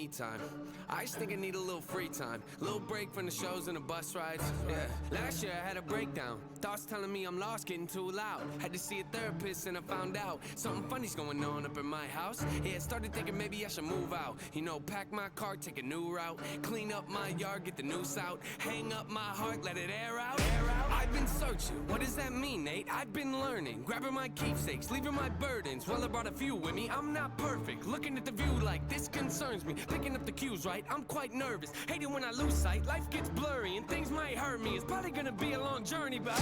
me time. I just think I need a little free time. Little break from the shows and the bus rides. Yeah. Last year I had a breakdown. Thoughts telling me I'm lost, getting too loud. Had to see a therapist and I found out something funny's going on up in my house. Yeah, started thinking maybe I should move out. You know, pack my car, take a new route. Clean up my yard, get the noose out. Hang up my heart, let it air out. I've been searching, what does that mean, Nate? I've been learning, grabbing my keepsakes, leaving my burdens. Well, I brought a few with me, I'm not perfect. Looking at the view like this concerns me. Picking up the cues right, I'm quite nervous. Hating when I lose sight, life gets blurry and things might hurt me. It's probably gonna be a long journey, but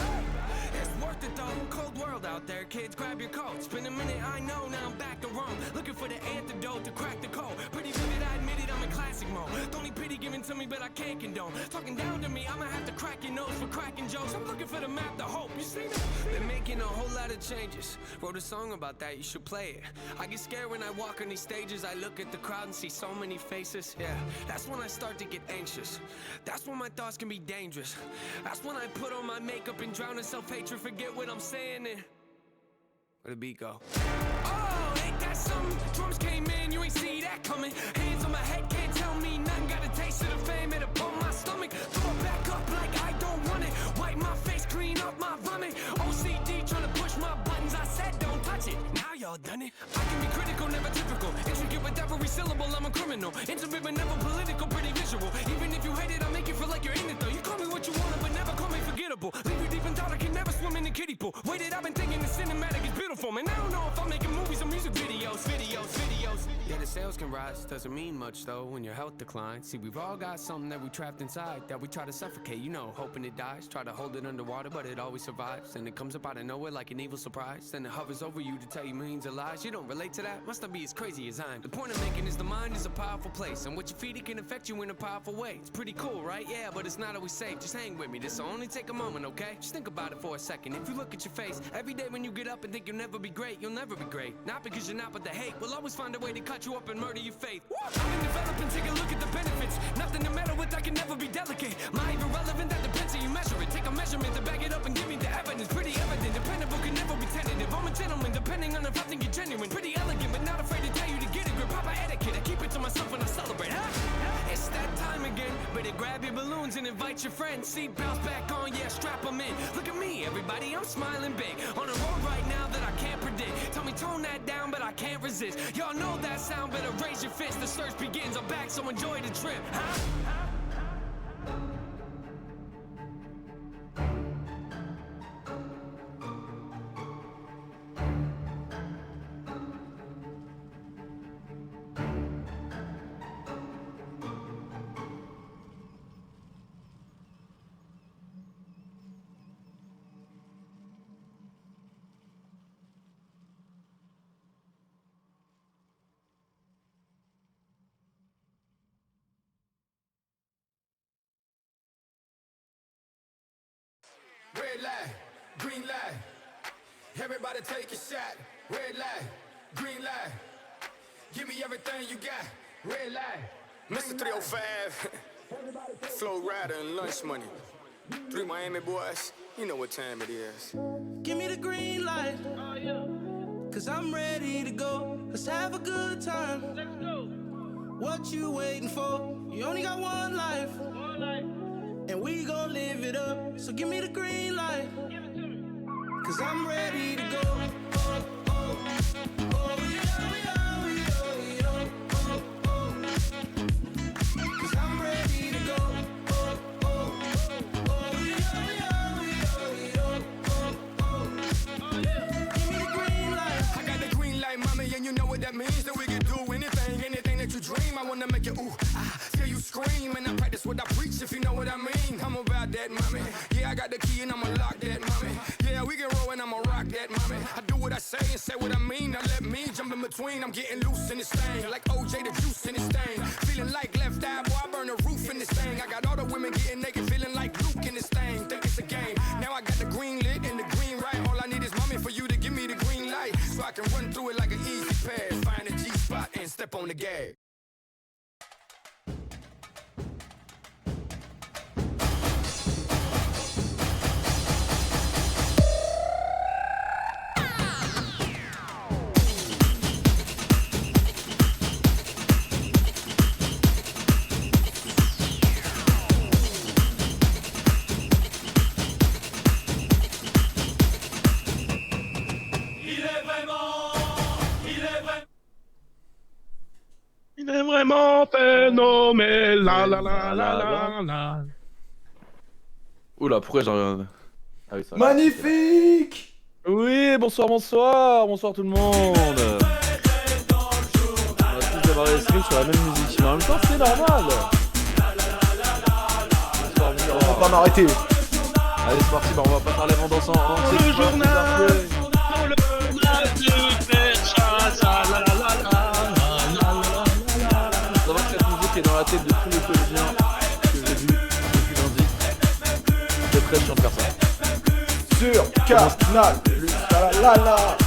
it's worth it though. Cold world out there, kids, grab your coat. It's been a minute, I know, now I'm back to Rome. Looking for the antidote to crack the code. Pretty vivid, I admit it, I'm in classic mode. Don't need pity given to me, but I can't condone. Talking down to me, I'ma have to crack your nose for cracking jokes. I'm looking for the map, the hope, you see that? Been making a whole lot of changes. Wrote a song about that, you should play it. I get scared when I walk on these stages. I look at the crowd and see so many faces. Yeah, that's when I start to get anxious. That's when my thoughts can be dangerous. That's when I put on my makeup and drown in self-hatred. Forget what I'm saying and where'd the beat go? Oh, ain't that something? Drums came in, you ain't see that coming. Hands on my head, can't tell me nothing. Got a taste of the fame, it'll pump my stomach. Throw it back up like I don't want it. Wipe my face, clean up my vomit. OCD trying to push my buttons. I said don't touch it. Now y'all done it. I can be critical, never typical. Intricate with every syllable, I'm a criminal. Intimate but never political, pretty visual. Even if you hate it, I'll make you feel like you're in it though. You call me what you want, but never call me forgettable. Leave you deep in thought, I can never swim in the kiddie pool. Waited, I've been thinking the cinematic is beautiful. Man, I don't know if I'm making movies or music videos. Yeah, the sales can rise, doesn't mean much though when your health declines. See, we've all got something that we trapped inside that we try to suffocate, you know, hoping it dies. Try to hold it underwater, but it always survives. And it comes up out of nowhere like an evil surprise. Then it hovers over you to tell you millions of lies. You don't relate to that? Must not be as crazy as I'm. The point I'm making is the mind is a powerful place, and what you feed it can affect you in a powerful way. It's pretty cool, right? Yeah, but it's not always safe. Just hang with me, this'll only take a moment, okay? Just think about it for a second. If you look at your face every day when you get up and think you'll never be great, you'll never be great. Not because you're not, but the hate will always find a way to cut you up and murder your faith. I've been developing, take a look at the benefits. Nothing to meddle with, I can never be delicate. Mind irrelevant, that depends how you measure it. Take a measurement to back it up and give me the evidence. Pretty evident, dependable, can never be tentative. I'm a gentleman, depending on if I think you're genuine. Pretty elegant, but not afraid to tell you to get a grip. Proper etiquette, I keep it to myself when I celebrate. It's that time again, better grab your balloons and invite your friends. Seat belts back on, yeah, strap them in. Look at me, everybody, I'm smiling big. On a road right now that I can't predict. Tell me tone that down, but I can't resist. Y'all know that sound, better raise your fist. The search begins, I'm back, so enjoy the trip, huh? Red light, green light. Everybody take a shot. Red light, green light. Give me everything you got. Red light. Mr. 305, Flow Rider and Lunch Money. 3 Miami boys, you know what time it is. Give me the green light. Oh, yeah. Cause I'm ready to go. Let's have a good time. Let's go. What you waiting for? You only got one life. One life. And we gon' live it up. So give me the green light. Give it to me. Cause I'm ready to go. Oh, oh, oh, yeah, yeah, yeah, yeah, oh, oh. Cause I'm ready to go. Oh, oh, oh, yeah, yeah, yeah, yeah, oh, oh. Oh, yeah. Give me the green light. I got the green light, mommy, and you know what that means. That we can do anything that you dream. I wanna make you ooh, ah, till you scream. And I practice what I preach, if you know what I mean. I'm about that, mommy. Yeah, I got the key and I'ma lock that, mommy. Yeah, we can roll and I'ma rock that, mommy. I do what I say and say what I mean. Now let me jump in between. I'm getting loose in this thing, like OJ the juice in this thing. Feeling like left eye, boy, I burn the roof in this thing. I got all the women getting naked, feeling like Luke in this thing. Think it's a game. Now I got the green lit and the green right. All I need is mommy for you to give me the green light, so I can run through it like an easy pass. Find a G-spot and step on the gas. Il est vraiment phénoménal. La la la la la la. Oula, pourquoi j'en... Ah oui, ça va. Magnifique. Oui, bonsoir tout le monde. On va tous démarrer le stream sur la même musique, mais en même temps c'est normal. On va pas m'arrêter. Allez, c'est parti, bah on va pas parler avant dansant. Le journal dans le journal de Ferchaz, la la la la la la. Ça va que cette musique est dans la tête de tous les collégiens que j'ai vus depuis lundi. C'est très chiant de faire ça. Sur Canal Plus, la la la.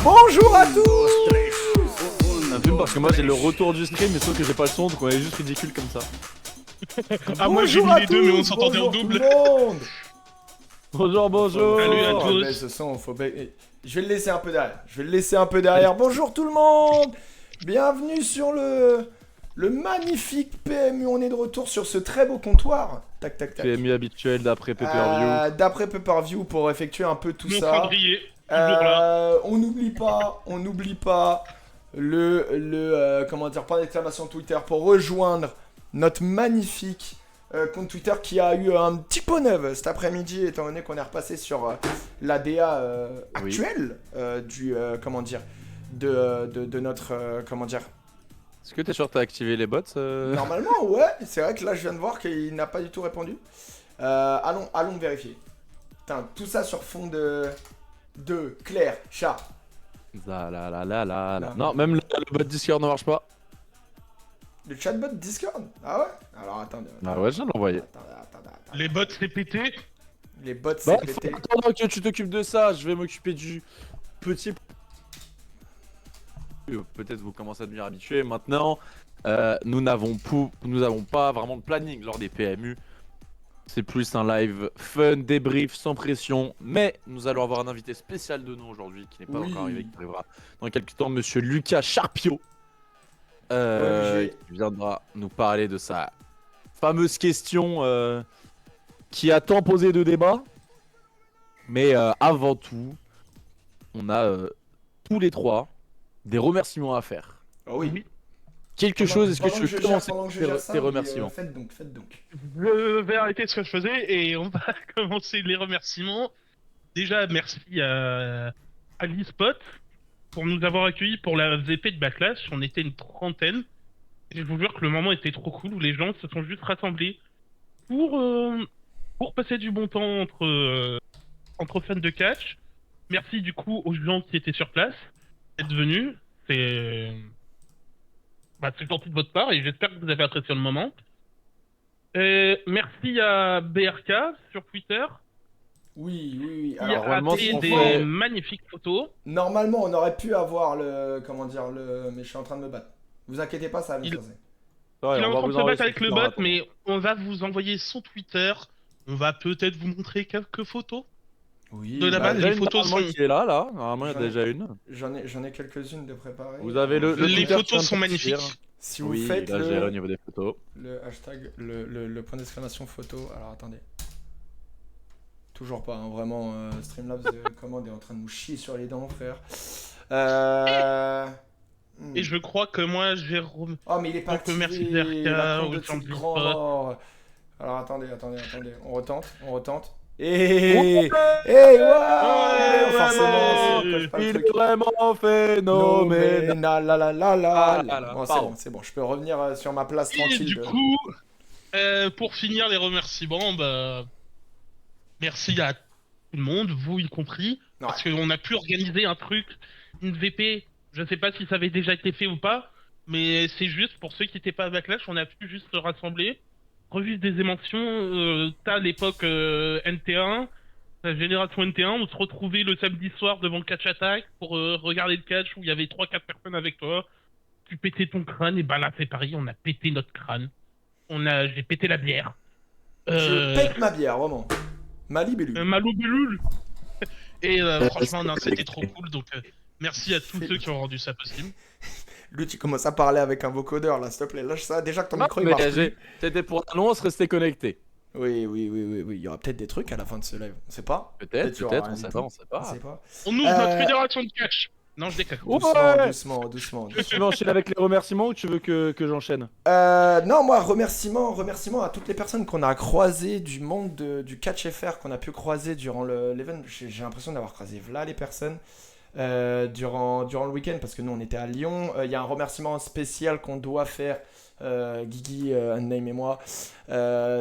Bonjour à tous. Ça me fume parce que moi j'ai le retour du stream, mais sauf que j'ai pas le son, donc on est juste ridicule comme ça. Ah, moi j'ai mis les deux, mais on s'entendait en double. Bonjour. Salut à Oh, tous. mais ce son, je vais le laisser un peu derrière. Bonjour tout le monde. Bienvenue sur le magnifique PMU. On est de retour sur ce très beau comptoir. Tac, tac, tac. PMU habituel d'après Pay-Per-View. D'après Pay-Per-View pour effectuer un peu tout Mon ça. cendrier, toujours là. On n'oublie pas le comment dire, point d'exclamation Twitter pour rejoindre notre magnifique compte Twitter qui a eu un petit pot neuf cet après-midi, étant donné qu'on est repassé sur la DA actuelle du comment dire de notre comment dire. Est-ce que t'es sûr que t'as activé les bots Normalement ouais, c'est vrai que là je viens de voir qu'il n'a pas du tout répondu. Allons vérifier. Putain, tout ça sur fond de Claire Chat. La. Non, même le bot Discord ne marche pas. Le chatbot Discord. Ah ouais. Alors attendez. Ah ouais, je viens de l'envoyer. Attendez. Les bots c'est pété. Les bots Bah, c'est pété. pendant que tu t'occupes de ça, je vais m'occuper du petit... Peut-être vous commencez à devenir habitué. Maintenant, nous n'avons pas vraiment de planning lors des PMU. C'est plus un live fun, débrief, sans pression. Mais nous allons avoir un invité spécial de nous aujourd'hui qui n'est pas encore arrivé, qui arrivera dans quelques temps, monsieur Lucas Charpio. Qui viendra nous parler de sa fameuse question qui a tant posé de débats. Mais avant tout, on a tous les trois des remerciements à faire. Oh oui. Quelque chose, est-ce que tu veux commencer tes tes remerciements? Faites donc. Je vais arrêter ce que je faisais et on va commencer les remerciements. Déjà, merci à l'eSpot pour nous avoir accueillis pour la VP de Backlash. On était une trentaine. Et je vous jure que le moment était trop cool où les gens se sont juste rassemblés pour passer du bon temps entre fans de catch. Merci du coup aux gens qui étaient sur place d'être venus. C'est gentil de votre part et j'espère que vous avez apprécié le moment. Merci à BRK sur Twitter. Oui. Qui Alors, a fait des magnifiques photos. normalement, on aurait pu avoir comment dire, mais je suis en train de me battre. Vous inquiétez pas, ça va bien se passer. Ouais, Il est on en va train de vous se battre enregistrer avec le dans bot, la- mais on va vous envoyer son Twitter. On va peut-être vous montrer quelques photos. Oui. De la Bah, base, déjà les une photos normalement sont... qui est là. Normalement, il y a J'en ai- déjà une. J'en ai quelques-unes de préparées. Vous avez le Les Twitter photos qui vient de sont partir. magnifiques. Si vous Oui, faites là, j'ai au niveau des photos. le hashtag, le point d'exclamation photo. Alors attendez. Toujours pas, hein, vraiment. Streamlabs commande est en train de nous chier sur les dents, frère. Et je crois que moi, j'ai... Oh, mais il est pas Donc, merci activé, DRK, la compte aux de gens ce du grand spot. mort. Alors attendez. On retente. Et ouais, forcément, si on coche pas le Il truc. est vraiment phénoménal. La. Bon, pardon. c'est bon, je peux revenir sur ma place Et tranquille. du coup, pour finir les remerciements, merci à tout le monde, vous y compris, Ouais. parce qu'on a pu organiser un truc, une VP, je sais pas si ça avait déjà été fait ou pas, mais c'est juste pour ceux qui n'étaient pas à Backlash, on a pu juste se rassembler, revivre des émotions. T'as l'époque NT1, la génération NT1, on se retrouvait le samedi soir devant le catch attack pour regarder le catch où il y avait 3-4 personnes avec toi. Tu pétais ton crâne, et là c'est pareil, on a pété notre crâne. J'ai pété la bière. Je pète ma bière, vraiment. Ma libellule. Malou Beloul. Et franchement, non, c'était trop cool. Donc, merci à tous ceux qui ont rendu ça possible. Lui, tu commences à parler avec un vocodeur, là, s'il te plaît. Lâche ça. Déjà que ton Non, micro, il mais marche plus. c'était pour l'annonce, restez connectés. Oui, il y aura peut-être des trucs à la fin de ce live, on sait pas. Peut-être, qu'il y aura on rien sait du pas, tout. on sait pas. On sait pas. On ouvre notre fédération de catch. Non, je déconne. Doucement. Tu veux enchaîner avec les remerciements ou tu veux que j'enchaîne? Non, moi, remerciements à toutes les personnes qu'on a croisées du monde du catch FR, qu'on a pu croiser durant l'event. J'ai l'impression d'avoir croisé là les personnes durant le week-end, parce que nous, on était à Lyon. Il y a un remerciement spécial qu'on doit faire, Guigui, Unnamed et moi.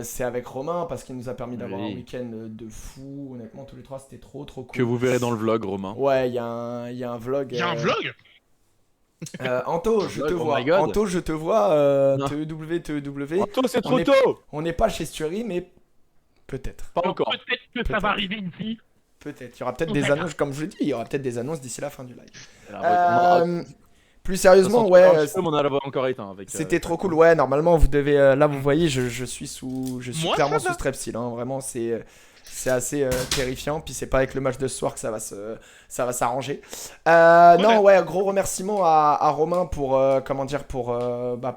C'est avec Romain, parce qu'il nous a permis d'avoir un week-end de fou. Honnêtement, tous les trois, c'était trop cool. Que vous verrez dans le vlog, Romain. Ouais, il y a un vlog. Il y a un vlog. Anto, je te Oh vois. my God. Anto, je te vois. Non. TEW. Anto, c'est trop est- tôt. On n'est pas chez Stury, mais peut-être. Pas encore. Peut-être que ça va arriver ici. Peut-être. Il y aura peut-être des annonces, comme je le dis, il y aura peut-être des annonces d'ici la fin du live. Alors, Plus sérieusement, ouais. On a encore éteint avec. C'était trop cool. Ouais, normalement, vous devez. Là, vous voyez, je suis Moi, clairement ça va. sous Strepsil. Hein. Vraiment, c'est assez terrifiant. Puis c'est pas avec le match de ce soir que ça va s'arranger. Non, ouais, gros remerciement à Romain pour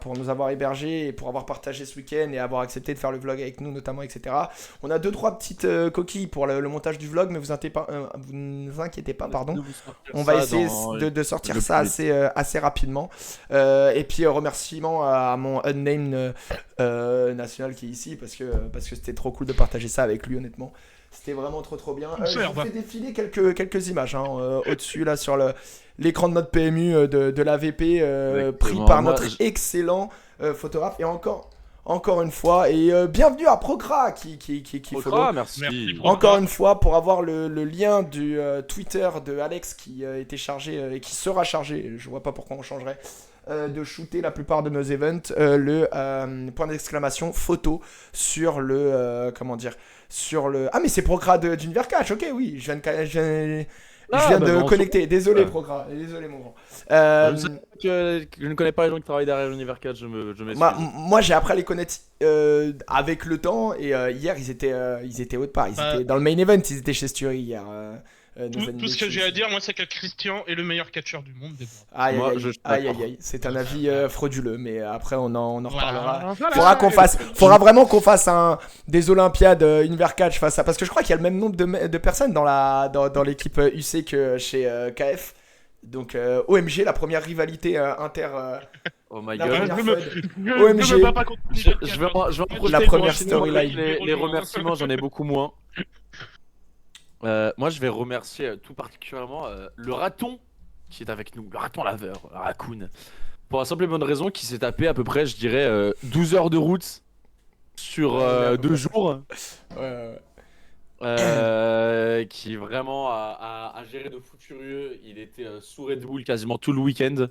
pour nous avoir hébergés et pour avoir partagé ce week-end et avoir accepté de faire le vlog avec nous notamment, etc. On a 2-3 petites coquilles pour le montage du vlog, mais vous vous inquiétez pas, pardon. On va essayer de sortir ça assez rapidement. Et puis remerciement à mon unnamed national qui est ici, parce que c'était trop cool de partager ça avec lui, honnêtement. C'était vraiment trop bien. Je vous fais défiler quelques images au-dessus là sur l'écran de notre PMU de la VP, pris par notre excellent photographe. Et encore une fois, et bienvenue à Procra qui follow. Merci. Encore une fois, pour avoir le lien du Twitter de Alex qui était chargé et qui sera chargé, je vois pas pourquoi on changerait, de shooter la plupart de nos events, le point d'exclamation photo sur le Ah, mais c'est Procra d'Univers Catch, ok, oui, je viens de connecter. Désolé, Procra, désolé mon grand. Je ne connais pas les gens qui travaillent derrière l'Univers 4, je m'excuse. Moi j'ai appris à les connaître avec le temps, et hier ils étaient haut de part, ils étaient dans le main event, ils étaient chez Stury hier. Tout ce que j'ai à dire, moi, c'est que Christian est le meilleur catcheur du monde. Aïe, c'est un avis frauduleux, mais après on en reparlera. Voilà. Faudra vraiment qu'on fasse des Olympiades Univers Catch face à, parce que je crois qu'il y a le même nombre de personnes dans l'équipe UC que chez KF. Donc OMG, la première rivalité inter. Oh my La god. première OMG. Je vais en profiter La pour première enchaîner storyline. avec les remerciements, j'en ai beaucoup moins. Moi, je vais remercier tout particulièrement le raton qui est avec nous, le raton laveur, le raccoon. Pour la simple et bonne raison qu'il s'est tapé à peu près, je dirais, 12 heures de route sur 2 jours. Qui vraiment a géré de fou furieux. Il était sous Red Bull quasiment tout le week-end.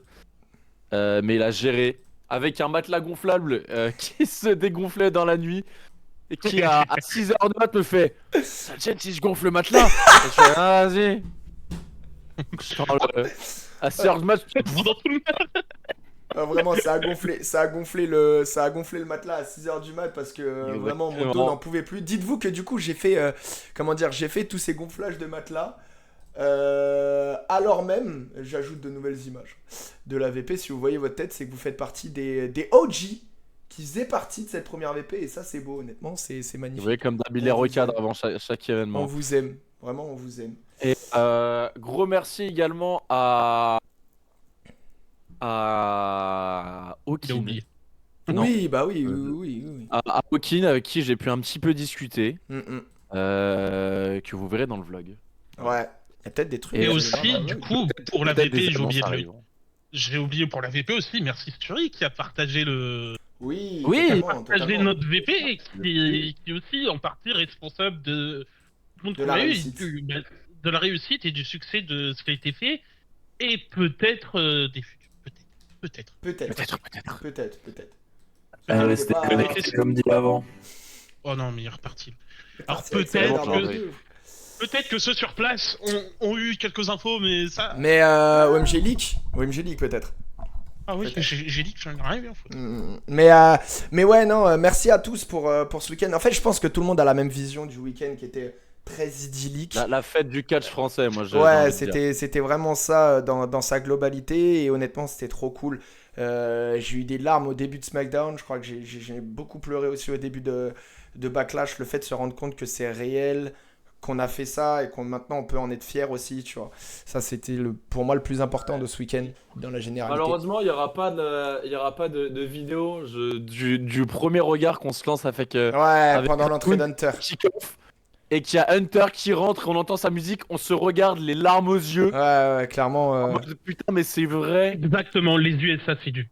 Mais il a géré avec un matelas gonflable qui se dégonflait dans la nuit. Et qui à 6h de mat me fait ça te gêne si je gonfle le matelas? Et je fais vas-y. À 6h de mat, Vraiment, ça a gonflé le matelas à 6h du mat, parce que vraiment mon dos n'en pouvait plus. Dites-vous que du coup j'ai fait tous ces gonflages de matelas alors même, j'ajoute de nouvelles images de la VP. Si vous voyez votre tête, c'est que vous faites partie des OG qui faisaient partie de cette première VP, et ça c'est beau, honnêtement, c'est magnifique. vous voyez comme d'habitude les recadres avant chaque événement. On vous aime, vraiment on vous aime. Et gros merci également à Okin. Oui, bah oui. À Okin, avec qui j'ai pu un petit peu discuter, que vous verrez dans le vlog. Ouais, il y a peut-être des trucs. Et aussi, du coup, pour la VP, j'ai oublié pour la VP aussi, merci Stury qui a partagé totalement. notre VP, qui est aussi en partie responsable de la réussite et du succès de ce qui a été fait, et peut-être des futurs. Peut-être. C'était connecté comme dit avant. Oh non, mais il est reparti. Alors peut-être que ceux sur place ont eu quelques infos, mais ça. Mais OMG Leak peut-être. Ah oui, j'ai dit que j'en ai rien à foutre. Mais ouais, non, merci à tous pour ce week-end. En fait, je pense que tout le monde a la même vision du week-end, qui était très idyllique. La fête du catch français, moi. Ouais, c'était vraiment ça dans sa globalité, et honnêtement, c'était trop cool. J'ai eu des larmes au début de SmackDown. Je crois que j'ai beaucoup pleuré aussi au début de de Backlash, le fait de se rendre compte que c'est réel, qu'on a fait ça et qu'on maintenant on peut en être fier aussi, tu vois. Ça, c'était pour moi le plus important de ce week-end dans la généralité. Malheureusement, il n'y aura pas de vidéo du premier regard qu'on se lance avec, Ouais, pendant l'entrée Raccoon d'Hunter. kick-off, et qu'il y a Hunter qui rentre, on entend sa musique, on se regarde les larmes aux yeux. Ouais, clairement. En mode, putain, mais c'est vrai. Exactement, les USA, c'est du.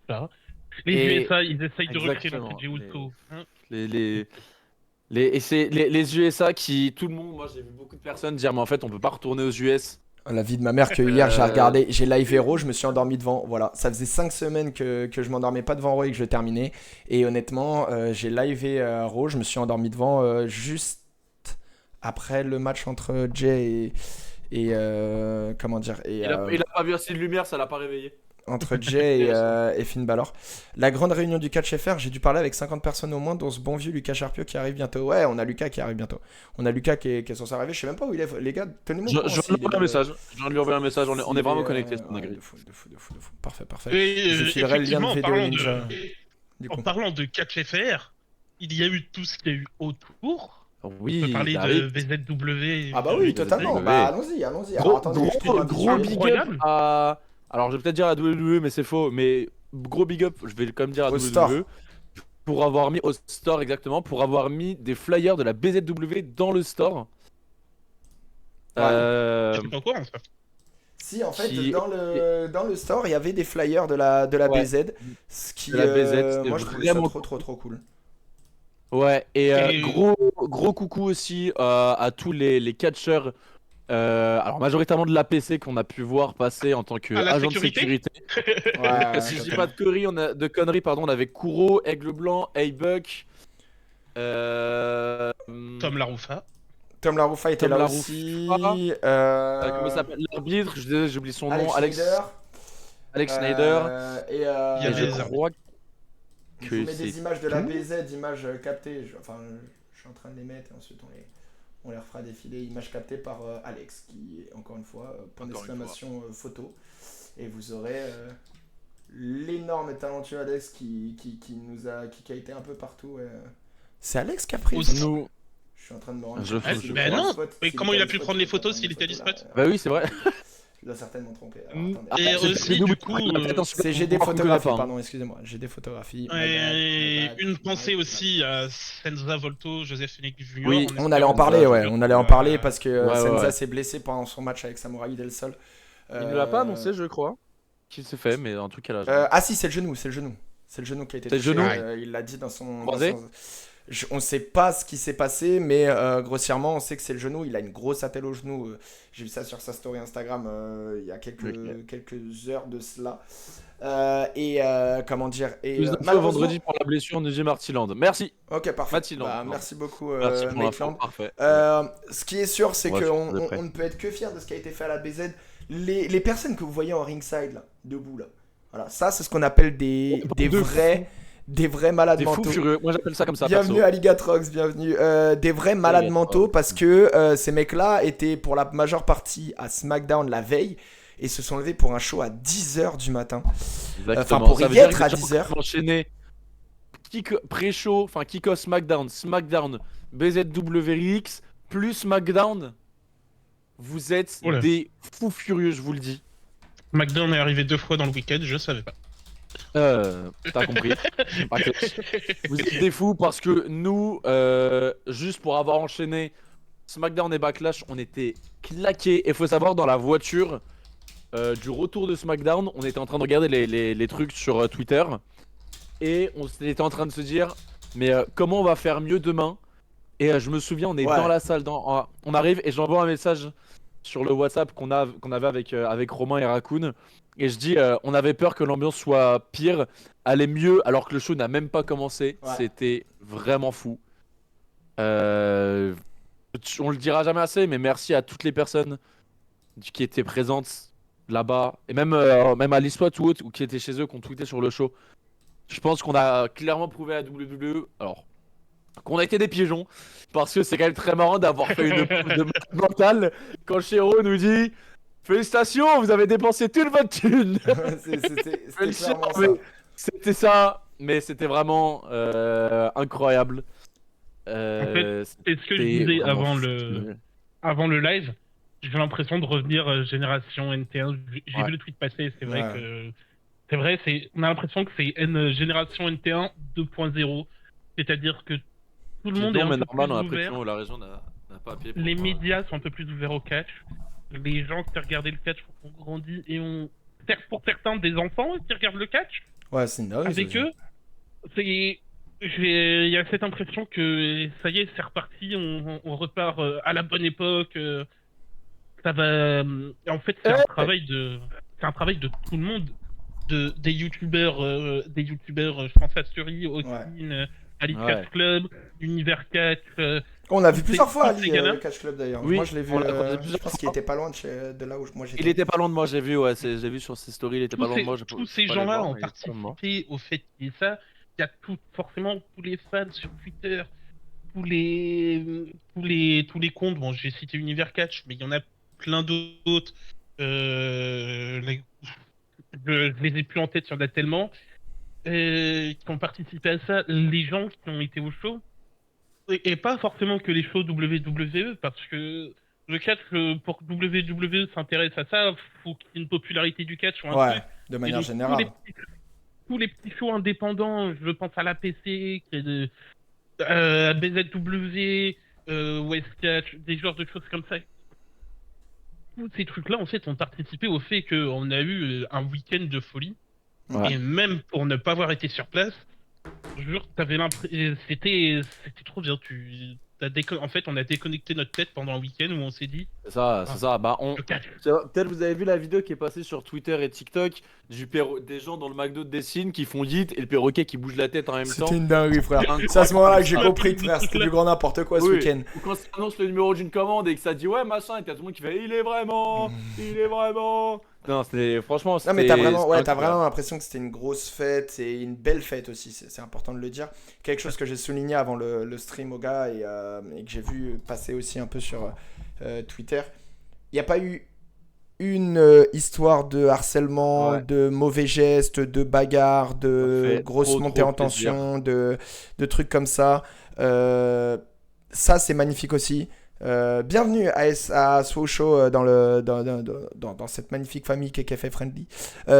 Ça. Les Et- USA, ils essayent de recréer Exactement. notre Uso. Hein. Les USA qui, tout le monde, moi j'ai vu beaucoup de personnes dire, mais en fait, on peut pas retourner aux US. La vie de ma mère que hier j'ai live Hero, je me suis endormi devant. Voilà, ça faisait 5 semaines que je m'endormais pas devant Raw et que je terminais. Et honnêtement, j'ai live Raw, je me suis endormi devant juste après le match entre Jay et comment dire et, Il a pas vu assez de lumière, ça l'a pas réveillé. entre Jay et Finn Balor. La grande réunion du catch FR, j'ai dû parler avec 50 personnes au moins, dont ce bon vieux Lucas Charpio qui arrive bientôt. Ouais, on a Lucas qui arrive bientôt. On a Lucas qui est censé arriver, je sais même pas où il est. Les gars, tenez-moi au courant Je s'il viens de lui est envoyer un dans message. Je viens de lui envoyer un message, on est s'il est, vraiment connectés. c'est ouais, dingue. de fou. Parfait. Et, Je filerai le lien de effectivement, vidéo Ninja. Du en coup. parlant de Catch FR, il y a eu tout ce qu'il y a eu autour. Oui, On peut parler il de arrive. VZW. Ah bah oui, Oui, totalement. oui. Bah allons-y. Alors, attendez, je prends un Gros visuel. big up à. Alors, je vais peut-être dire à WWE, mais c'est faux. Mais gros big up, je vais quand même dire à Au WWE. store. Pour avoir mis au store, exactement. Pour avoir mis des flyers de la BZW dans le store. Je suis pas au courant, ça. Si, en fait, Qui- dans le store, il y avait des flyers de la Ouais. BZ. Ce qui, De la BZ, c'était moi, je trouvais ça vraiment trop cool. Ouais, et Et- gros coucou aussi à tous les catcheurs, alors majoritairement de l'APC qu'on a pu voir passer en tant À la qu'agent de sécurité. sécurité. Ouais, Si je dis totalement. pas de conneries, pardon, on avait Kuro, Aigle Blanc, A-Buck, Tom Laroufa. Tom Laroufa était Tom là Laroufa. aussi. comment il s'appelle l'arbitre, j'ai oublié son nom, Alex Schneider. Alex Snyder, Et Il y et avait je les crois je que vous mets c'est des images de la tout. BZ, images captées. Je suis en train de les mettre et ensuite on les refera défiler. Images captées par Alex, qui est encore une fois, point Encore une d'exclamation photo. Et vous aurez l'énorme et talentueux Alex qui a été un peu partout. C'est Alex qui a pris. Aussi. Nous, Je suis en train de me rendre Je- compte. je- s'il Ben était non, en spot, mais s'il comment était il a en pu spot, prendre les peut photos prendre s'il une était photo, discret là. bah oui, c'est vrai. Il doit certainement tromper. Mm. Attendez. Et aussi, du coup, C'est j'ai des photographies, pardon, excusez-moi. J'ai des photographies. Et une pensée aussi à Senza Volto, Joseph Phoenix Jr. Oui, en On allait en espérant parler, que- ouais. On allait en parler parce que Ouais, Senza ouais. s'est blessé pendant son match avec Samurai Del Sol. Il ne l'a pas annoncé, je crois, qu'il s'est fait, mais en tout cas là. Ah si, c'est le genou. C'est le genou qui a été C'est le touché. genou Il l'a dit dans son... Croisé. On sait pas ce qui s'est passé, mais grossièrement, on sait que c'est le genou. Il a une grosse attelle au genou. J'ai vu ça sur sa story Instagram il y a quelques heures de cela. Comment dire Plus d'infos malheureusement- vendredi pour la blessure de Jim Martiland. Merci. Ok, parfait. Mathilde, Bah, pardon. merci beaucoup, Merci pour l'info, Maitland. parfait. Ce qui est sûr, c'est On va qu'on suivre de près. on ne peut être que fier de ce qui a été fait à la BZ. Les personnes que vous voyez en ringside, là, debout, là. Voilà, ça, c'est ce qu'on appelle des vrais malades Des mentaux. fous furieux, moi j'appelle ça comme ça. Bienvenue perso. à Ligatrox, bienvenue. Des vrais malades mentaux parce que ces mecs-là étaient pour la majeure partie à SmackDown la veille et se sont levés pour un show à 10h du matin. Exactement. pour Ça y veut dire être que à les gens 10 heures. qui ont enchaîné pré-show, enfin kick-off SmackDown, BZWX, plus SmackDown. Vous êtes Oula. des fous furieux, je vous le dis. McDonald est arrivé 2 fois dans le week-end, je savais pas. T'as compris. Ok. Vous êtes des fous parce que nous, juste pour avoir enchaîné SmackDown et Backlash, on était claqués. Et faut savoir, dans la voiture du retour de SmackDown, on était en train de regarder les trucs sur Twitter. Et on était en train de se dire, mais comment on va faire mieux demain? Et je me souviens, on est Ouais. dans la salle, on arrive et j'envoie un message sur le WhatsApp qu'on avait avec Romain et Raccoon. Et je dis, on avait peur que l'ambiance soit pire, allait mieux, alors que le show n'a même pas commencé. Ouais. C'était vraiment fou. On le dira jamais assez, mais merci à toutes les personnes qui étaient présentes là-bas, et même à l'e-spot ou autre, ou qui étaient chez eux, qui ont tweeté sur le show. Je pense qu'on a clairement prouvé à WWE, alors, qu'on a été des pigeons, parce que c'est quand même très marrant d'avoir fait une preuve de malade mentale quand Shiro nous dit félicitations, vous avez dépensé toute votre thune. C'était Mais clairement ça. C'était ça, mais c'était vraiment incroyable. C'est ce que je c'était disais vraiment avant le live. J'ai l'impression de revenir génération NT1. J'ai Ouais. vu le tweet passer, c'est vrai Ouais. que. C'est vrai, on a l'impression que c'est une génération NT1 2.0. C'est-à-dire que tout le monde est Non, un mais peu normal, plus on a ouvert. l'impression que la région n'a pas appuyé pour. Les médias sont un peu plus ouverts au catch. Les gens qui regardent le catch ont grandi et pour certains, des enfants qui regardent le catch Ouais, c'est une dinguerie, avec ça, eux. Il y a cette impression que ça y est, c'est reparti, on repart à la bonne époque. Ça va. En fait, c'est un travail de tout le monde, des youtubeurs, je pense à Suri, Austin, Ali Ouais. Catch Club, Univers Catch. On a vu Tous plusieurs ces- fois tous Ali, ces gars-là. le Catch Club d'ailleurs. Oui, Moi je l'ai vu, on l'a croisé je plusieurs pense qu'il fois. était pas loin de là où moi j'étais. Il était pas loin de moi, j'ai vu, ouais, j'ai vu sur ses stories, il était pas loin de moi. Tous ces gens-là ont participé au fait qu'il y ait ça. Il y a forcément tous les fans sur Twitter, tous les comptes. Bon, j'ai cité Univers Catch, mais il y en a plein d'autres. Je les ai plus en tête, il y en a tellement. Qui ont participé à ça. Les gens qui ont été au show, et pas forcément que les shows WWE, parce que le catch, pour que WWE s'intéresse à ça, faut qu'il y ait une popularité du catch ou un Ouais, truc. de Et manière donc, générale. tous les petits shows indépendants, je pense à l'APC, BZW, West Catch, des genres de choses comme ça. Tous ces trucs-là, en fait, ont participé au fait qu'on a eu un week-end de folie. Ouais. Et même pour ne pas avoir été sur place, je jure, t'avais l'impression, c'était trop bien. En fait, on a déconnecté notre tête pendant un week-end où on s'est dit, C'est ça. Bah, le catch. Peut-être vous avez vu la vidéo qui est passée sur Twitter et TikTok des gens dans le McDo de Dessine qui font yeet et le perroquet qui bouge la tête en même temps. C'était une dinguerie, frère. Incroyable. C'est à ce moment-là que j'ai Ça. compris que frère, c'était du grand n'importe quoi ce Oui. week-end. Ou quand ça annonce le numéro d'une commande et que ça dit ouais machin et t'as tout le monde qui fait il est vraiment. Non, c'était franchement. Non mais t'as c'était vraiment incroyable. l'impression que c'était une grosse fête et une belle fête aussi, c'est important de le dire. Quelque chose que j'ai souligné avant le stream au gars et que j'ai vu passer aussi un peu sur Twitter. Il n'y a pas eu une histoire de harcèlement, Ouais. de mauvais gestes, de bagarres, Ça de fait grosses trop montées en plaisir. tension, de trucs comme ça. Ça c'est magnifique aussi. Bienvenue à Swow Show dans cette magnifique famille qui est Café Friendly.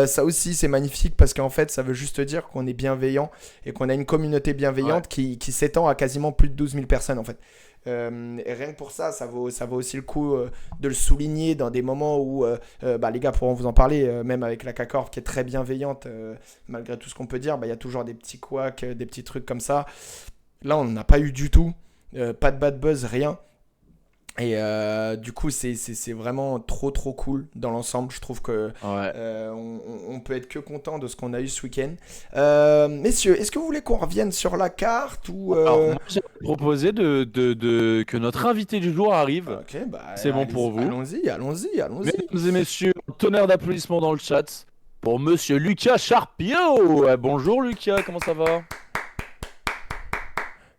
Ça aussi c'est magnifique parce qu'en fait ça veut juste dire qu'on est bienveillant et qu'on a une communauté bienveillante qui s'étend à quasiment plus de 12 000 personnes en fait. Et rien que pour ça, ça vaut aussi le coup de le souligner dans des moments où les gars pourront vous en parler, même avec la CACORP qui est très bienveillante, malgré tout ce qu'on peut dire, il y a toujours des petits couacs, des petits trucs comme ça. Là, on n'en a pas eu du tout, pas de bad buzz, rien. Et du coup, c'est vraiment trop cool dans l'ensemble. Je trouve que Ouais. on peut être que content de ce qu'on a eu ce week-end. Messieurs, est-ce que vous voulez qu'on revienne sur la carte ou Alors, moi, j'ai proposé que notre invité du jour arrive. Ok, C'est bon pour vous. Allons-y. Mesdames et messieurs, un tonnerre d'applaudissements dans le chat pour monsieur Lucas Charpio. Bonjour Lucas, comment ça va?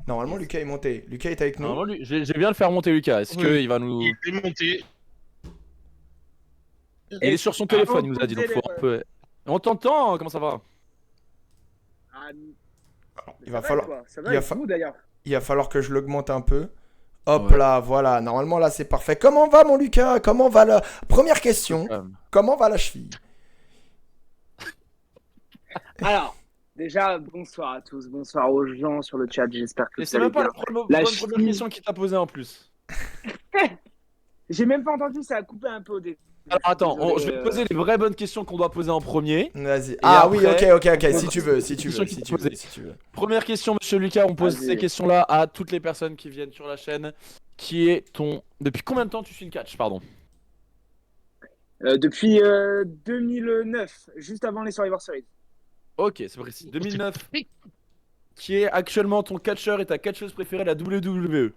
Normalement, Lucas est monté. Lucas est avec nous. Normalement, je vais bien le faire monter Lucas. Est-ce Oui. qu'il va nous... Il est monté. Il est sur son téléphone, il nous a dit. Donc faut un peu... On t'entend, comment ça va? Il va falloir, Ça il va va avec fa- vous d'ailleurs. il va falloir que je l'augmente un peu. Hop Ouais. là, voilà. Normalement, là, c'est parfait. Comment va mon Lucas? Comment va la... Première question. Comment va la cheville? Alors, déjà, bonsoir à tous, bonsoir aux gens sur le chat, j'espère que Et vous c'est allez même pas bien. la bonne La première cheville. question qu'il t'a posée en plus. J'ai même pas entendu, ça a coupé un peu au début. Alors attends, Désolé, je vais te poser les vraies bonnes questions qu'on doit poser en premier. Vas-y. après, Oui, ok. on Si tu veux, si tu question veux, qui si t'a tu veux, posée. si tu veux. Première question, monsieur Lucas, on pose Vas-y. ces questions-là à toutes les personnes qui viennent sur la chaîne. Qui est ton... Depuis combien de temps tu suis le catch, pardon? Depuis 2009, juste avant les Survivor Series. Ok, c'est précis. 2009. Qui est actuellement ton catcheur et ta catcheuse préférée, la WWE?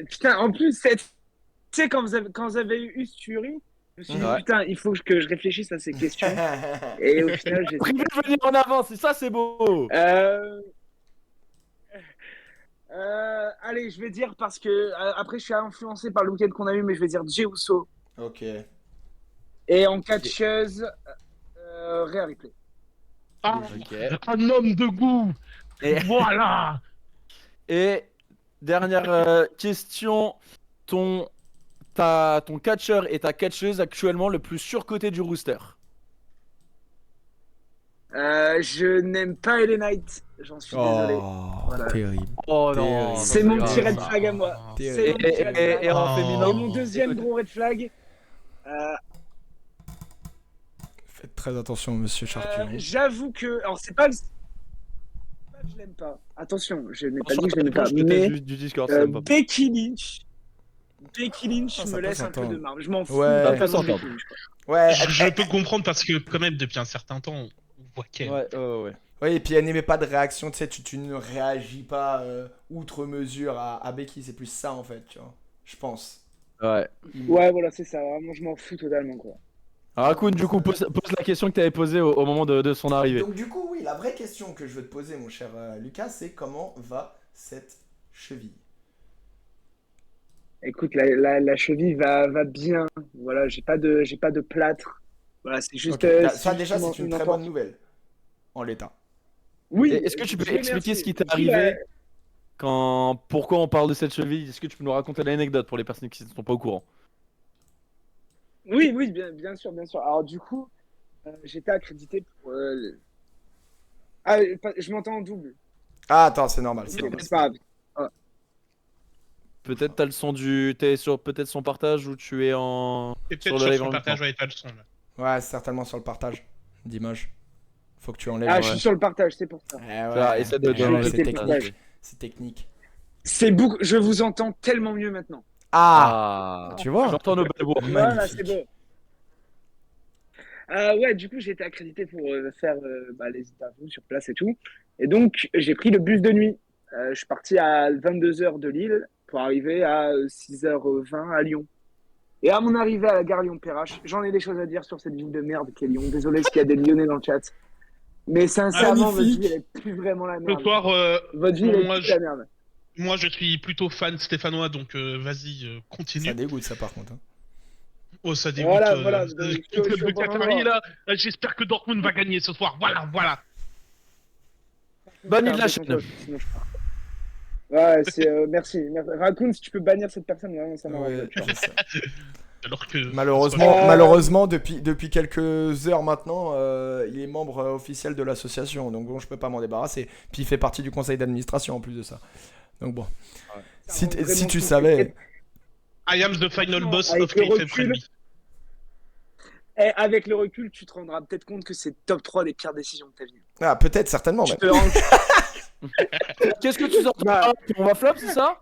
Putain, en plus, tu sais, quand vous avez eu Usturi, je me suis dit, Ouais. putain, il faut que je réfléchisse à ces questions. Et au final, j'ai. Privé de venir en avant, c'est ça, c'est beau. Allez, je vais dire parce que après je suis influencé par le week-end qu'on a eu, mais je vais dire Jey Uso. Ok. Et en catcheuse, Rhea Ripley. Ah, Ok. un homme de goût. Et, Voilà. et dernière question, ton catcheur et ta catcheuse actuellement le plus surcoté du rooster. Je n'aime pas LA Knight, j'en suis désolé. Oh, Voilà. terrible. Oh Terrible. non, C'est c'est mon grave, petit red ça. flag à moi. Terrible. C'est mon petit red flag. Et en Oh. féminin Et mon deuxième gros red flag, Faites très attention, monsieur Charpie. j'avoue que. Alors, c'est pas que je l'aime pas. Attention, je n'ai pas Sur dit que je la l'aimais pas. planche Mais du Discord, c'est même pas. Becky Lynch. Becky Lynch Ah, ça me peut laisse un peu s'entendre. de marbre. Je m'en fous. Ouais. totalement Ça peut de s'entendre. Becky Lynch, quoi. Ouais, Je peux comprendre parce que quand même depuis un certain temps, on voit qu'elle. Ouais. ouais, et puis elle n'aimait pas de réaction, tu sais, tu ne réagis pas outre mesure à Becky, c'est plus ça en fait, tu vois. Je pense. Ouais. Ouais, voilà, c'est ça. Vraiment, je m'en fous totalement, quoi. Alors, Akun, du coup, pose la question que tu avais posée au moment de son arrivée. Donc du coup, oui, la vraie question que je veux te poser, mon cher Lucas, c'est comment va cette cheville? Écoute, la cheville va bien. Voilà, j'ai pas de plâtre. Voilà, c'est juste. Ok, c'est ça juste déjà, c'est une très entorse. bonne nouvelle, en l'état. Oui. Et est-ce que tu peux je remercie. expliquer ce qui t'est Du coup, arrivé pourquoi on parle de cette cheville? Est-ce que tu peux nous raconter l'anecdote pour les personnes qui ne sont pas au courant? Oui, bien sûr, bien sûr. Alors du coup, j'étais accrédité pour. Ah, je m'entends en double. Ah, attends, c'est normal, c'est normal. C'est pas grave. Peut-être t'as le son t'es sur peut-être son partage ou tu es en C'est sur peut-être le sur live son en même partage, temps. ouais, t'as le son là. Ouais, c'est certainement sur le partage d'image. Faut que tu enlèves. Ah, ouais. je suis sur le partage, c'est pour ça. Ouais, essaie de ouais, donner c'est le technique. partage. C'est technique. C'est beaucoup. Je vous entends tellement mieux maintenant. Ah, Ah, tu vois. j'entends nos belles voix. Voilà, Magnifique. c'est beau. Ouais, du coup, j'ai été accrédité pour faire les interviews sur place et tout. Et donc, j'ai pris le bus de nuit. Je suis parti à 22h de Lille pour arriver à 6h20 à Lyon. Et à mon arrivée à la gare Lyon-Perrache, j'en ai des choses à dire sur cette ville de merde qu'est Lyon. Désolé s'il y a des Lyonnais dans le chat. Mais sincèrement, votre Magnifique. vie, elle est plus vraiment la Ce merde. soir, Votre vie, elle est moi, plus la merde. moi je suis plutôt fan stéphanois, donc vas-y, Ça continue. dégoûte ça par contre. Hein. Oh, ça dégoûte. Voilà, donc, je suis au le bon Qatari, endroit. là, j'espère que Dortmund va gagner ce soir. Voilà. Banni de la Sinon, chaîne. je pars. Ouais, merci. Raccoon, si tu peux bannir cette personne, vraiment, ça m'arrange. Ouais, tu vois. je sais. Alors que Malheureusement, depuis quelques heures maintenant, il est membre officiel de l'association, donc bon, je peux pas m'en débarrasser. Puis il fait partie du conseil d'administration en plus de ça. Donc bon, Ça rend si vraiment tu fou. savais, I am the final boss Avec of le KFM recul, Friendly. Et avec le recul, tu te rendras peut-être compte que c'est top 3 des pires décisions de ta vie. ah peut-être certainement. Tu Mais... te rends Qu'est-ce que tu entends? Bah. On va flop, c'est ça?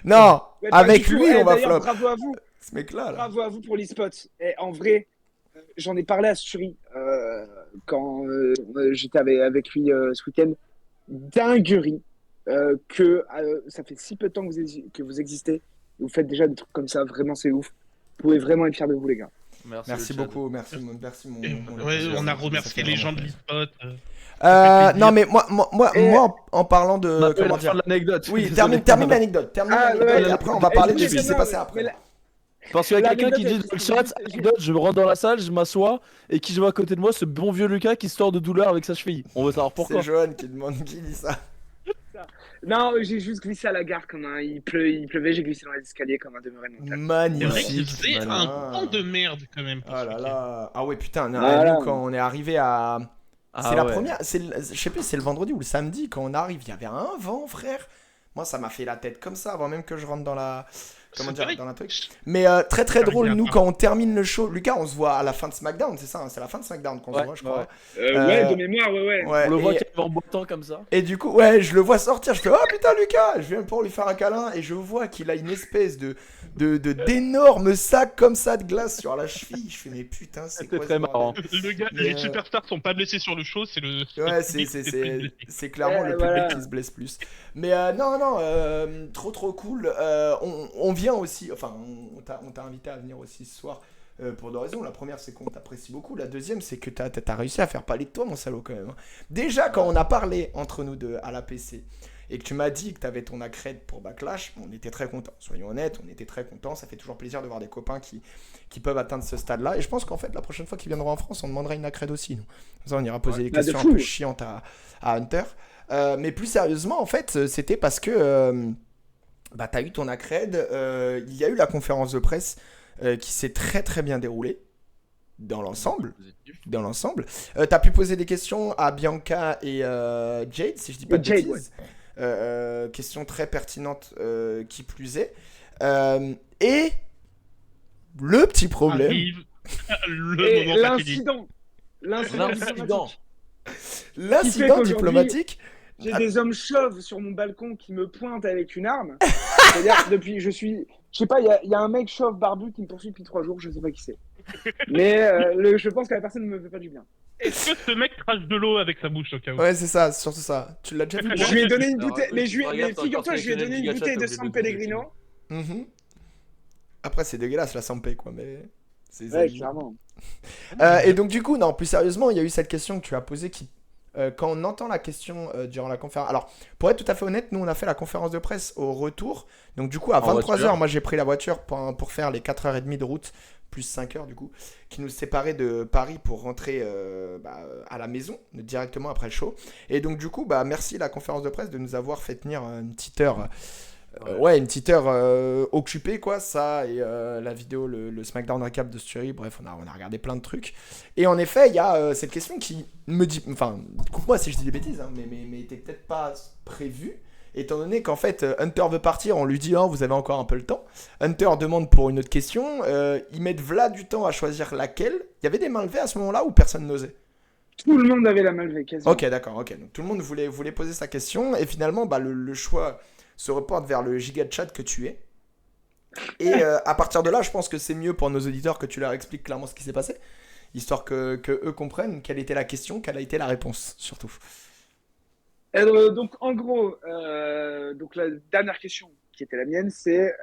Non, Ouais, pas avec du tout. lui on va D'ailleurs, flop. Bravo à vous. Ce mec-là, là. Bravo à vous pour l'e-spot. Et en vrai, j'en ai parlé à Suri quand j'étais avec lui ce week-end. Dinguerie que ça fait si peu de temps que vous existez. Et vous faites déjà des trucs comme ça. Vraiment, c'est ouf. Vous pouvez vraiment être fiers de vous, les gars. Merci le chat. beaucoup, merci mon. Et mon- ouais, mon- on a ça remercié fait les vraiment gens de plaisir. l'e-spot. Non mais moi Et- en parlant de On a fait comment la fin dire. de l'anecdote. Oui, Désolé. termine l'anecdote. ouais, Et après on va parler de ce qui s'est non, passé mais après. la- Parce qu'il y a quelqu'un qui dit L'anecdote, dans le chat, anecdote, je me rends dans la salle, je m'assois et qui je vois à côté de moi ce bon vieux Lucas qui sort de douleur avec sa cheville. On veut savoir pourquoi. C'est Johan qui demande qui dit ça. Non, j'ai juste glissé à la gare comme un. Il pleuvait, j'ai glissé dans les escaliers comme un demeuré de montagne. C'est Magnifique. vrai qu'il faisait malin. un temps de merde quand même. pour Oh ce là week-end. là. Ah ouais putain, nous, Voilà. quand on est arrivé à Ah c'est la ouais. première, je sais plus, c'est le vendredi ou le samedi quand on arrive, il y avait un vent, frère. Moi, ça m'a fait la tête comme ça avant même que je rentre dans la comment C'est dire vrai. dans la truc. Mais très Ça drôle, revient nous pas. quand on termine le show, Lucas, on se voit à la fin de SmackDown, c'est ça, hein, c'est la fin de SmackDown qu'on se Ouais, voit, je crois. Ouais, de mémoire, ouais. Ouais, On le voit et- qui arrive en boitant comme ça. Et du coup, ouais, je le vois sortir, je fais oh putain Lucas, je viens pour lui faire un câlin et je vois qu'il a une espèce d'énormes sacs comme ça de glace sur la cheville. Je fais mais putain, c'est C'était quoi très ce bordel marrant. Le gars, Mais, les superstars sont pas blessés sur le show, c'est le. Ouais, le public qui est très blessé. c'est clairement Ouais, le public voilà. qui se blesse plus. Mais non, trop cool. On vient aussi, enfin, on t'a invité à venir aussi ce soir pour deux raisons. La première, c'est qu'on t'apprécie beaucoup. La deuxième, c'est que t'as réussi à faire parler de toi, mon salaud, quand même. Déjà, quand on a parlé entre nous deux à la PC et que tu m'as dit que t'avais ton accred pour Backlash, on était très contents. Soyons honnêtes, on était très contents. Ça fait toujours plaisir de voir des copains qui peuvent atteindre ce stade-là. Et je pense qu'en fait, la prochaine fois qu'ils viendront en France, on demandera une accred aussi. Nous. Comme ça, on ira poser des Bah, de questions un fou. peu chiantes à Hunter. Mais plus sérieusement, en fait, c'était parce que bah, t'as eu ton accred. Il y a eu la conférence de presse qui s'est très très bien déroulée dans l'ensemble. Dans l'ensemble. T'as pu poser des questions à Bianca et Jade, si je dis pas de Jade, bêtises. Questions très pertinentes qui plus est. Et le petit problème. Arrive le Et moment fatidique. l'incident diplomatique. L'incident qu'aujourd'hui, diplomatique. J'ai des hommes chauves sur mon balcon qui me pointent avec une arme. C'est-à-dire, depuis, je sais pas, il y a un mec chauve barbu qui me poursuit depuis 3 jours, je sais pas qui c'est. Mais je pense que la personne ne me fait pas du bien. Est-ce que ce mec crache de l'eau avec sa bouche au cas où? Ouais, c'est ça, surtout ça. Tu l'as déjà vu? Je lui ai donné une Alors, bouteille, mais regarde, t'as figure-toi, encore je lui ai donné une sélectionné bouteille de Giga Chat, San t'as oublié de Pellegrino. Mhm. Après, c'est dégueulasse la Sampé, quoi, mais. C'est Ouais, clairement. Et donc, du coup, non, plus sérieusement, il y a eu cette question que tu as posée qui. Quand on entend la question durant la conférence. Alors, pour être tout à fait honnête, nous, on a fait la conférence de presse au retour. Donc, du coup, à 23h, moi, j'ai pris la voiture pour faire les 4h30 de route, plus 5h, du coup, qui nous séparaient de Paris pour rentrer à la maison, directement après le show. Et donc, du coup, bah, merci la conférence de presse de nous avoir fait tenir une petite heure. Une petite heure occupée, quoi, ça, et la vidéo, le SmackDown Recap de Stury, bref, on a regardé plein de trucs. Et en effet, il y a cette question qui me dit, enfin, coupe-moi si je dis des bêtises, hein, mais était peut-être pas prévue, étant donné qu'en fait, Hunter veut partir, on lui dit, oh, vous avez encore un peu le temps. Hunter demande pour une autre question, ils mettent v'là du temps à choisir laquelle. Il y avait des mains levées à ce moment-là ou personne n'osait? Tout le monde avait la main levée, quasiment. Ok, d'accord, ok. Donc tout le monde voulait poser sa question, et finalement, bah, le choix se reporte vers le giga chat que tu es. Et à partir de là, je pense que c'est mieux pour nos auditeurs que tu leur expliques clairement ce qui s'est passé, histoire que eux comprennent quelle était la question, quelle a été la réponse, surtout. Donc, en gros, donc la dernière question qui était la mienne, c'est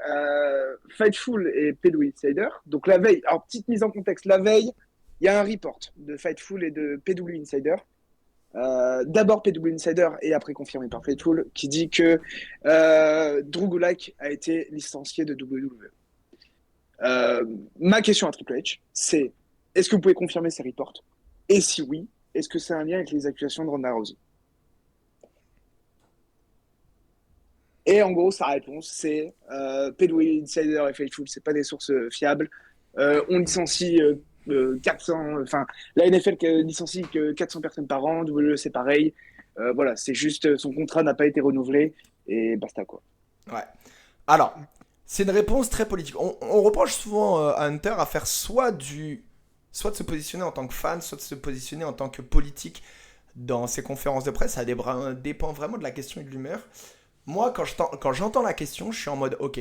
Fightful et Pedro Insider. Donc, la veille, alors petite mise en contexte, la veille, il y a un report de Fightful et de PW Insider. D'abord PW Insider et après confirmé par Fightful qui dit que Drew Gulak a été licencié de WWE. Ma question à Triple H, c'est est-ce que vous pouvez confirmer ces reports? Et si oui, est-ce que c'est un lien avec les accusations de Ronda Rousey? Et en gros, sa réponse, c'est PW Insider et Fightful, c'est pas des sources fiables. On licencie 400, enfin, la NFL licencie que 400 personnes par an, WWE c'est pareil. Voilà, c'est juste son contrat n'a pas été renouvelé et basta quoi. Ouais. Alors, c'est une réponse très politique. On reproche souvent à Hunter à faire soit de se positionner en tant que fan, soit de se positionner en tant que politique dans ses conférences de presse. Ça dépend vraiment de la question et de l'humeur. Moi, quand j'entends la question, je suis en mode ok.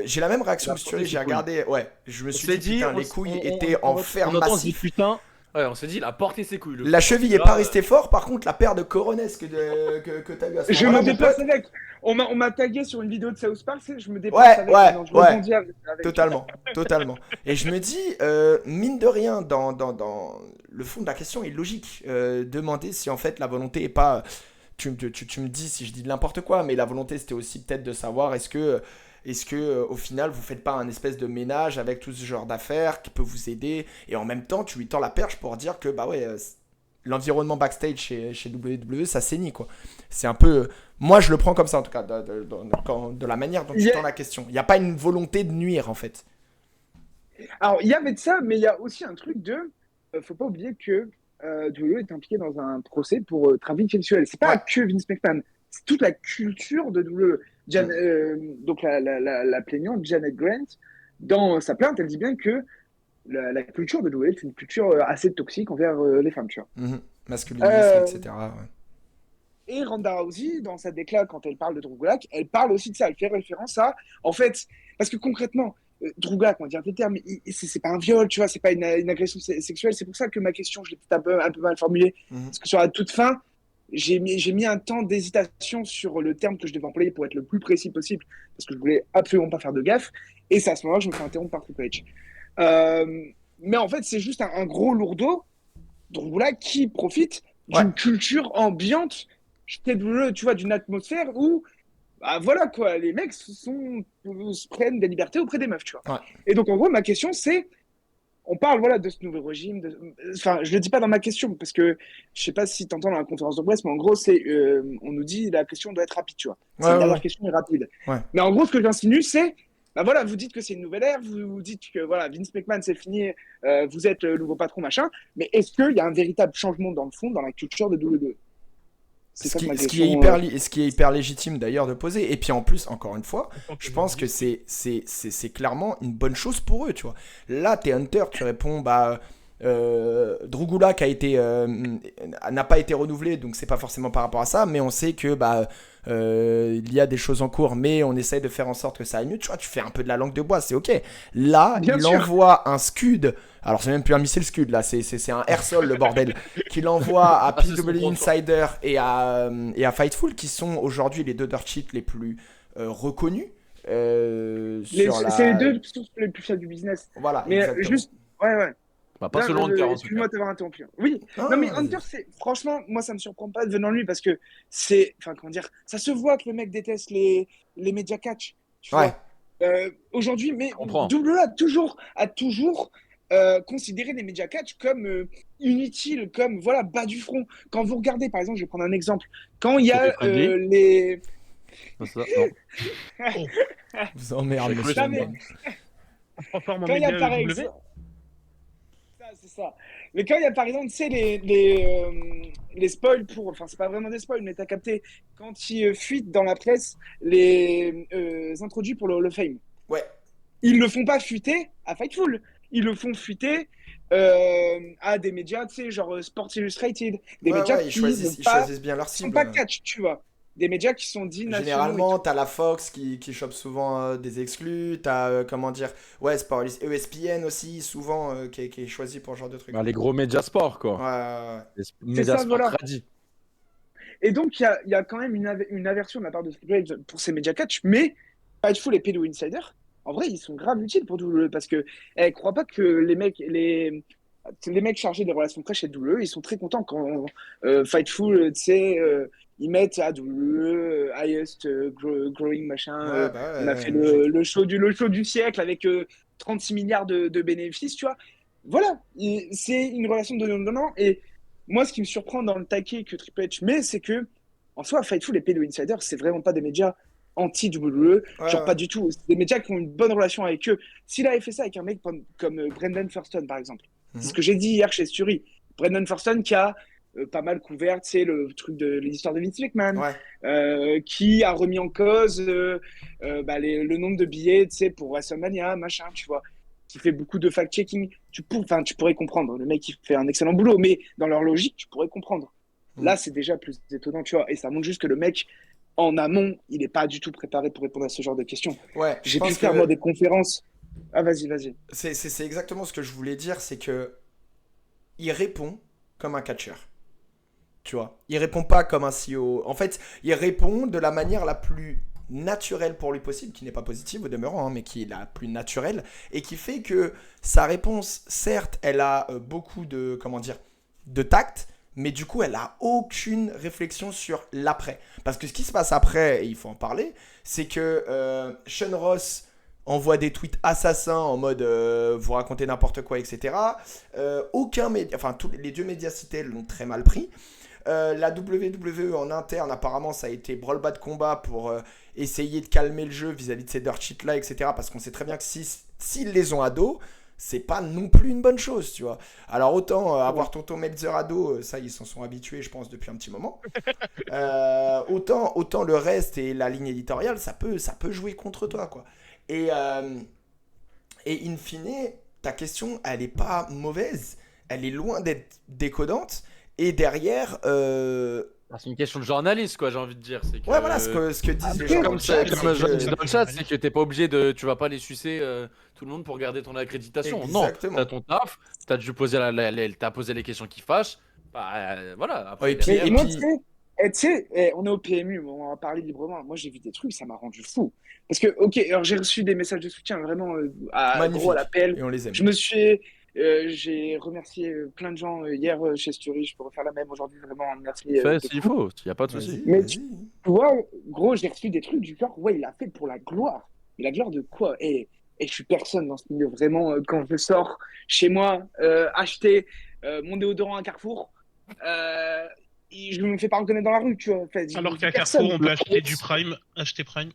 J'ai la même réaction que Stury, j'ai regardé, ouais, je me suis dit, putain, les couilles étaient en fer massif. Putain, ouais, on s'est dit, il a porté ses couilles. La cheville est pas restée fort, par contre, la paire de coronesses que t'as eu à ce Je moment-là. me déplace avec. On m'a tagué sur une vidéo de South Park, je me déplace avec. Ouais, je rebondis avec. Totalement. Et je me dis, mine de rien, dans le fond de la question est logique. Demander si en fait la volonté est pas. Tu me dis si je dis de n'importe quoi, mais la volonté c'était aussi peut-être de savoir est-ce que au final vous faites pas un espèce de ménage avec tout ce genre d'affaires qui peut vous aider, et en même temps tu lui tends la perche pour dire que bah ouais, l'environnement backstage chez WWE ça saignit quoi. C'est un peu, moi je le prends comme ça en tout cas de la manière dont tu tends la question. Il n'y a pas une volonté de nuire en fait. Alors il y avait de ça, mais il y a aussi un truc de faut pas oublier que WWE est impliqué dans un procès pour trafic sexuel. C'est pas que Vince McMahon, c'est toute la culture de WWE. Donc la plaignante Janet Grant, dans sa plainte, elle dit bien que la culture de WWE est une culture assez toxique envers les femmes, tu vois. Masculinisme, etc. Ouais. Et Ronda Rousey, dans sa déclat, quand elle parle de Drew Gulak, elle parle aussi de ça. Elle fait référence à, en fait, parce que concrètement, Drew Gulak, on va dire des termes, c'est pas un viol, tu vois, c'est pas une agression sexuelle. C'est pour ça que ma question, je l'ai peut-être un peu mal formulée. Parce que sur la toute fin, j'ai mis un temps d'hésitation sur le terme que je devais employer pour être le plus précis possible, parce que je voulais absolument pas faire de gaffe. Et c'est à ce moment-là que je me fais interrompre par Triple H. Mais en fait, c'est juste un gros lourdeau, Drew Gulak, qui profite d'une culture ambiante, tu vois, d'une atmosphère où, bah voilà quoi, les mecs se prennent des libertés auprès des meufs, tu vois. Et donc en gros, ma question c'est, on parle voilà, de ce nouveau régime. Enfin, je le dis pas dans ma question, parce que je sais pas si tu entends dans la conférence de presse, mais en gros, on nous dit la question doit être rapide, tu vois. C'est la dernière question est rapide. Ouais. Mais en gros, ce que j'insinue, c'est, bah voilà, vous dites que c'est une nouvelle ère, vous dites que voilà, Vince McMahon, c'est fini, vous êtes le nouveau patron, machin, mais est-ce qu'il y a un véritable changement dans le fond, dans la culture de WWE? C'est ça ma Ce question. qui est hyper légitime d'ailleurs de poser. Et puis en plus, encore une fois, je pense que c'est clairement une bonne chose pour eux, tu vois. Là, t'es Hunter, tu réponds, Drew Gulak n'a pas été renouvelé, donc c'est pas forcément par rapport à ça, mais on sait que il y a des choses en cours, mais on essaye de faire en sorte que ça aille mieux. Tu vois, tu fais un peu de la langue de bois, c'est ok. Là, Bien il sûr. envoie un Scud. Alors, c'est même plus un missile Scud, là, c'est un airsoll, le bordel, qu'il envoie à c'est son PW grand Insider et à Fightful, qui sont aujourd'hui les deux dirt sheets les plus reconnus. C'est les deux sources les plus fiables du business. Voilà, Mais exactement. juste, ouais. Bah, pas Là, selon Hunter, en tout excuse-moi cas. de t'avoir interrompu. Oui, Ah, non mais vas-y. Hunter, franchement, moi ça me surprend pas de venant de lui parce que enfin comment dire, ça se voit que le mec déteste les médias catch. Tu Ouais. vois. Aujourd'hui, mais comprends. WWE a toujours considéré les médias catch comme inutiles, comme voilà bas du front. Quand vous regardez, par exemple, je vais prendre un exemple, quand il y a Friendly. les Non, non. Vous emmerdez, J'ai cru monsieur Non, mais- Bond. On se transforme en quand il y a média par W. exemple. C'est ça. Mais quand il y a par exemple, tu sais, les spoils pour. Enfin, c'est pas vraiment des spoils, mais t'as capté. Quand ils fuitent dans la presse les introduits pour le Hall of Fame. Ouais. Ils le font pas fuiter à Fightful. Ils le font fuiter à des médias, tu sais, genre Sports Illustrated. Des médias ils qui choisissent bien leur sont cible. pas catch, tu vois. Des médias qui sont dits nationaux. Généralement, t'as la Fox qui chope souvent des exclus, t'as, Sport ESPN aussi, souvent, qui est choisi pour ce genre de truc. Bah, les gros médias sport, quoi. Ouais. Les médias ça, sport voilà. tradis. Et donc, il y a quand même une aversion de la part de Triple H pour ces médias catch, mais Fightful et PW Insider, en vrai, ils sont grave utiles pour WWE parce que, crois pas que les mecs chargés des relations presse chez WWE, ils sont très contents quand Fightful, tu sais, ils mettent à WWE, highest growing machin. On a fait le show du siècle avec 36 milliards de bénéfices, tu vois. Voilà, c'est une relation de donnant-donnant. Et moi, ce qui me surprend dans le taquet que Triple H met, c'est que, en soi, Fightful et PW Insider, c'est vraiment pas des médias anti-WWE, genre pas du tout. C'est des médias qui ont une bonne relation avec eux. S'il avait fait ça avec un mec comme Brendan Thurston, par exemple, c'est ce que j'ai dit hier chez Sturi. Brendan Thurston qui a pas mal couvert, tu sais, le truc de l'histoire de Vince McMahon, qui a remis en cause le nombre de billets, tu sais, pour WrestleMania, machin, tu vois, qui fait beaucoup de fact-checking. Tu pourrais comprendre. Le mec, il fait un excellent boulot, mais dans leur logique, tu pourrais comprendre. Là, c'est déjà plus étonnant, tu vois, et ça montre juste que le mec, en amont, il n'est pas du tout préparé pour répondre à ce genre de questions. Ouais, j'ai pu faire, moi, des conférences. Ah, vas-y. C'est exactement ce que je voulais dire, c'est que il répond comme un catcheur. Tu vois, il répond pas comme un CEO. En fait, il répond de la manière la plus naturelle pour lui possible, qui n'est pas positive au demeurant, hein, mais qui est la plus naturelle, et qui fait que sa réponse, certes, elle a beaucoup de tact, mais du coup, elle a aucune réflexion sur l'après. Parce que ce qui se passe après, et il faut en parler, c'est que Sean Ross envoie des tweets assassins en mode vous racontez n'importe quoi, etc. Les deux médias cités l'ont très mal pris. La WWE en interne, apparemment, ça a été branle-bas de combat pour essayer de calmer le jeu vis-à-vis de ces dirt sheets là, etc. Parce qu'on sait très bien que s'ils les ont à dos, c'est pas non plus une bonne chose, tu vois. Alors autant avoir tonton Meltzer à dos, ça ils s'en sont habitués, je pense, depuis un petit moment. Autant le reste et la ligne éditoriale, ça peut jouer contre toi, quoi. Et in fine, ta question, elle est pas mauvaise, elle est loin d'être décodante. Et derrière, c'est une question de journaliste, quoi, j'ai envie de dire. C'est que... ouais, voilà ce que disent les gens dans le chat. Comme je dis dans le chat, c'est que t'es pas obligé tu vas pas les sucer tout le monde pour garder ton accréditation. Exactement. Non, t'as ton taf, t'as dû poser t'as posé les questions qui fâchent. Voilà. Après, Et puis, Mais moi, tu sais, on est au PMU, on va parler librement. Moi, j'ai vu des trucs, ça m'a rendu fou. Parce que, ok, alors j'ai reçu des messages de soutien vraiment gros à l'appel. Et on les aime. J'ai remercié plein de gens hier chez Sturi. Je peux refaire la même aujourd'hui, vraiment. Merci. s'il faut, il n'y a pas de souci. Mais tu vois, gros, j'ai reçu des trucs du genre, ouais, il a fait pour la gloire. Mais la gloire de quoi? Et et je suis personne dans ce milieu. Vraiment, quand je sors chez moi acheter mon déodorant à Carrefour, je me fais pas reconnaître dans la rue, tu vois. En fait, Alors qu'à personne. Carrefour, on peut acheter du Prime, acheter Prime.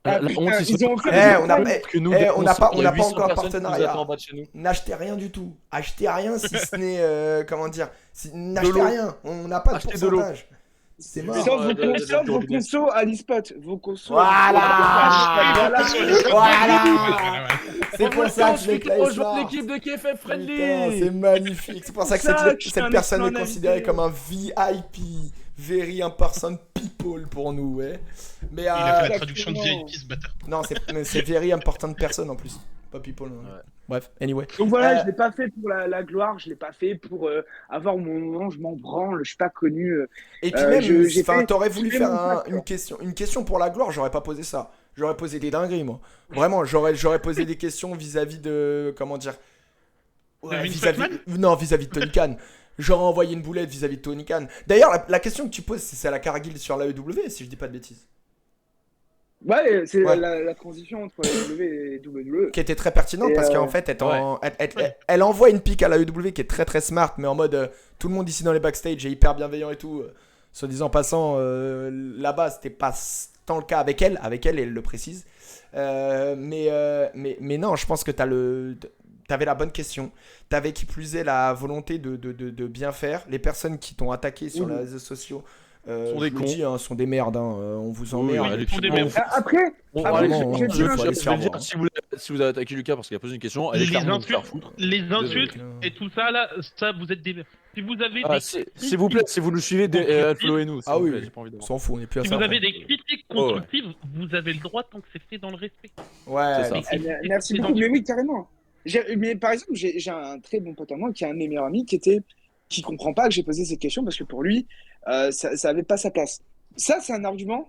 Ah, La putain, honte, c'est ils ont surtout offert on des a, Prime. que nous, on n'a pas, il y a 800 encore un personnes qui nous partenariat. attendent en bas de chez nous. N'achetez rien du tout. Achetez rien si ce n'est. Comment dire n'achetez l'eau. rien. On n'a pas de Achetez de l'eau. pourcentage. C'est mort. Sauf vos de sauf vos robinet. consos à l'e-spot. Vos consos. Voilà. Voilà. C'est pour ça que je mets rejoindre Smart. l'équipe de KFF Putain, Friendly. c'est magnifique. C'est pour ça que C'est ça que je suis cette un personne est exploit considérée d'invité. comme un VIP. Very important people pour nous, ouais. Mais Il a fait la exactement. traduction de VIP, ce bâtard. non, c'est very important person en plus. Pas people. Hein. Ouais. Bref, anyway. Donc voilà, Euh, je l'ai pas fait pour la gloire, je l'ai pas fait pour avoir mon nom, je m'en branle, je suis pas connu. Et puis même, j'ai fait- t'aurais voulu j'ai faire fait mon taf, une question pour la gloire, j'aurais pas posé ça. J'aurais posé des dingueries, moi. Vraiment, j'aurais posé des questions vis-à-vis de, comment dire, De Vince vis-à-vis, McMahon non, vis-à-vis de Tony Khan. J'aurais envoyé une boulette vis-à-vis de Tony Khan. D'ailleurs, la question que tu poses, c'est à la Cargill sur l'AEW, si je dis pas de bêtises. Ouais, c'est Ouais. la transition entre WWE et WWE. Qui était très pertinente Et, parce qu'en fait, elle envoie une pique à l'AEW qui est très très smart, mais en mode tout le monde ici dans les backstage est hyper bienveillant et tout. Soit disant passant, là-bas, c'était pas tant le cas avec elle elle le précise. Mais non, je pense que t'avais la bonne question. T'avais qui plus est la volonté de bien faire. Les personnes qui t'ont attaqué sur Oui. les réseaux sociaux Sont des je vous cons. le dis, hein, sont des merdes. Hein, on vous emmerde. Oui, ils sont des merdes. Après, Bon, après, vraiment, je vais je dire faut un aller truc. se je vais faire dire, voir. si vous avez attaqué Lucas parce qu'il a posé une question, elle est Les clairement de se faire insultes, foutre. les insultes Désolé. et tout ça là, ça vous êtes des. Si vous avez Ah, des. s'il vous plaît, si vous nous suivez, followez-nous. Ah oui, j'ai pas envie on de s'en fout, on est plus à Si ça. vous avez après. des critiques Oh, ouais. constructives, vous avez le droit tant que c'est fait dans le respect. Ouais, C'est ça. mais- Merci beaucoup. Mais oui, carrément. Mais par exemple, j'ai un très bon pote à moi qui est un de mes meilleurs amis qui comprend pas que j'ai posé cette question parce que pour lui, ça avait pas sa place. Ça, c'est un argument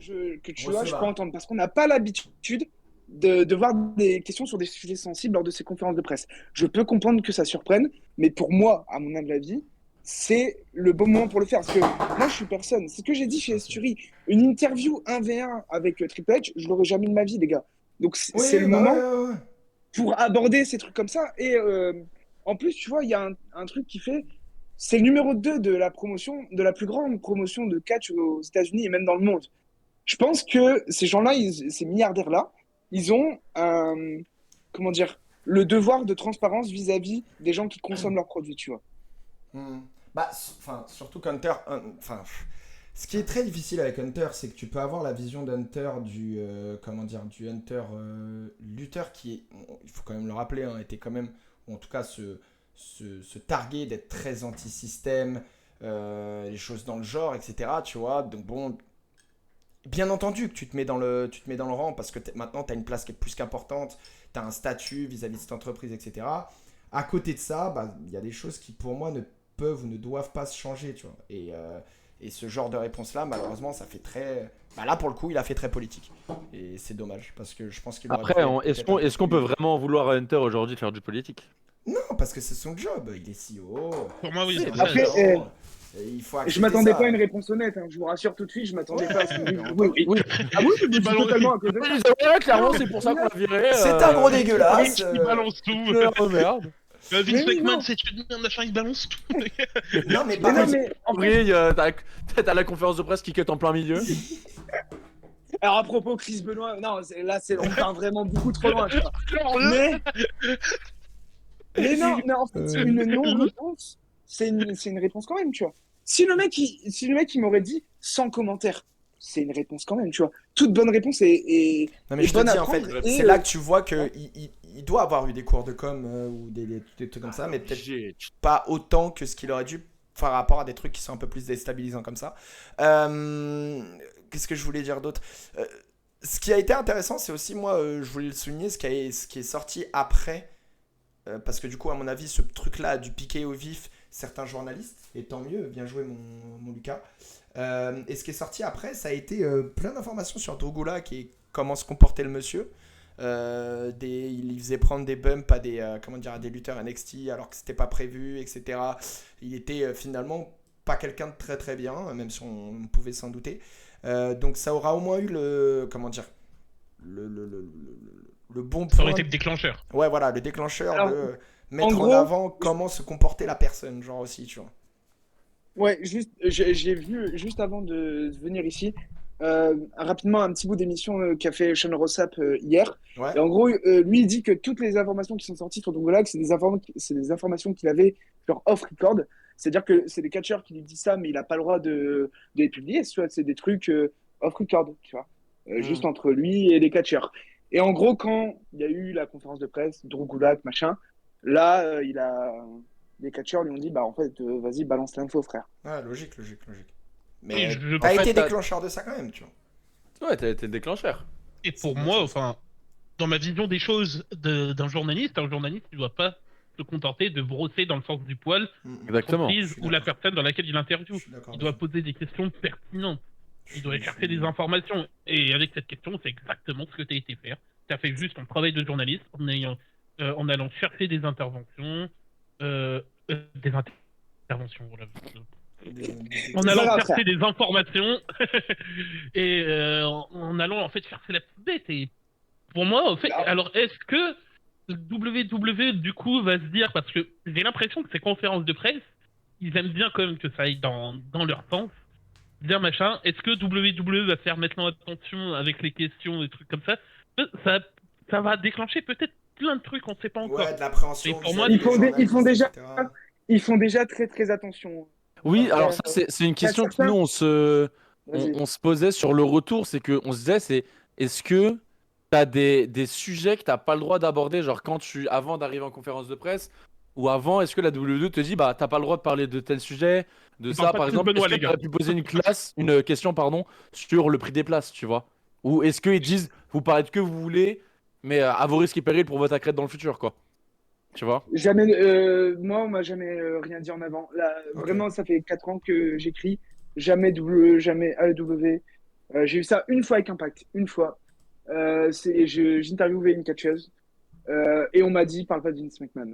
que tu vois, je peux entendre parce qu'on n'a pas l'habitude de voir des questions sur des sujets sensibles lors de ces conférences de presse. Je peux comprendre que ça surprenne, mais pour moi, à mon humble avis, c'est le bon moment pour le faire. Parce que moi, je suis personne. C'est ce que j'ai dit chez Estury. Une interview 1v1 avec Triple H, je l'aurais jamais de ma vie, les gars. Donc, Oui, c'est le bah moment ouais. pour aborder ces trucs comme ça. Et en plus, tu vois, il y a un truc qui fait. C'est le numéro 2 de la promotion, de la plus grande promotion de catch aux États-Unis et même dans le monde. Je pense que ces gens-là, ces milliardaires-là, ils ont comment dire, le devoir de transparence vis-à-vis des gens qui consomment leurs produits, tu vois. Bah, enfin, surtout qu'Hunter. Enfin, ce qui est très difficile avec Hunter, c'est que tu peux avoir la vision d'Hunter du. Comment dire, du Hunter lutteur qui est. Il faut quand même le rappeler, hein, était quand même. Ou en tout cas, se targuer d'être très anti-système, les choses dans le genre, etc. Tu vois, donc bon. Bien entendu que tu te mets dans le rang parce que maintenant tu as une place qui est plus qu'importante, tu as un statut vis-à-vis de cette entreprise, etc. À côté de ça, bah, y a des choses qui pour moi ne peuvent ou ne doivent pas se changer, tu vois. Et ce genre de réponse-là, malheureusement, ça fait très. Bah là, pour le coup, il a fait très politique. Et c'est dommage parce que je pense qu'il aurait Après, pu être est-ce qu'on peut vraiment vouloir à Hunter aujourd'hui de faire du politique? Non, parce que c'est son job. Il est CEO. Pour moi, oui. C'est c'est bien, Après, non. Et il faut Je accepter m'attendais ça. pas à une réponse honnête, hein. Je vous rassure tout de suite, je m'attendais pas à ce que non, oui, oui. Ah oui, je suis totalement à cause de ça. Ouais, clairement, c'est pour ça qu'on l'a viré. C'est un gros dégueulasse. Il balance tout. Oh merde. Vince Mais oui, McMahon, non. c'est un machin, il balance tout. Non, mais Mais par non, contre, mais en fait, Oui, t'as la conférence de presse qui cut en plein milieu. alors à propos Chris Benoit, non, on part vraiment beaucoup trop loin, tu vois. Mais non, mais en fait, une non-réponse, c'est une réponse quand même, tu vois. Si le mec il m'aurait dit sans commentaire, c'est une réponse quand même, tu vois. Toute bonne réponse est non, mais je te bonne dis, à en fait, prendre, et, c'est là que tu vois que il doit avoir eu des cours de com ou des trucs comme ça, mais peut-être pas autant que ce qu'il aurait dû par rapport à des trucs qui sont un peu plus déstabilisants comme ça. Qu'est-ce que je voulais dire d'autre? Ce qui a été intéressant, c'est aussi, moi, je voulais le souligner, ce qui est sorti après, parce que du coup, à mon avis, ce truc-là a dû piquer au vif certains journalistes, et tant mieux, bien joué mon Lucas. Et ce qui est sorti après, ça a été plein d'informations sur Drogula, comment se comportait le monsieur. Il faisait prendre des bumps à des lutteurs NXT alors que c'était pas prévu, etc. Il était finalement pas quelqu'un de très très bien, même si on pouvait s'en douter. Donc ça aura au moins eu le bon Ça point. aurait été le déclencheur. Ouais, voilà, le déclencheur Alors, de mettre en gros- avant comment se comportait la personne, genre aussi, tu vois. Ouais, juste, j'ai vu juste avant de venir ici, rapidement un petit bout d'émission qu'a fait Sean Rossap hier. Ouais. Et en gros, lui, il dit que toutes les informations qui sont sorties sur Dongolac, c'est des informations qu'il avait genre off record. C'est-à-dire que c'est des catcheurs qui lui disent ça, mais il n'a pas le droit de les publier. Tu vois, c'est des trucs off record, tu vois, juste entre lui et les catcheurs. Et en gros, quand il y a eu la conférence de presse, Dongolac, machin, là, les catcheurs lui ont dit, bah en fait, vas-y, balance l'info, frère. Ouais, logique. Et Mais je- t'as en fait, été t'as- déclencheur de ça quand même, tu vois. Ouais, t'as été le déclencheur. Et pour moi, enfin, dans ma vision des choses d'un journaliste, un journaliste ne doit pas se contenter de brosser dans le sens du poil Exactement. l'entreprise Je suis ou la d'accord. personne dans laquelle il Je interviewe. suis d'accord. Il doit poser des questions pertinentes. Je Il doit suis- chercher des informations. Et avec cette question, c'est exactement ce que tu as été faire. Tu as fait juste ton travail de journaliste en allant chercher des interventions. Des interventions, voilà. En C'est allant pas grave, chercher frère. des informations et en allant en fait chercher la petite bête. Et pour moi, en fait, Ah. alors est-ce que WWE du coup va se dire, parce que j'ai l'impression que ces conférences de presse, ils aiment bien quand même que ça aille dans leur sens, dire machin, est-ce que WWE va faire maintenant attention avec les questions, des trucs comme ça, ça va déclencher peut-être plein de trucs, on sait pas encore. Ouais, de l'appréhension. Et pour vis-à-vis moi, des ils font journalistes, déjà- etc. Ils font déjà très très attention. Oui, Après, alors ça, c'est une question que certains- nous, Vas-y. on se posait sur le retour. C'est que on se disait, est-ce que t'as des sujets que t'as pas le droit d'aborder, genre avant d'arriver en conférence de presse, ou avant, est-ce que la WWE te dit, bah, t'as pas le droit de parler de tel sujet, de On ça, parle pas par de exemple, Benoît, est-ce que les gars. t'aurais pu poser une question, pardon, sur le prix des places, tu vois? Ou est-ce qu'ils disent, vous parlez de que vous voulez, mais à vos risques et périls pour votre accrète dans le futur, quoi? Tu vois? Jamais, moi, on m'a jamais rien dit en avant. Là, Ok. vraiment, ça fait 4 ans que j'écris. Jamais AEW. J'ai eu ça une fois avec Impact, une fois. J'interviewais une catcheuse et on m'a dit, parle pas de Vince McMahon.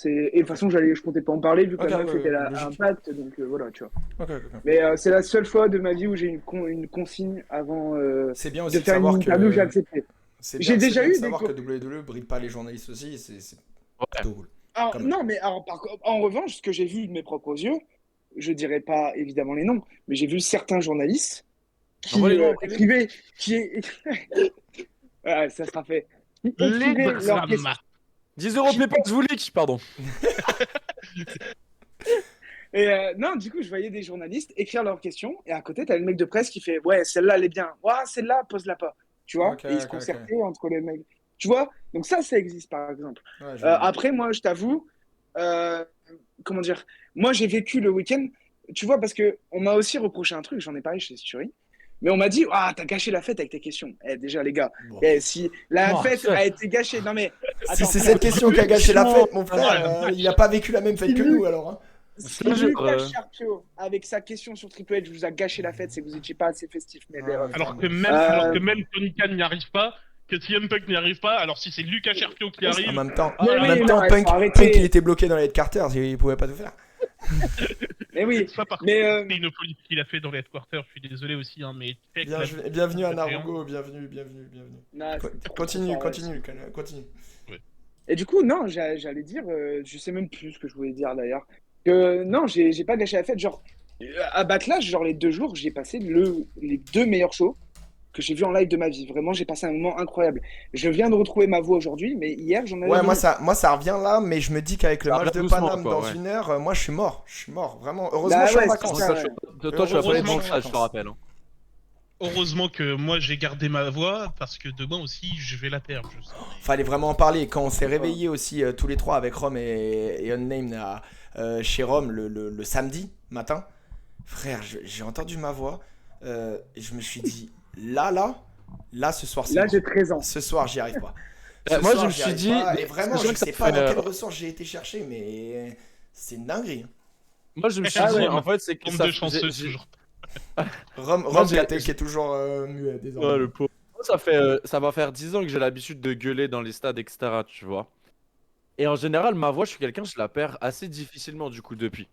Et de toute façon, je comptais pas en parler vu que Ok, la meuf ouais, était là à logique. Impact, donc voilà, tu vois. Ok. Mais c'est la seule fois de ma vie où j'ai une consigne avant C'est bien de aussi de faire une savoir interview, j'ai que. accepté. C'est J'ai bien, déjà c'est bien eu de des savoir co- que WWE brille pas les journalistes aussi, c'est plutôt cool. Alors, Quand même. non, mais alors, en revanche, ce que j'ai vu de mes propres yeux, je dirais pas évidemment les noms, mais j'ai vu certains journalistes qui Envoie les noms en privé. écrivaient, Ah, ça sera fait, qui écrivaient Les leurs questions. dramas. 10 euros PayPal, je vous leak, pardon. Et non, du coup, je voyais des journalistes écrire leurs questions, et à côté, t'as le mec de presse qui fait, ouais, celle-là, elle est bien. Ouais, celle-là, pose-la pas. Tu vois? Ok, Et ils se ok. concertaient entre les mecs. Tu vois? Donc ça existe, par exemple. Ouais, je vois. Après, moi, je t'avoue, comment dire, moi, j'ai vécu le week-end, tu vois, parce que on m'a aussi reproché un truc, j'en ai parlé chez Sturi, mais on m'a dit, ah, t'as gâché la fête avec tes questions. Eh, déjà, les gars, Bon. si la Oh, fête ça. a été gâchée, non mais, Si attends, c'est cette question qui a gâché la fête, mon Ouais, frère, il a pas vécu la même fête que nous alors. Hein. si Je te jure, Lucas Sharpio, avec sa question sur Triple H, vous a gâché la fête, c'est que vous étiez pas assez festif, mais Ouais, Alors que Euh, même Tony Khan n'y arrive pas, que CM Punk n'y arrive pas, alors si c'est Lucas Sharpio qui En arrive, même temps, Mais en oui, même temps, non, Punk, faut arrêter. il était bloqué dans les headquarters, il pouvait pas tout faire. mais oui, ça par mais contre, c'est une folie ce qu'il a fait dans les headquarters, je suis désolé aussi, hein, mais check la- Bienvenue à la Narugo, bienvenue. non, Co- c'est trop Continue, fort, continue. Et du coup, non, j'allais dire, je sais même plus ce que je voulais dire d'ailleurs, que non, j'ai pas gâché la fête. Genre, à Backlash, genre les 2 jours, j'ai passé les 2 meilleurs shows que j'ai vus en live de ma vie. Vraiment, j'ai passé un moment incroyable. Je viens de retrouver ma voix aujourd'hui, mais hier, j'en avais. Ouais, moi envie. ça revient là, mais je me dis qu'avec le Ça match revient de doucement, Paname quoi, dans ouais. 1 heure, moi je suis mort, vraiment. Heureusement, Bah je suis en ouais, vacances. c'est ça. Toi, tu vas pas aller dans Heureusement le chat, je te rappelle. Hein. Heureusement que moi j'ai gardé ma voix, parce que demain aussi je vais la perdre, je sais. Fallait vraiment en parler. Quand on s'est réveillés aussi tous les trois avec Rome et Unnamed chez Rome le samedi matin, frère, j'ai entendu ma voix et je me suis dit, là ce soir c'est Là, mort. j'ai 13 ans. Ce soir j'y arrive pas. Moi, soir, je me j'y suis arrive dit, pas. Et vraiment, c'est sûr je que ça sais pas fait, dans quelle ressource j'ai été chercher, mais c'est une dinguerie. moi, je me suis Ah dit, ouais. en fait, c'est que Tombe ça. de chanceux j'ai- toujours. Rome Moi, j'ai- qui est toujours muet désormais. Ouais, le pauvre. Moi, ça va faire 10 ans que j'ai l'habitude de gueuler dans les stades, etc. Tu vois. Et en général, ma voix, je suis quelqu'un, je la perds assez difficilement du coup depuis.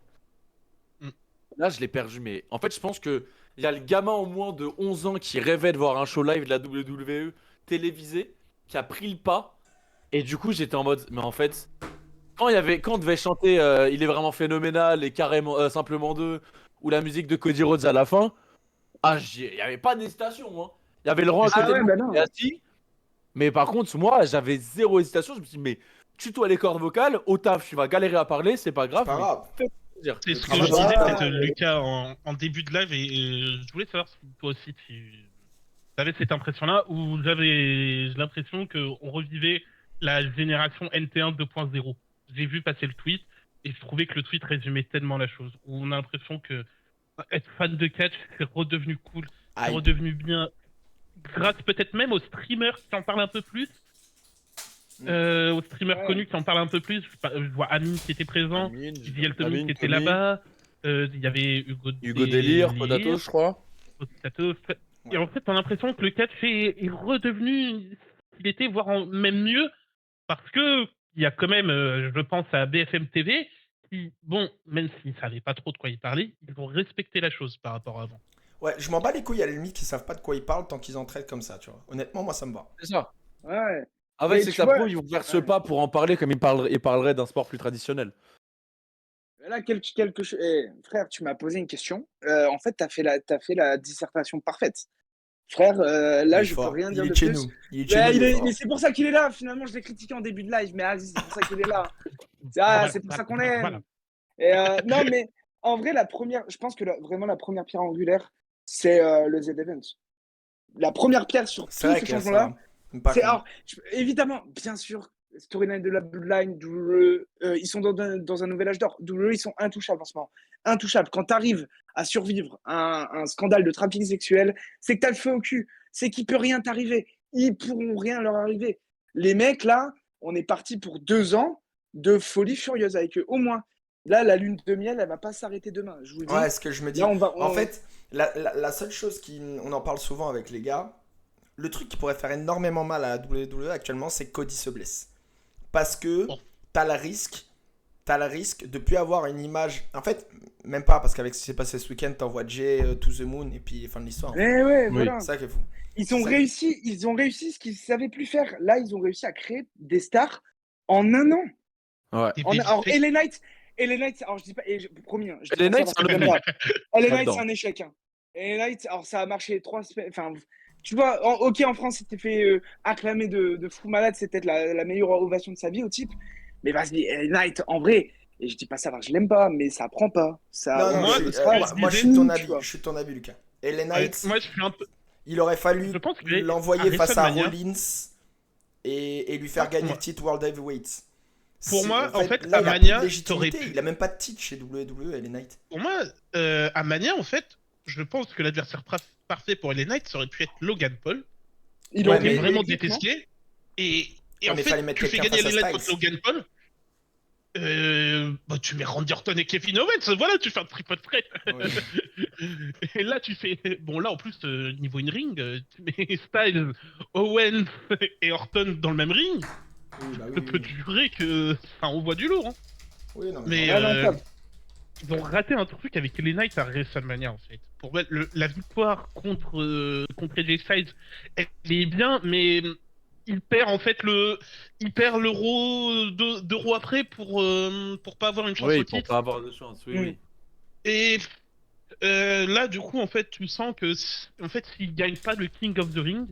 Mm. Là, je l'ai perdu, mais en fait, je pense que il y a le gamin au moins de 11 ans qui rêvait de voir un show live de la WWE télévisé. qui a pris le pas. Et du coup, j'étais en mode, mais en fait, quand on devait chanter Il est vraiment phénoménal et carrément simplement deux, ou la musique de Cody Rhodes à la fin, il y avait pas d'hésitation. Hein. Il y avait le rang à Ah côté ouais, de bah moi non. qui était assis. Mais par contre, moi, j'avais zéro hésitation. Je me suis dit, mais tue-toi les cordes vocales, au taf, tu vas galérer à parler, c'est pas grave. Pas mais grave. fais plaisir. C'est ce que Ah je bah disais ça, peut-être Lucas en début de live et je voulais savoir si toi aussi tu avais cette impression-là ou j'avais l'impression qu'on revivait la génération NT1 2.0. J'ai vu passer le tweet et je trouvais que le tweet résumait tellement la chose. Où on a l'impression que être fan de catch c'est redevenu cool, c'est Aïe. redevenu bien grâce peut-être même aux streamers qui en parlent un peu plus. Aux streamers Ouais. connus qui en parlent un peu plus. Je vois Amine qui était présent. Amine, Viviel Tommy Amine, qui était Tommy, là-bas. Il y avait Hugo Délire, Podato, je crois. Podato. Et en fait, on a l'impression que le catch est redevenu ce qu'il était, voire même mieux, parce que il y a quand même, je pense à BFM TV, qui, bon, même s'ils savaient pas trop de quoi ils parlaient, ils ont respecté la chose par rapport à avant. Ouais, je m'en bats les couilles à la limite qui savent pas de quoi ils parlent tant qu'ils en traitent comme ça, tu vois. Honnêtement, moi ça me va. C'est ça. Ouais. En Mais fait, c'est que tu ça vois- prouve, ils vont faire ce Ouais. pas pour en parler comme ils parleraient d'un sport plus traditionnel. Là, quelque chose. Frère, tu m'as posé une question. En fait, t'as fait la dissertation parfaite. Frère, là, Il est je peux fort. rien Il dire est de chez plus. nous. Il est chez nous. Mais, il est fort. mais c'est pour ça qu'il est là. Finalement, je l'ai critiqué en début de live. Mais Aziz, c'est pour ça qu'il est là. C'est pour ça qu'on aime. Voilà. Et, non, mais en vrai, je pense que vraiment la première pierre angulaire, c'est le Z-Event. La première pierre sur tout C'est vrai ce qu'il y a changement-là, ça. Pas c'est con. alors, évidemment, bien sûr, storyline de la Bloodline, ils sont dans un nouvel âge d'or. Ils sont intouchables en ce moment. Intouchables. Quand tu arrives à survivre à un scandale de trafic sexuel, c'est que tu as le feu au cul. C'est qu'il peut rien t'arriver. Ils pourront rien leur arriver. Les mecs, là, on est parti pour 2 ans de folie furieuse avec eux, au moins. Là, la lune de miel, elle va pas s'arrêter demain. Je vous le dis. Ouais, ce que je me dis. Là, En fait, la seule chose on en parle souvent avec les gars, le truc qui pourrait faire énormément mal à la WWE actuellement, c'est que Cody se blesse. Parce que Bon. t'as le risque de plus avoir une image. En fait, même pas, parce qu'avec ce qui s'est passé ce week-end, t'envoies Jay to the moon et puis fin de l'histoire. Eh ouais, Oui. voilà. C'est ça qui est fou. Ils ont Ça- réussi ce qu'ils savaient plus faire. Là, ils ont réussi à créer des stars en un an. Ouais. Alors, LA Knight, alors je dis pas, promis, hein, je dis LA pas ça Knight, parce c'est un que autre LA Knight, Là-dedans. c'est un échec. Hein. LA Knight, alors ça a marché 3 semaines. Enfin, tu vois, ok, en France, c'était fait acclamer de fou malade, c'était peut-être la meilleure ovation de sa vie au type. Mais vas-y, LA Knight, en vrai, et je dis pas ça parce que je l'aime pas, mais ça prend pas. Ça, Non, non, moi, je, ce euh, que moi, je moi, je disais, suis de ton tu avis. vois. Je suis de ton avis, Lucas. LA Ouais, Knight, moi, je suis un peu. il aurait fallu Je pense que l'envoyer à face à WrestleMania- Rollins et lui faire Ouais, gagner moi- le titre World Heavyweight. Pour moi, en fait, là, à il a Mania, plus de légitimité. t'aurais pu- Il a même pas de titre chez WWE, LA Knight. Pour moi, à Mania, en fait, je pense que l'adversaire parfait pour LA Knight, ça aurait pu être Logan Paul. Il Ouais, aurait Il est mais- vraiment exactement. détesté. Et Ouais, en mais fait, fallait mettre tu fais quelqu'un gagner face LA à Knight Styles. contre Logan Paul. Tu mets Randy Orton et Kevin Owens, voilà, tu fais un triple threat. Et là, tu fais. Bon, là, en plus, niveau in-ring, tu mets Styles, Owens et Orton dans le même ring. Oui, bah oui, Ça oui, peut oui. durer que ça envoie du lourd. Hein. Oui, non, Mais Ouais, non, top. ils ont raté un truc avec LA Knight à WrestleMania, en fait. Pour moi, la victoire contre AJ Styles, elle est bien, mais il perd en fait il perd l'euro 2 euros après pour pas avoir une chance Oui, au pour titre. pas avoir de chance, oui, Mm. oui. Et là, du coup, en fait, tu sens que en fait, s'il gagne pas le King of the Ring,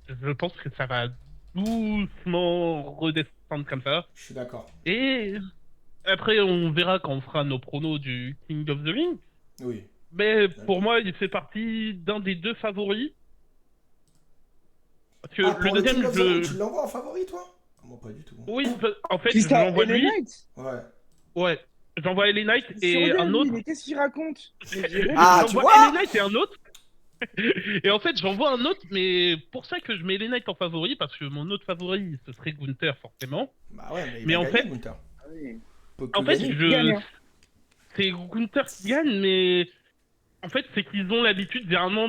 je pense que ça va doucement redescendre comme ça. Je suis d'accord. Et après, on verra quand on fera nos pronos du King of the Ring. Oui. Mais pour moi, il fait partie d'un des 2 favoris. Parce que Ah, pour le le King deuxième, of the Ring, tu l'envoies en favori, toi? Moi, pas du tout. oui, en fait, Qui je ça, l'envoie LA lui. Knight Ouais. Ouais, j'envoie LA Knight Sur et lui, un autre. mais qu'est-ce qu'il raconte? Mais j'ai Ah, tu J'envoie vois LA Knight et un autre. Et en fait, j'envoie un autre, mais pour ça que je mets LA Knight en favori, parce que mon autre favori, ce serait Gunther, forcément. Bah ouais, mais il Mais va en gagner, fait- Gunther. Ah oui. Peut que En fait, gagner. gagne, hein. c'est Gunther qui gagne, mais en fait, c'est qu'ils ont l'habitude généralement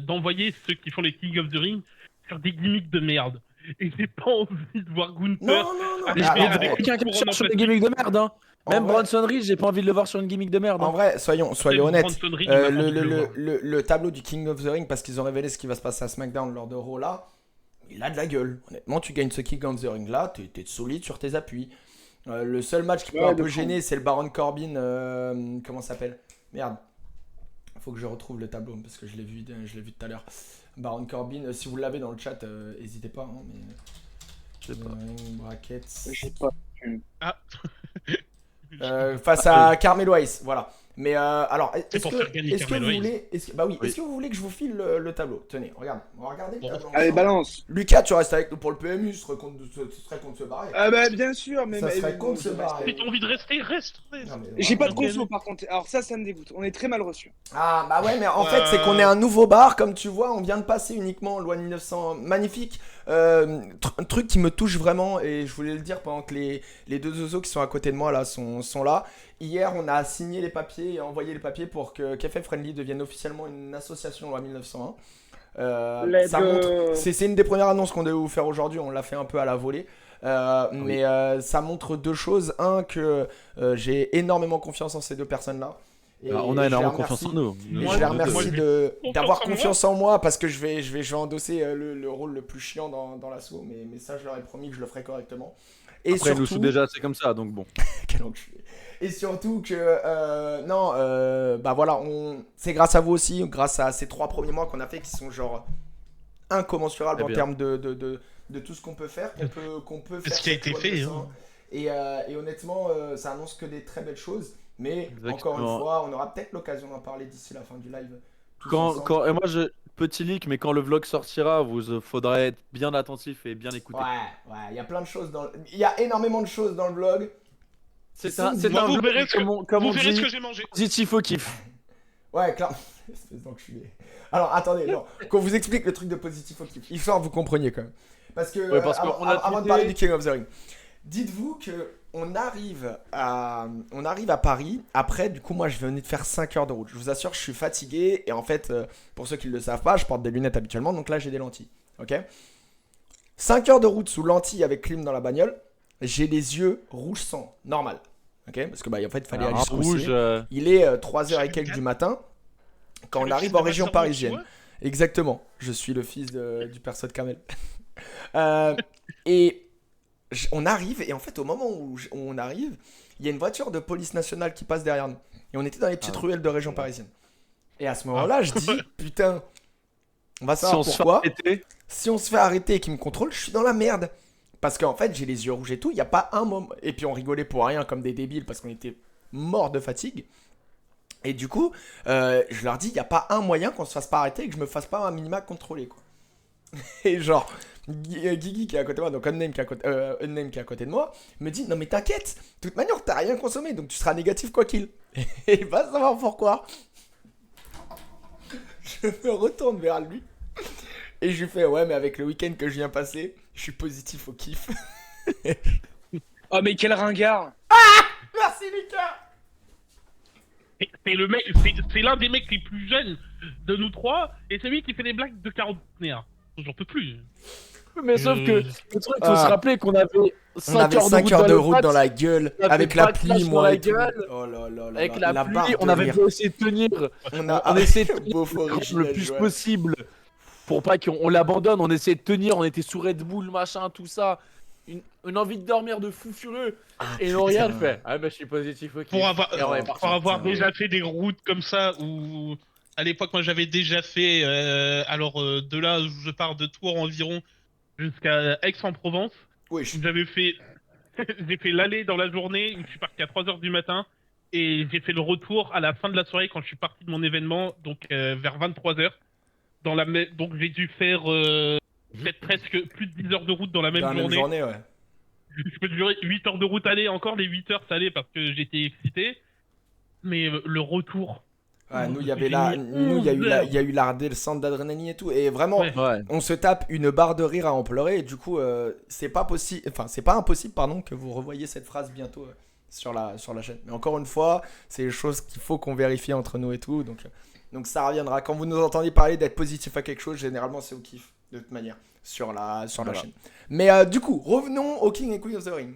d'envoyer ceux qui font les King of the Ring sur des gimmicks de merde. Et j'ai pas envie de voir Gunther. Non, non, non. Allez, mais je vais en avec vrai- Aucun pour qui sur remplacer- une gimmick de merde, hein. En Même vrai- Bronson Reed, j'ai pas envie de le voir sur une gimmick de merde. En Hein. vrai, soyons honnêtes. Bronson Reed, il m'a Le, envie de le, le le, voir. le tableau du King of the Ring, parce qu'ils ont révélé ce qui va se passer à SmackDown lors de Raw là, il a de la gueule. Honnêtement, tu gagnes ce King of the Ring là, t'es solide sur tes appuis. Le seul match qui peut un peu gêner, c'est le Baron Corbin. Comment ça s'appelle? Merde. Faut que je retrouve le tableau parce que je l'ai vu tout à l'heure. Baron Corbin, si vous l'avez dans le chat, n'hésitez pas. Hein, mais... Je sais pas. Brackets. Je sais pas. Ah, Face à Carmelo Hayes, voilà. Mais alors, C'est est-ce pour que, faire gagner est-ce que vous Carmelo Hayes. voulez, bah oui, est-ce que vous voulez que je vous file le tableau? Tenez, regarde, on va regarder le Bon. tableau. Allez, ensemble. balance. Lucas, tu restes avec nous pour le PMU, ce serait con de se barrer. Ah bah bien sûr, mais... Ça serait con de se je barrer. si t'as envie de rester, reste. Non, mais J'ai pas de vraiment. conso par contre. Alors ça me dégoûte. On est très mal reçus. Ah bah ouais, mais en fait c'est qu'on est un nouveau bar, comme tu vois, on vient de passer uniquement loi 1900, magnifique. Un truc qui me touche vraiment, et je voulais le dire pendant que les deux oiseaux qui sont à côté de moi là sont là. Hier on a signé les papiers et envoyé les papiers pour que Café Friendly devienne officiellement une association loi 1901. Ça montre, c'est une des premières annonces qu'on devait vous faire aujourd'hui, on l'a fait un peu à la volée. Mais ça montre deux choses. Un, que j'ai énormément confiance en ces deux personnes-là. Et On a je énormément les confiance en nous. Et Moi, je les moi, remercie j'ai d'avoir confiance en confiance en moi parce que je vais endosser le rôle le plus chiant dans l'assaut. Mais ça, je leur ai promis que je le ferai correctement. Et Après, nous surtout, sommes déjà assez comme ça, donc bon. quel enculé. Et surtout que, bah voilà, c'est grâce à vous aussi, grâce à ces 3 premiers mois qu'on a fait qui sont genre incommensurables Très en bien. termes de tout ce qu'on peut faire, qu'on peut faire. Ce qui a cette été loi fait, 200. Et honnêtement, ça annonce que des très belles choses. Mais encore une Exactement. fois, on aura peut-être l'occasion d'en parler d'ici la fin du live. tous ensemble. Et moi, petit leak, mais quand le vlog sortira, vous faudra être bien attentif et bien écouter. Ouais, il y a plein de choses il y a énormément de choses dans le vlog. C'est un- c'est Moi, un vous vlog, verrez ce que, comme on vous verrez dit, ce que j'ai mangé. positif au kiff. Ouais, clairement. Espèce d'enculé. Alors, attendez, non. Qu'on vous explique le truc de positif au kiff. Histoire que vous compreniez quand même. Parce que, Ouais, parce qu'on a avant de tweeté- parler du King of the Ring, dites-vous que on arrive à Paris. Après, du coup, moi, je venais de faire 5 heures de route. Je vous assure, je suis fatigué. Et en fait, pour ceux qui ne le savent pas, je porte des lunettes habituellement. Donc là, j'ai des lentilles. Ok, 5 heures de route sous lentilles avec clim dans la bagnole. J'ai les yeux rouge sang. Normal. Ok, parce que, bah, en fait, il fallait Alors, aller un jusqu'au rouge, ciné. Il est 3h et quelques du matin. Quand on arrive en région parisienne. Exactement. Je suis le fils du perso de Kamel. Et on arrive, et en fait, au moment où on arrive, il y a une voiture de police nationale qui passe derrière nous. Et on était dans les petites ruelles de région parisienne. Et à ce moment-là, je dis, putain, on va si savoir on se fait pourquoi. arrêter, Si on se fait arrêter et qu'ils me contrôlent, je suis dans la merde. Parce qu'en fait, j'ai les yeux rouges et tout. Il n'y a pas un moment. Et puis on rigolait pour rien comme des débiles parce qu'on était morts de fatigue. Et du coup, je leur dis, il n'y a pas un moyen qu'on se fasse pas arrêter et que je me fasse pas un minima contrôler, quoi. Et genre, Guigui qui est à côté de moi, donc Unnamed qui est à côté de moi, me dit, non mais t'inquiète, de toute manière, t'as rien consommé, donc tu seras négatif quoi qu'il. Et va savoir pourquoi. Je me retourne vers lui. Et je lui fais, ouais, mais avec le week-end que je viens passer, je suis positif au kiff. Oh mais quel ringard. Merci Lucas. C'est le mec, c'est l'un des mecs les plus jeunes de nous trois, et c'est lui qui fait des blagues de quarantenaire. J'en peux plus. mais sauf que le truc, faut se rappeler qu'on avait On 5 avait heures 5 heures de route patte, dans la gueule, on avait avec la pas de pluie, clash dans moi la et tout. gueule. Oh là là là avec là, la barre pluie, de on avait rire. beau essayer de tenir, On on essayait de tenir Beauf originel, le plus Joël. possible pour pas qu'on l'abandonne, on essayait de tenir, on était sous Red Bull, machin, tout ça. Une envie de dormir de fou furieux. Et on regarde, fait, ah bah je suis positif, ok. Pour avoir, Et on est parti. pour avoir putain, déjà fait des routes comme ça, où à l'époque moi j'avais déjà fait, de là où je pars de Tours environ jusqu'à Aix-en-Provence, Oui, j'avais fait, j'ai fait l'aller dans la journée où je suis parti à 3h du matin, et j'ai fait le retour à la fin de la soirée quand je suis parti de mon événement, donc vers 23h. Donc j'ai dû faire peut-être presque plus de 10 heures de route dans la même dans la même journée, ouais. Je peux te jurer, 8 heures de route aller, encore les 8 heures ça allait parce que j'étais excité. Mais le retour. Ouais, nous, il y j'ai avait mis il y a eu 11 heures. il y a eu la descente d'adrénaline et tout. Et vraiment, Ouais. Ouais. on se tape une barre de rire à en pleurer. Et du coup, c'est pas possible, enfin, c'est pas impossible, pardon, que vous revoyiez cette phrase bientôt sur la chaîne. Mais encore une fois, c'est des choses qu'il faut qu'on vérifie entre nous et tout. Donc ça reviendra. Quand vous nous entendez parler d'être positif à quelque chose, généralement, c'est au kiff, de toute manière, sur la chaîne. Mais du coup, revenons au King et Queen of the Ring.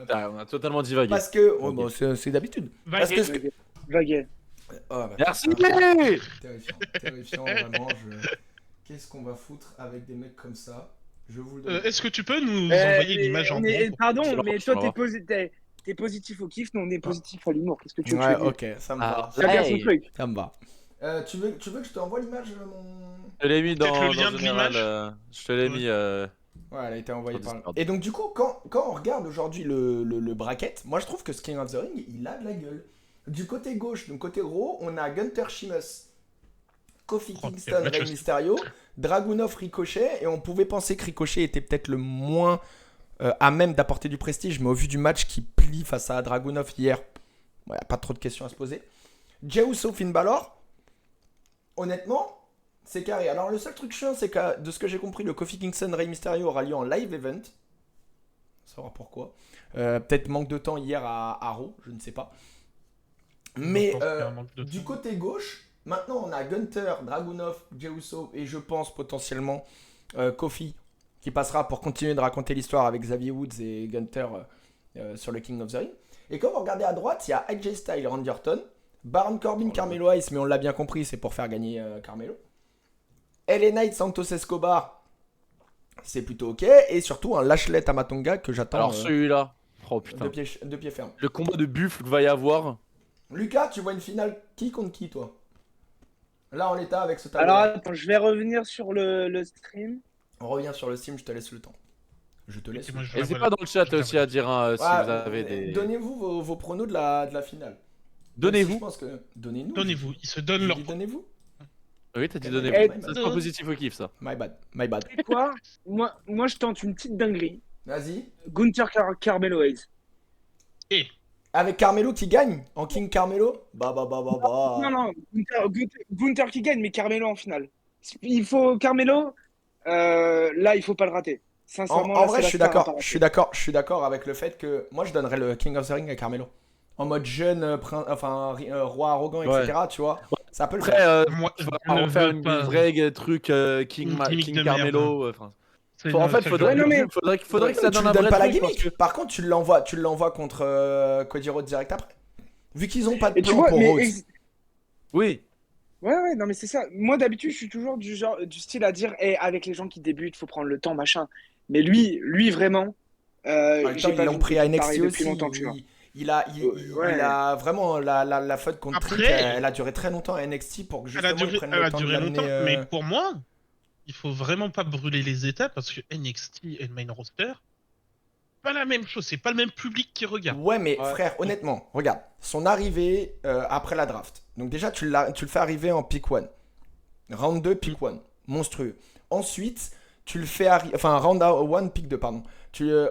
Ah, on a totalement divagué. Parce que, oh, bon, c'est d'habitude. Parce que Vaguet. Oh, bah, Merci. terrifiant, vraiment. Qu'est-ce qu'on va foutre avec des mecs comme ça? Je vous le donne. Est-ce que tu peux nous envoyer l'image en gros pour- Pardon, Je mais vais toi, voir. t'es positif au kiff, nous, on est positif à l'humour. Qu'est-ce que tu veux que Ouais, je te dise ok, ça me Ah, va. Chacun son hey. truc. Ça me va. Tu veux que je te envoie l'image, mon. Je l'ai mis Peut-être dans le lien de général. l'image. Je te l'ai Ouais. mis. Ouais, elle a été envoyée Sur par. Discord. Et donc, du coup, quand on regarde aujourd'hui le bracket, moi je trouve que ce King of the Ring, il a de la gueule. Du côté gauche, donc côté Raw, on a Gunther Sheamus, Kofi Oh, Kingston, quel match Rey aussi. Mysterio, Dragunov, Ricochet, et on pouvait penser que Ricochet était peut-être le moins à même d'apporter du prestige, mais au vu du match qui plie face à Dragunov hier, il n'y a pas trop de questions à se poser. Jey Uso, Finn Balor, honnêtement, c'est carré. Alors le seul truc chiant, c'est que de ce que j'ai compris, le Kofi Kingston, Rey Mysterio aura lieu en live event. On saura pourquoi. Peut-être manque de temps hier à Raw, je ne sais pas. Mais Je pense qu'il y a un manque de du temps. côté gauche, maintenant on a Gunther, Dragunov, Jey Uso et je pense potentiellement Kofi qui passera pour continuer de raconter l'histoire avec Xavier Woods et Gunther sur le King of the Ring. Et quand vous regardez à droite, il y a AJ Styles, Randy Orton, Baron Corbin, Carmelo Hayes, mais on l'a bien compris, c'est pour faire gagner Carmelo. LA Knight, Santos Escobar, c'est plutôt ok. Et surtout un Lashley Tamatonga que j'attends Alors celui-là. Oh putain. de pied ferme. Le combat de buffle qu'il va y avoir. Lucas, tu vois une finale qui contre qui, toi? Là, en l'état, avec ce tableau. Alors, attends, je vais revenir sur le stream. On revient sur le stream, je te laisse le temps. Je te laisse. Ok, moi, le je temps. la N'hésitez vois pas là. dans le chat Je la aussi vois. à dire hein, si Ouais, vous avez des. Donnez-vous vos pronos de la finale. Donnez-vous. Je pense que. Donnez-nous. Donnez-vous, ils se donnent J'ai leur. dit donnez-vous. Oui, t'as dit Eh, donnez-vous. eh, Ça, c'est pas positif au kiff ça. My bad. My bad. Tu sais quoi moi, je tente une petite dinguerie. Vas-y. Gunther Carmelo Hayes. Et Avec Carmelo qui gagne en King Carmelo. Bah. Non, Gunther qui gagne, mais Carmelo en finale. Il faut Carmelo. Là, il faut pas le rater. Sincèrement, En là, vrai, c'est je la suis star à d'accord. pas Je rater. suis d'accord avec le fait que moi, je donnerais le King of the Ring à Carmelo. En mode jeune, roi arrogant, etc. Tu vois. Ça peut le Après, faire. moi, je on va ne faire veux une pas. vraie truc King, Une gimmick King de merde. Carmelo. Enfin, C'est en le fait, seul faudrait, genre. Ouais, non, mais- faudrait que ça Tu donne lui un donnes vrai pas la truc, parce gimmick. que- Par contre, tu l'envoies contre Cody Rhodes direct après. Vu qu'ils ont pas de Et tu plan vois, pour mais Rhodes. Oui. ouais, non, mais c'est ça. Moi, d'habitude, je suis toujours du style à dire, avec les gens qui débutent, faut prendre le temps, machin. Mais lui vraiment, En même temps, j'ai ils pas l'ont vu pris à une pareille NXT depuis aussi. longtemps, tu vois. Il a Ouais. vraiment la faute contre Après- Trick. Elle a duré très longtemps à NXT pour que Elle a justement ils duré, prennent elle le a temps de duré longtemps, l'amener. mais pour moi, il faut vraiment pas brûler les étapes parce que NXT et le main roster, pas la même chose, c'est pas le même public qui regarde. Ouais, mais Ouais. frère, honnêtement, regarde, son arrivée après la draft. Donc déjà, tu le fais arriver en pick 1. Round 2, pick 1. Monstrueux. Ensuite, tu le fais arriver. Enfin, round 1, pick 2, pardon.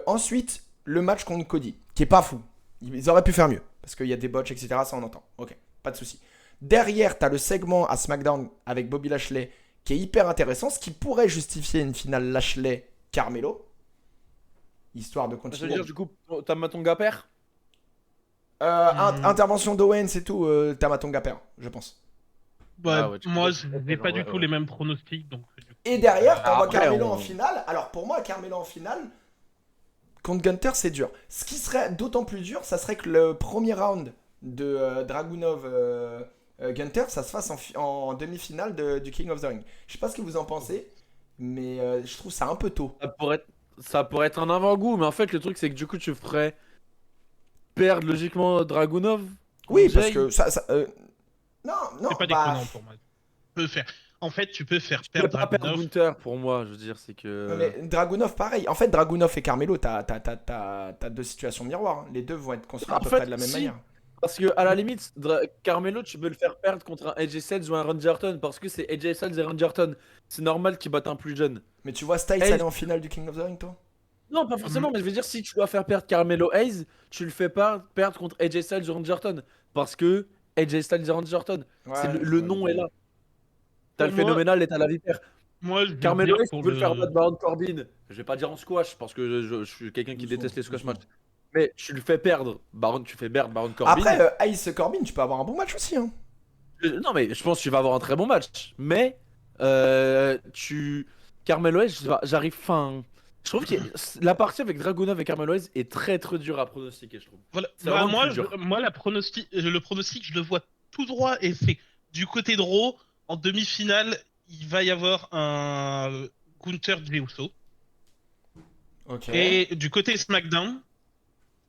Ensuite, le match contre Cody, qui est pas fou. Ils auraient pu faire mieux. Parce qu'il y a des botches, etc. Ça, on entend. Ok, pas de souci. Derrière, t'as le segment à SmackDown avec Bobby Lashley, qui est hyper intéressant. Ce qui pourrait justifier une finale Lashley-Carmelo. Histoire de Ça continuer. veut dire, du coup, t'as Matonga père. Intervention d'Owens et tout, Tamatonga perd, je pense. Ouais, Ah ouais, tu moi, peux- je n'ai pas du ouais, tout ouais. les mêmes pronostics, donc. du coup. Et derrière, t'envoies Après, Carmelo on- en finale. Alors pour moi, Carmelo en finale, contre Gunther, c'est dur. Ce qui serait d'autant plus dur, ça serait que le premier round de Dragunov Gunther, ça se fasse en demi-finale du King of the Ring. Je sais pas ce que vous en pensez, mais je trouve ça un peu tôt. Ça pourrait être un avant-goût, mais en fait, le truc, c'est que du coup, tu ferais perdre logiquement Dragunov. Oui, contre parce Jay. que non, C'est pas bah, déconnant pour moi. Tu peux faire. En fait, tu peux faire Tu peux perdre pas perdre Dragunov. Gunther pour moi, je veux dire, c'est que. non, mais Dragunov, pareil. En fait, Dragunov et Carmelo, t'as deux situations miroirs. Hein. Les deux vont être construits à En peu fait, près de la même si. manière. Parce que, à la limite, Carmelo, tu peux le faire perdre contre un AJ Styles ou un Randy Orton, parce que c'est AJ Styles et Randy Orton. C'est normal qu'ils battent un plus jeune. Mais tu vois Styles Hey. aller en finale du King of the Ring, toi? Non, pas forcément, mais je veux dire, si tu dois faire perdre Carmelo Hayes, tu le fais pas perdre contre AJ Styles ou Randy Orton. Parce que AJ Styles et Randy Orton, Ouais, le nom est là. T'as le Pour moi- phénoménal et t'as la vipère. Moi, je vais Carmelo dire Hayes, tu pour peux le faire le. battre Baron Corbin. Je vais pas dire en squash, parce que je suis quelqu'un qui Doucement, déteste les squash doucement. matchs. Mais tu le fais perdre, tu fais perdre Baron Corbin. Après, Ice Corbin, tu peux avoir un bon match aussi. Hein. Non, mais je pense que tu vas avoir un très bon match. Mais Carmelo Hayes, j'arrive. Enfin, je trouve que la partie avec Dragunov et Carmelo Hayes est très très dure à pronostiquer, je trouve. Voilà. C'est Bah, vraiment moi, plus dur. le pronostic, je le vois tout droit et c'est du côté de Raw. En demi-finale, il va y avoir un Gunther Jey Uso. Ok. Et du côté SmackDown,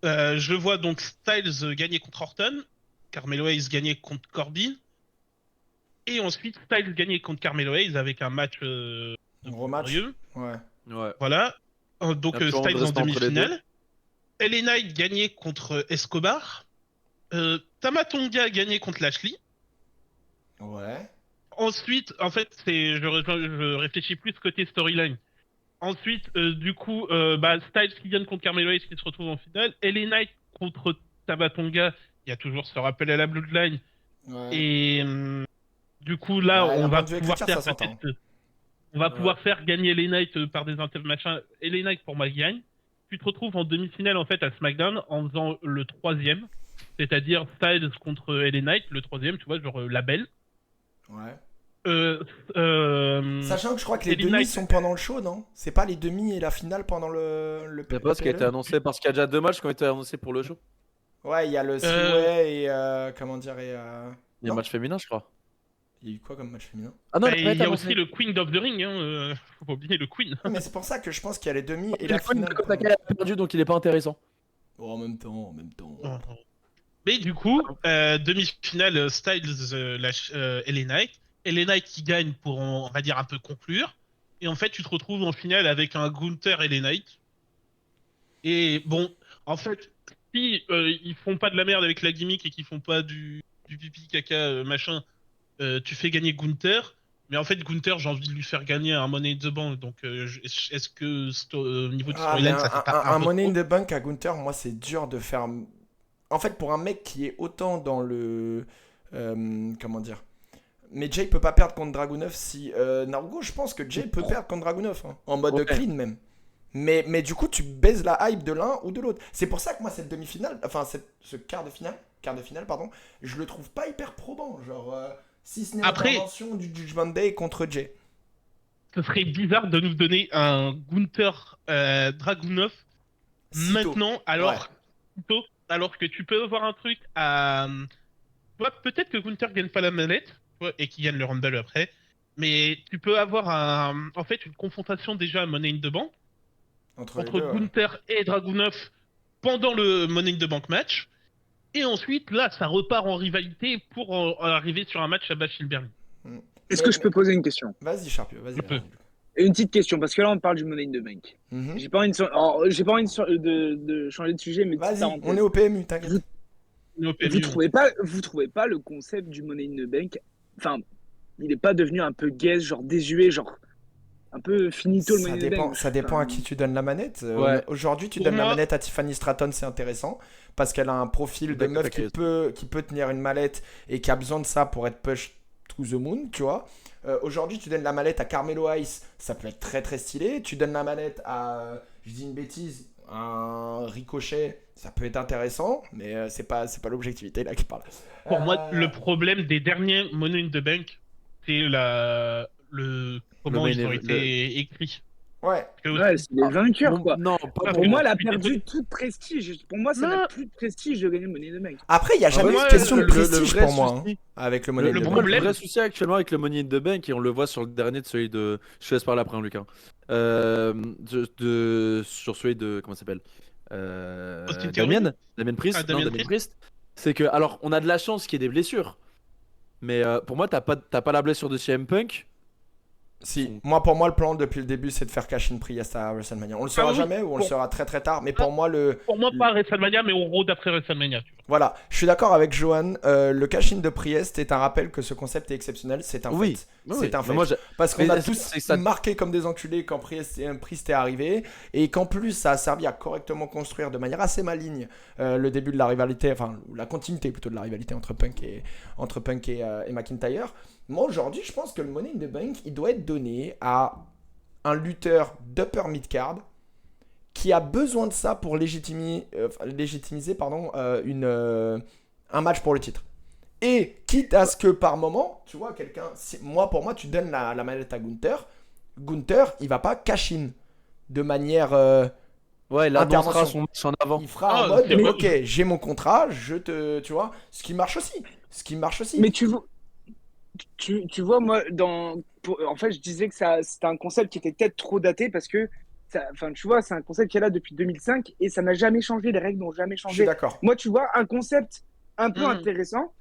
je vois donc Styles gagner contre Orton, Carmelo Hayes gagner contre Corbin, et ensuite Styles gagner contre Carmelo Hayes avec un match Gros match. glorieux. Ouais. Ouais. Voilà. Donc Un peu Styles en redressement entre les deux. demi-finale. LA Knight gagné contre Escobar. Tama Tonga gagné contre Lashley. Ouais. Ensuite, en fait, je réfléchis plus côté storyline. Ensuite, du coup, Styles qui gagne contre Carmelo Hayes qui se retrouve en finale. LA Knight contre Tama Tonga. Il y a toujours ce rappel à la Bloodline. Ouais. Et du coup, là, Ouais, on d'un va point de vue pouvoir écriture, faire ça s'entend. peut-être. On va pouvoir faire gagner LA Knight par des machin. LA Knight pour moi gagne. Tu te retrouves en demi-finale en fait à SmackDown en faisant le troisième, c'est-à-dire Styles contre LA Knight, le troisième, tu vois, genre label. Ouais. Euh, Sachant que je crois que les LA demi Knight- sont pendant le show, non? C'est pas les demi et la finale pendant le C'est pas ce qui a été PLE? annoncé parce qu'il y a déjà 2 matchs qui ont été annoncés pour le show. Ouais, il y a le three-way et comment dire Il y a non. un match féminin, je crois. Il y a eu quoi comme match féminin? Ah non, bah, il y a annoncé. aussi le Queen of the Ring, faut pas oublier le Queen. Ouais, mais c'est pour ça que je pense qu'il y a les demi et Et la le Queen finale. de Kota Kai a perdu donc il est pas intéressant. Oh, en même temps, en même temps. Mais du coup, demi-finale Styles LA Knight. LA Knight qui gagne pour, on va dire, un peu conclure. Et en fait, tu te retrouves en finale avec un Gunther LA Knight. Et bon, en fait, si ils font pas de la merde avec la gimmick et qu'ils font pas du pipi caca machin, tu fais gagner Gunther. Mais en fait, Gunther, j'ai envie de lui faire gagner un Money in the Bank. Donc, est-ce que au niveau de Ah, mais storyline, ça fait pas un peu Money in trop the Bank à Gunther, moi, c'est dur de faire. En fait, pour un mec qui est autant dans le. Comment dire? Mais Jay peut pas perdre contre Dragunov si. Narugo, je pense que Jay peut perdre contre Dragunov, hein, en mode Ouais. clean même. Mais du coup, tu baises la hype de l'un ou de l'autre. C'est pour ça que moi, cette demi-finale, enfin, ce quart de finale, pardon, je le trouve pas hyper probant. Genre, si ce n'est Après- l'intervention du Judgment Day contre Jay. Ce serait bizarre de nous donner un Gunther Dragunov Sitôt. maintenant, alors que tu peux avoir un truc à. Tu vois, peut-être que Gunther gagne pas la manette tu vois, et qu'il gagne le Rumble après, mais tu peux avoir en fait une confrontation déjà à Money in the Bank Entre les entre deux, ouais. Gunther et Dragunov pendant le Money in the Bank match, et ensuite là ça repart en rivalité pour arriver sur un match à Bash in Berlin. Est-ce Mais- que je peux poser une question? Vas-y, Charpio, vas-y. Je peux. Une petite question, parce que là on parle du Money in the Bank. Mhm. J'ai pas envie de changer de sujet, mais petite Vas-y, parenthèse. on est au PMU, t'inquiète. Vous trouvez pas le concept du Money in the Bank, enfin, il est pas devenu un peu gaze, genre désuet, genre un peu finito le Ça Money in the dépend, Bank. ça dépend à Enfin, qui tu donnes la manette. Ouais. Aujourd'hui, tu Pour donnes la moi- manette à Tiffany Stratton, c'est intéressant. Parce qu'elle a un profil de D'accord, meuf qui d'accord. peut tenir une mallette et qui a besoin de ça pour être push to the moon, tu vois. Aujourd'hui, tu donnes la mallette à Carmelo Hayes, ça peut être très très stylé. Tu donnes la mallette à, je dis une bêtise, un Ricochet, ça peut être intéressant, mais c'est pas l'objectivité là qui parle. Pour moi, le problème des derniers Money in the Bank, c'est comment Le ils main ont event, été écrits. Ouais, Parce que ouais, c'est les vainqueurs, Bon, quoi. non, pas Ah, Pour moi, elle a Je suis perdu désolé. tout prestige. Pour moi, ça Non. n'a plus de prestige de gagner Money in the Bank. après, il n'y a jamais eu moi, de question de le prestige vrai pour moi hein, souci- avec le Money in le the Pour Bank. moi, problème- le vrai souci actuellement avec le Money in the Bank, et on le voit sur le dernier de celui de. Je te laisse parler après, hein, Lucas. Sur celui de. Comment ça s'appelle Austin Theory Damien Priest. Ah, Non, Damien Damien Priest. C'est que, alors, on a de la chance qu'il y ait des blessures. Mais pour moi, t'as pas la blessure de CM Punk. Si, pour moi, le plan depuis le début, c'est de faire cash in Priest à WrestleMania. On le saura oui, jamais ou on le bon. saura très très tard, mais pour moi, Pour moi, pas à WrestleMania, mais au Raw d'après WrestleMania. Tu vois. voilà, je suis d'accord avec Johan. Le cash in de Priest est un rappel que ce concept est exceptionnel. C'est un Oui, fait. oui, C'est un mais fait. moi, Parce qu'on mais a c'est- tous c'est ça- marqué comme des enculés quand Priest est arrivé et qu'en plus ça a servi à correctement construire de manière assez maligne le début de la rivalité, enfin la continuité plutôt de la rivalité entre Punk et McIntyre. Moi aujourd'hui, je pense que le Money in the Bank, il doit être donné à un lutteur d'upper mid-card qui a besoin de ça pour légitimiser un match pour le titre. Et quitte à ce que par moment, tu vois, pour moi, tu donnes la manette à Gunther. Gunther, il va pas cash in de manière. Ouais, il annoncera intervention. son match en avant. Il fera Ah, en mode, c'est vrai. ok, j'ai mon contrat, tu vois, ce qui marche aussi. Mais tu vois, moi, en fait, je disais que c'était un concept qui était peut-être trop daté parce que enfin, tu vois, c'est un concept qui est là depuis 2005 et ça n'a jamais changé. Les règles n'ont jamais Je suis changé. d'accord. Moi, tu vois, un concept un peu Mm. intéressant.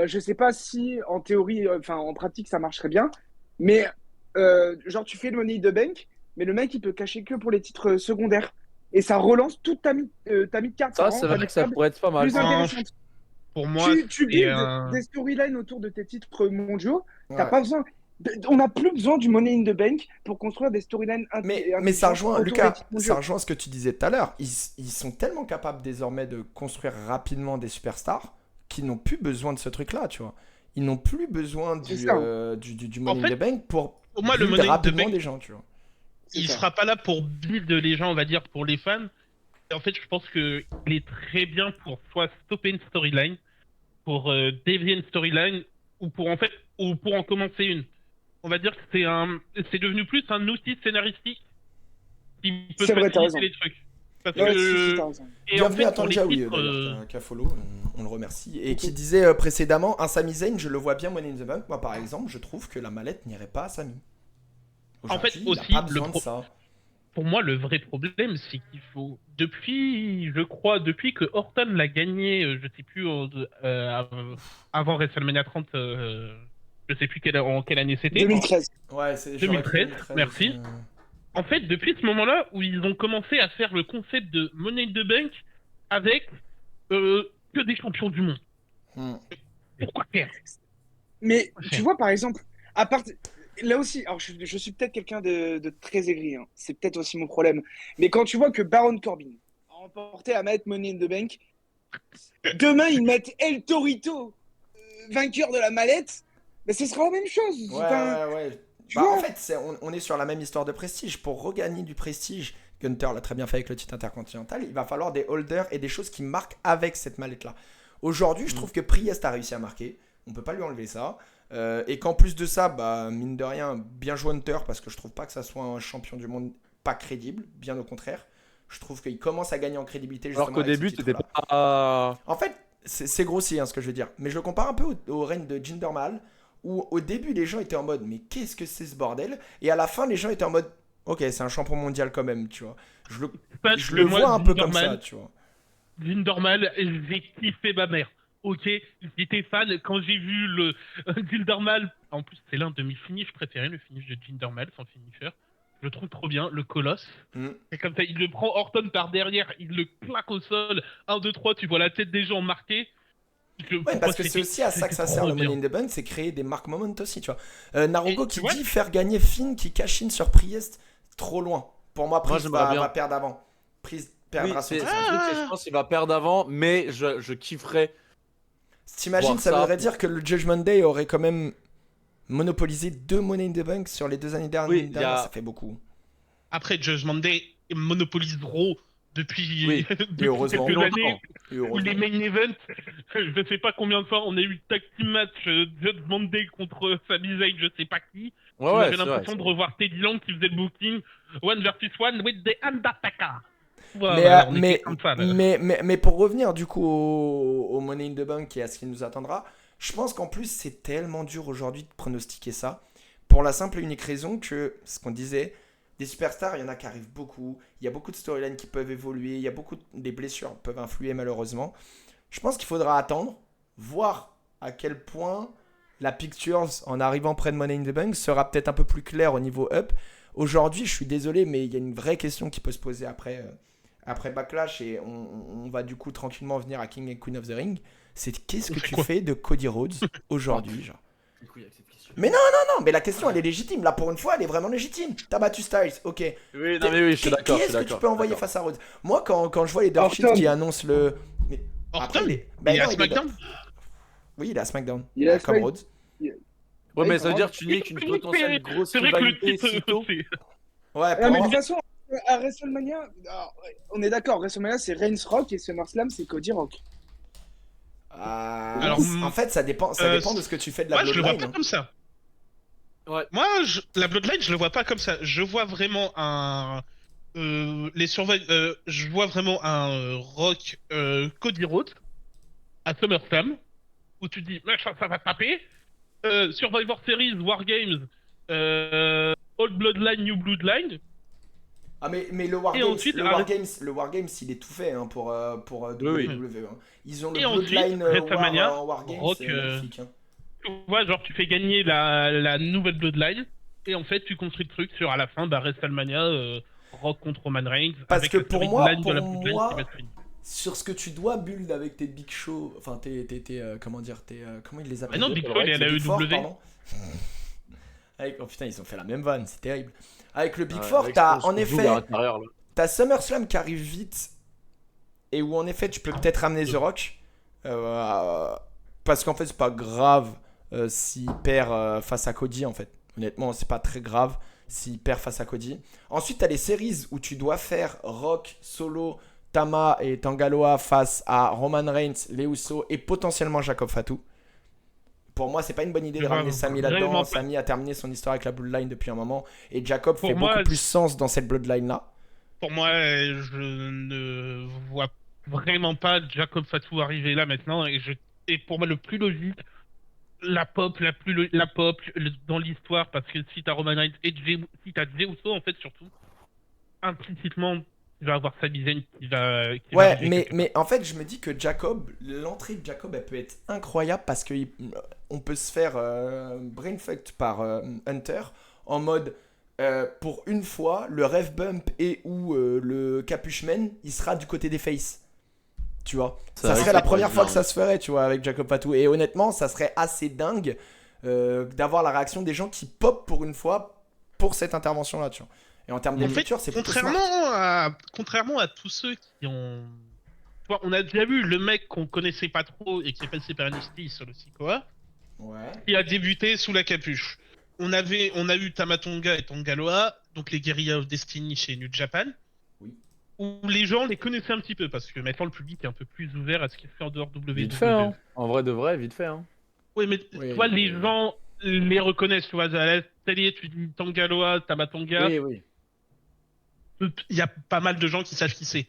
Je sais pas si en théorie, enfin en pratique, ça marcherait bien, mais genre tu fais le Money in the Bank, mais le mec il peut cacher que pour les titres secondaires et ça relance toute ta mid-card. Ça, c'est vrai que ça pourrait être pas mal. Plus intéressante. Pour moi, Tu c'est builds des storylines autour de tes titres mondiaux. T'as Ouais. pas besoin. On n'a plus besoin du Money in the Bank pour construire des storylines Mais ça rejoint, autour Lucas, des titres ça mondiaux. rejoint ce que tu disais tout à l'heure. Ils sont tellement capables désormais de construire rapidement des superstars qu'ils n'ont plus besoin de ce truc-là, tu vois. Ils n'ont plus besoin C'est du, ça. du En Money in fait, the Bank pour pour moi, le build Money in the rapidement Bank, des gens, tu vois. il ça. sera pas là pour build les gens, on va dire, pour les fans. Et en fait, je pense que il est très bien pour soit stopper une storyline, pour dévier une storyline, ou pour en commencer une. On va dire que c'est devenu plus un outil scénaristique qui peut C'est vrai, t'as raison. faciliter les trucs. Parce Ouais, que t'as raison. et en Bienvenue fait, à pour les Tanja, oui, titres, d'ailleurs, qui a follow, on le remercie. Et qui disait précédemment, un Sami Zayn, je le vois bien Money in the Bank. Moi, par exemple, je trouve que la mallette n'irait pas à Sami. En fait, Aujourd'hui, il a aussi, pas besoin de ça. pour moi, le vrai problème, c'est qu'il faut, depuis que Orton l'a gagné, je sais plus, avant WrestleMania 30, je sais plus en quelle année c'était. 2013. Ouais, c'est 2013, merci. En fait, depuis ce moment-là où ils ont commencé à faire le concept de Money in the Bank avec que des champions du monde. Hmm. Pourquoi faire? Mais Ouais. tu vois, par exemple, à part. Là aussi, alors je suis peut-être quelqu'un de très aigri, hein. C'est peut-être aussi mon problème. Mais quand tu vois que Baron Corbin a remporté à mettre Money in the Bank, demain ils mettent El Torito, vainqueur de la mallette, mais ce sera la même chose. Ouais, Enfin, ouais. tu Bah, vois, en fait, on est sur la même histoire de prestige. Pour regagner du prestige, Gunther l'a très bien fait avec le titre intercontinental, il va falloir des holders et des choses qui marquent avec cette mallette-là. Aujourd'hui, je trouve que Priest a réussi à marquer. On peut pas lui enlever ça. Et qu'en plus de ça, bah, mine de rien, bien joué Hunter, parce que je trouve pas que ça soit un champion du monde pas crédible, bien au contraire. Je trouve qu'il commence à gagner en crédibilité. Alors justement, qu'au avec ce début, c'était titre-là. pas. En fait, c'est grossier hein, ce que je veux dire. Mais je le compare un peu au règne de Jinder Mahal, où au début les gens étaient en mode mais qu'est-ce que c'est ce bordel? Et à la fin les gens étaient en mode ok, c'est un champion mondial quand même, tu vois. Parce Je que le moi, vois un peu comme Linderman, ça, tu vois. Linderman, j'ai kiffé ma mère. Ok, j'étais fan quand j'ai vu le Gindermal. En plus, c'est l'un de mes finishes préférés, le finish de Gindermal, son finisher. Je le trouve trop bien, le colosse. Mm. C'est comme ça, il le prend Orton par derrière, il le claque au sol. 1, 2, 3, tu vois la tête des gens marquée. Ouais, parce que c'est aussi à ça que ça sert le Money in the Bank, c'est créer des marques moment aussi, tu vois. Narugo Et qui tu vois dit faire gagner Finn qui cash in sur Priest, trop loin. Pour moi, Priest j'aimerais bien. va perdre avant. Priest perdra Oui, son c'est titre. un truc que je pense qu'il va perdre avant, mais je kifferais. T'imagines, voir ça ça. voudrait dire que le Judgment Day aurait quand même monopolisé 2 Money in the Bank sur les 2 années dernières. Oui, il y a- Ça fait beaucoup. Après, Judgment Day monopolise Raw depuis, Oui, depuis et heureusement. quelques années. Et Ou les heureusement. main events, je sais pas combien de fois on a eu tag team match Judgment Day contre Sami Zayn, je sais pas qui. Ouais, On ouais, avait c'est l'impression vrai. de revoir Teddy Long qui faisait le booking one versus one with the Undertaker. Mais, Voilà, on était comme ça, là. mais pour revenir du coup au Money in the Bank et à ce qui nous attendra, je pense qu'en plus c'est tellement dur aujourd'hui de pronostiquer ça. Pour la simple et unique raison que, ce qu'on disait, des superstars, il y en a qui arrivent beaucoup. Il y a beaucoup de storylines qui peuvent évoluer. Il y a beaucoup des blessures peuvent influer malheureusement. Je pense qu'il faudra attendre, voir à quel point la picture en arrivant près de Money in the Bank sera peut-être un peu plus claire au niveau up. Aujourd'hui, je suis désolé, mais il y a une vraie question qui peut se poser après Backlash et on va du coup tranquillement venir à King and Queen of the Ring. C'est qu'est-ce que tu fais de Cody Rhodes aujourd'hui, genre. Mais non, mais la question elle est légitime. Là pour une fois, elle est vraiment légitime. T'as battu Styles, ok. Oui, non, mais oui, je suis d'accord. Qui est-ce que tu peux envoyer face à Rhodes? Moi, quand je vois les Dirt Sheets Orton. qui annoncent le. Mais Orton, bah il est à non, SmackDown. Oui, il est à SmackDown. Il est à comme Smack- Rhodes. Ouais, mais Ouais, ça veut dire que tu nies qu'une potentielle grosse C'est vrai que le rivalité titre, si tôt. c'est- Ouais, Ah, pour mais de moi. toute façon, à WrestleMania, on est d'accord, WrestleMania c'est Reigns Rock et SummerSlam c'est Cody Rock. Alors, Alors, en fait, ça dépend de ce que tu fais de la Moi, je le vois Bloodline. pas comme ça. Ouais. Moi, la Bloodline, je le vois pas comme ça. Je vois vraiment je vois vraiment un Rock Cody Rhodes à SummerSlam où tu te dis, machin, ça va taper. Survivor Series, War Games, Old Bloodline, New Bloodline. Ah mais le ensuite, Wargames, il est tout fait hein, pour Oui, WWE. Hein. Ils ont le Et ensuite, Bloodline WrestleMania, en Wargames, Rock, c'est magnifique. Hein. tu vois, genre, tu fais gagner la nouvelle Bloodline, et en fait, tu construis le truc sur, à la fin, WrestleMania, Rock contre Roman Reigns. Parce avec que la pour storyline moi, de la Bloodline qui va se finir. sur ce que tu dois build avec tes Big Show, enfin comment dire, comment ils les appellent? Ah non, Big Show, il est à la les Big Four, EW. pardon. Oh putain, ils ont fait la même vanne, c'est terrible. Avec le Big Ouais, Four, avec t'as ce en qu'on joue effet, à l'intérieur, là. t'as SummerSlam qui arrive vite et où en effet tu peux peut-être ramener The Rock parce qu'en fait c'est pas grave s'il perd face à Cody en fait. Honnêtement, c'est pas très grave s'il perd face à Cody. Ensuite, t'as les séries où tu dois faire Rock, Solo, Tama et Tangaloa face à Roman Reigns, les Usos et potentiellement Jacob Fatu. Pour moi, c'est pas une bonne idée de ramener Sami là-dedans. Sami a terminé son histoire avec la Bloodline depuis un moment et Jacob fait beaucoup plus sens dans cette Bloodline-là. Pour moi, je ne vois vraiment pas Jacob Fatu arriver là maintenant. Et pour moi, le plus logique, la pop dans l'histoire, parce que si t'as Roman Reigns et si t'as Jey Uso, en fait, surtout, implicitement, tu vas avoir Sami Zayn qui va Ouais, arriver mais en fait, je me dis que l'entrée de Jacob, elle peut être incroyable parce qu'on peut se faire brainfucked par Hunter en mode pour une fois, le Rev Bump et ou le Capuchman, il sera du côté des Face. Tu vois, ça serait la première fois que ça se ferait, tu vois, avec Jacob Fatu. Et honnêtement, ça serait assez dingue d'avoir la réaction des gens qui pop pour une fois pour cette intervention-là, tu vois. Et en termes d'écriture, c'est plutôt smart. Contrairement à tous ceux qui ont... Tu vois, on a déjà vu le mec qu'on connaissait pas trop et qui est passé par NXT sur le Sikoa, qui a débuté sous la capuche. On a eu Tamatonga et Tongaloa, donc les Guerrillas of Destiny chez New Japan, où les gens les connaissaient un petit peu, parce que maintenant le public est un peu plus ouvert à ce qu'il fait en dehors WWE. Vite fait, hein. En vrai de vrai, vite fait. Hein. Oui, mais tu vois, les gens les reconnaissent, tu vois, à la télé, tu dis Tangaloa, Tamatonga. Oui. Il y a pas mal de gens qui savent qui c'est.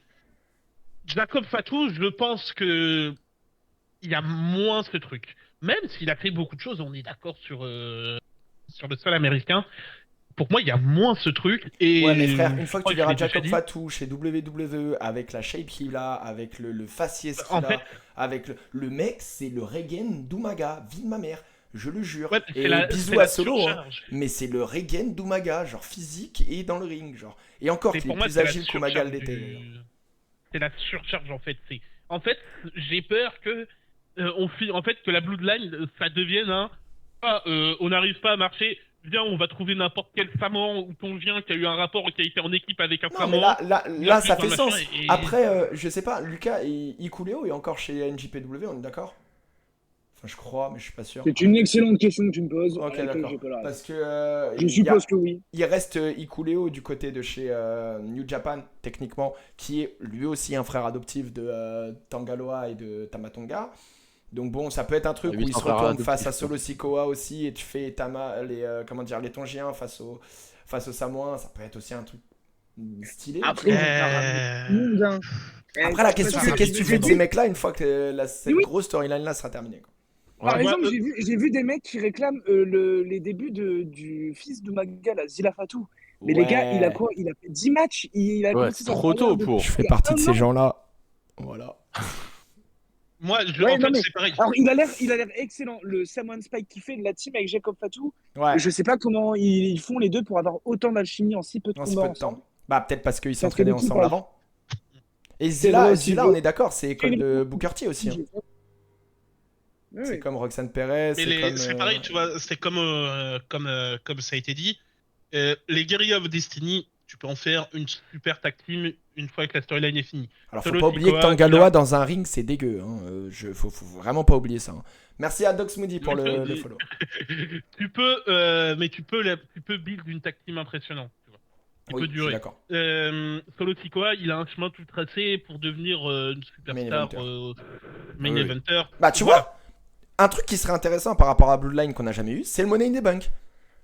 Jacob Fatu, je pense que il y a moins ce truc. Même s'il a fait beaucoup de choses, on est d'accord sur le sol américain. Pour moi, il y a moins ce truc. Et ouais, mais frère, une fois que tu verras Jacob Fatu chez WWE avec la shape qu'il a, avec le faciès qu'il a, avec le mec, c'est le Regen d'Umaga, vie de ma mère. Je le jure. Ouais, et bisous à Solo, hein, mais c'est le Regen d'Umaga, genre physique et dans le ring, genre. Et encore, qu'il est plus agile qu'Umaga l'était. C'est la surcharge en fait. En fait, j'ai peur que que la Bloodline, ça devienne on n'arrive pas à marcher. Viens, on va trouver n'importe quel Samoan ou Tongien qui a eu un rapport qui a été en équipe avec un Samoan. Là, ça fait sens. Après, je sais pas, Lucas et Ikuleo est encore chez NJPW, on est d'accord? Enfin, je crois, mais je suis pas sûr. C'est une excellente question que tu me poses. Ok, d'accord. Parce que je suppose que oui. Il reste Ikuleo du côté de chez New Japan, techniquement, qui est lui aussi un frère adoptif de Tangaloa et de Tamatonga. Donc bon, ça peut être un truc où il se retourne face à Solo Sikoa aussi et tu fais les Tongiens face aux Samoans. Ça peut être aussi un truc stylé. Après, la question c'est qu'est-ce que tu fais de ces mecs-là une fois que cette grosse storyline-là sera terminée, quoi. Par exemple, j'ai vu des mecs qui réclament les débuts du fils d'Umaga, Zilla Fatou. Mais les gars, il a quoi? Il a fait 10 matchs. C'est trop tôt pour. Je fais partie de ces gens-là. Voilà. Moi, c'est pareil. Alors, il a l'air excellent. Le Samoan Spike qui fait de la team avec Jacob Fatou. Je sais pas comment ils font les deux pour avoir autant d'alchimie en si peu de temps. Bah, peut-être parce qu'ils s'entraînaient ensemble avant. Et Zilla, on est d'accord, c'est école de Booker T aussi. Hein. C'est comme Roxanne Perez. C'est pareil, tu vois, c'est comme ça a été dit. Les Guerrillas of Destiny, tu peux en faire une super tag team une fois que la storyline est finie. Alors, faut pas oublier que Tangaloa dans un ring, c'est dégueu. Hein. Faut vraiment pas oublier ça. Hein. Merci à Doc Moody pour le follow. Tu peux build une tag team impressionnante. Qui peut durer. D'accord. Solo Sikoa, il a un chemin tout tracé pour devenir une superstar main eventer. Bah, tu vois, un truc qui serait intéressant par rapport à Bloodline qu'on n'a jamais eu, c'est le Money in the Bank.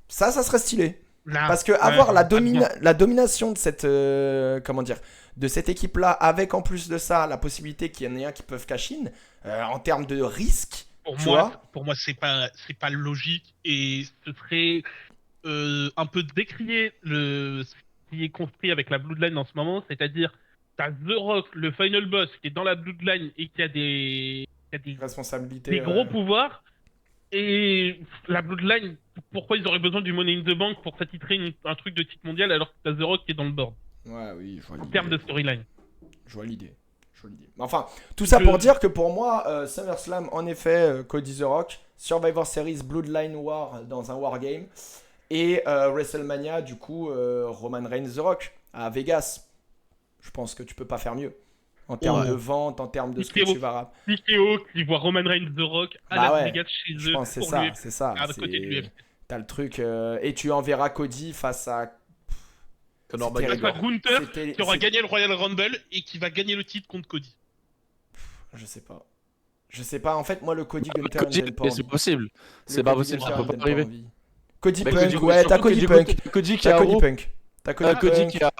Ça serait stylé. Parce que avoir la domination de cette de cette équipe-là, avec en plus de ça la possibilité qu'il y en ait un qui peuvent cash in, en termes de risque. Pour moi, c'est pas logique et ce serait un peu décrier qui est construit avec la Bloodline en ce moment, c'est-à-dire t'as The Rock, le final boss, qui est dans la Bloodline et qui a des Responsabilité. des gros pouvoirs, et la Bloodline, pourquoi ils auraient besoin du Money in the Bank pour s'attitrer un truc de titre mondial alors que t'as The Rock qui est dans le board, Ouais, oui, je vois en l'idée. termes de storyline. Je vois l'idée. Enfin, tout ça pour dire que pour moi, SummerSlam, en effet, Cody The Rock, Survivor Series, Bloodline War dans un Wargame, et WrestleMania, du coup, Roman Reigns The Rock à Vegas. Je pense que tu peux pas faire mieux. En termes de vente, en termes de ce que tu vas... TKO qui voit Roman Reigns The Rock à Bah Las ouais, Vegas chez eux. Je pense que pour c'est ça. à côté de l'UFC. T'as le truc... et tu enverras Cody face à... Conor C'était Face à McGregor. Gunther, C'était- qui aura c'est- gagné le Royal Rumble et qui va gagner le titre contre Cody. Je sais pas. En fait, moi, le Cody Gunther, Cody, il me donne pas mais c'est envie. possible. Le C'est pas Cody possible, ça Gunther, peut il pas me donne arriver. envie. Cody Mais Punk, Cody- ouais, t'as surtout Cody Punk. Cody qui T'as a Cody Raw. Punk. T'as Cody Cody Punk. qui a.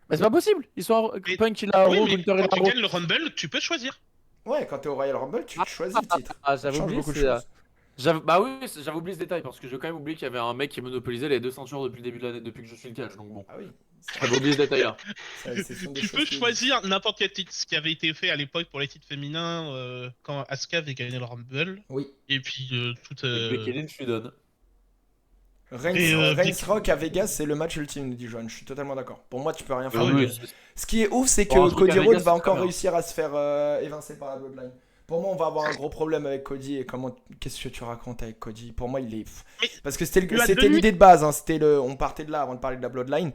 Mais c'est pas possible. Ils sont Mais- Punk il a Oui, Raw, mais Gunther il a quand tu Raw. gagnes le Rumble, tu peux choisir. Ouais, quand t'es au Royal Rumble, tu choisis le titre. Ah, Ça j'avais change oublié. beaucoup de c'est, choses. Bah oui, j'avais oublié ce détail parce que j'ai quand même oublié qu'il y avait un mec qui monopolisait les 2 ceintures depuis le début de l'année, depuis que je suis le catch. Donc bon, Ah oui. j'avais oublié ce détail-là. Ce sont des Tu choses peux qui- choisir n'importe quel titre, ce qui avait été fait à l'époque pour les titres féminins quand Asuka avait gagné le Rumble. Oui. Et puis tout. Becky Lynch lui donne. Reigns Becky- Rock à Vegas, c'est le match ultime, nous dit Johan. Je suis totalement d'accord. Pour moi, tu peux rien faire. Ah de oui. mieux. Ce qui est ouf, c'est que Bon, un truc Cody à Rhodes Vegas, va c'est encore très bien. réussir à se faire évincer par la Bloodline. Pour moi, on va avoir un gros problème avec Cody. Et comment, qu'est-ce que tu racontes avec Cody? Pour moi, il est. Mais Parce que c'était la c'était demi- l'idée de base. Hein. On partait de là avant de parler de la Bloodline.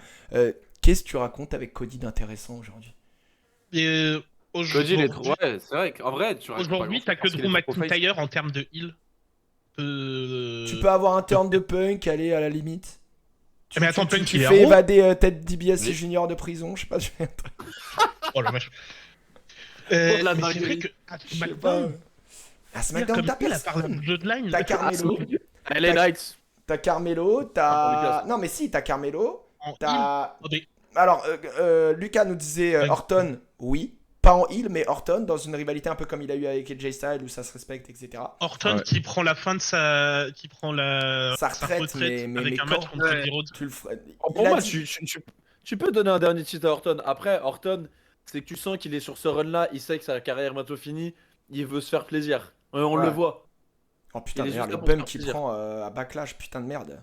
Qu'est-ce que tu racontes avec Cody d'intéressant aujourd'hui? Et Cody il est trop. Ouais, c'est vrai qu'en vrai, tu racontes pas aujourd'hui, grand-chose t'as que parce qu'il Drew est trop face. McIntyre en termes de heal. Tu peux avoir un turn de Punk, aller à la limite. Mais attends, Punk, tu il est fais à Raw. évader Ted DiBiase Oui. Junior de prison. Je sais pas. Oh la vache. Oh, la Mais c'est vrai dinguerie. que à Je sais pas. SmackDown, À SmackDown, comme t'as il a personne. par la Bloodline. T'as Carmelo. LA Knights. T'as Carmelo, Ah, t'as... pour Non mais si, t'as Carmelo, En heal. t'as... Attendez, Alors, Lucas nous disait Ouais. Orton, oui. Pas en heel, mais Orton, dans une rivalité un peu comme il a eu avec AJ Styles, où ça se respecte, etc. Orton Ouais. qui prend la fin de sa. Qui prend Sa retraite, mais avec un quand match contre Cody Rhodes. Tu le ferais... Pour Il a moi, dit- tu peux donner un dernier titre à Orton. Après, Orton, c'est que tu sens qu'il est sur ce run-là, il sait que sa carrière est bientôt finie, il veut se faire plaisir. On Ouais. le voit. Oh putain il de est merde, juste le là pour se bum faire qu'il plaisir. prend à Backlash, putain de merde.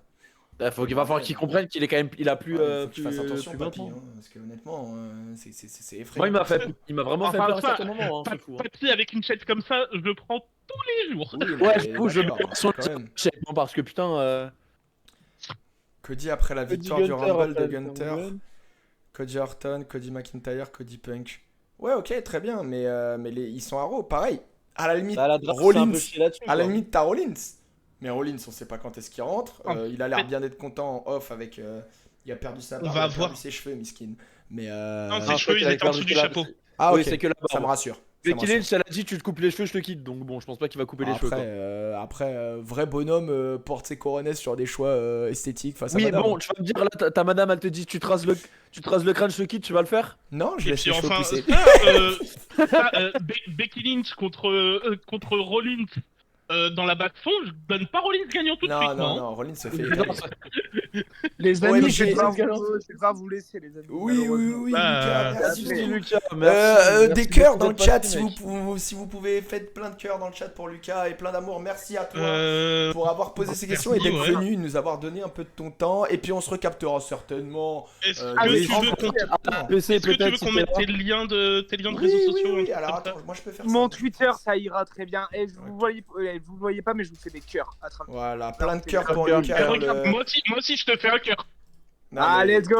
Il va falloir qu'il comprenne qu'il est quand même, il a plus. Ouais, faut que tu plus, fasses attention, plus papy, 20 ans. hein, parce que honnêtement, c'est effrayant. Moi, il m'a vraiment fait Enfin, peur à ça, certains moments, hein, ce fou. hein. Papy avec une chaîne comme ça, je le prends tous les jours. Oui, Ouais, mais j'avoue, je d'accord, me sur quand même. le parce que putain. Cody après la Cody victoire du Gunther, Rumble de après, Gunther. Rumble. Cody Orton, Cody McIntyre, Cody Punk. Ouais, ok, très bien, mais ils sont à Raw, pareil. À la limite, Bah, la draft, c'est un Rollins, peu chier là-dessus. à la quoi. limite, t'as Rollins. Mais Rollins, on sait pas quand est-ce qu'il rentre. En Il a l'air fait- bien d'être content en off avec. Il a perdu sa On barbe, va il a perdu voir. ses cheveux, miskin. Mais. Non, Ah, ses cheveux, ils qu'il avait étaient en perdu dessous du que la- chapeau. Ah, ok, Oui, c'est que la ça me barbe. rassure. Ça me Becky rassure. Lynch, elle a dit tu te coupes les cheveux, je te quitte. Donc bon, je pense pas qu'il va couper les cheveux. quoi. Après, vrai bonhomme porte ses couronnes sur des choix esthétiques face à Oui, madame. bon, tu vas me dire là, ta madame, elle te dit tu traces le crâne, je te quitte, tu vas le faire? Non, je Et laisse puis les cheveux enfin, pousser. Becky Lynch contre Rollins dans la baston, je donne pas Rollins gagnant tout de suite. Non, moi, hein. non, Rollins se fait. Non, Les OMG. amis, je vais devoir vous laisser, les amis. Oui, oui, malheureusement. oui, Bah, Lucas, merci merci, beaucoup. Lucas, merci. Des cœurs dans le d'être chat passé, si vous pouvez, faites plein de cœurs dans le chat pour Lucas et plein d'amour. Merci à toi pour avoir posé ces questions et merci, d'être ouais. venu, nous avoir donné un peu de ton temps. Et puis on se recaptera certainement. Est-ce Ah, que oui, tu en veux vrai. qu'on PC est-ce que tu veux peut-être. qu'on mette tes liens de Oui, réseaux oui, sociaux oui. un Alors truc comme attends, moi je peux faire ça. Mon Twitter, ça ira très bien. Et vous voyez pas, mais je vous fais des cœurs à travers. Voilà, plein de cœurs Cœur, pour cœur, Lucas. ça. dans Regarde, le- moi aussi je te fais un cœur. Non, Ah, mais- let's go!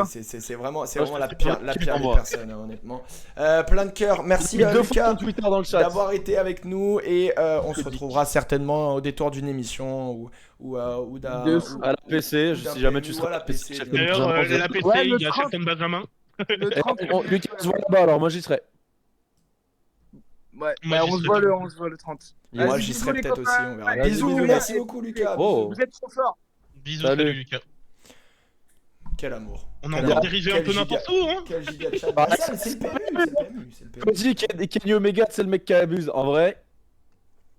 C'est vraiment, Moi, je la fais pire, pas la de pire des moi. personnes, hein, honnêtement. Plein de cœurs. Merci Deux fois Lucas ton Twitter dans le chat. d'avoir été avec nous et on se retrouvera certainement au détour d'une émission ou d'un. De fou. À la PC, Ou d'un si jamais tu PMU, seras à la à la PC. PC. D'ailleurs, la PC, Ouais, le il y a 30. Shelton Benjamin. Le 30. Lucas se voit là-bas, alors moi j'y serai. Ouais, Moi, bah, j'y on se serai voit le 30. Moi Vas-y, j'y bisous, serai les peut-être aussi, copains. on verra. Allez, Bisous, bisous, merci bisous. beaucoup Lucas. Oh. Vous êtes trop forts. Bisous, Salut. salut Lucas. Quel amour. On a Quel encore amour. dirigé un Quel peu giga- n'importe où, hein. Quel giga chat. Bah, Ah, ça, mais c'est le PMU, c'est le PMU. Cody Kenny Omega, c'est le mec qui abuse. En vrai,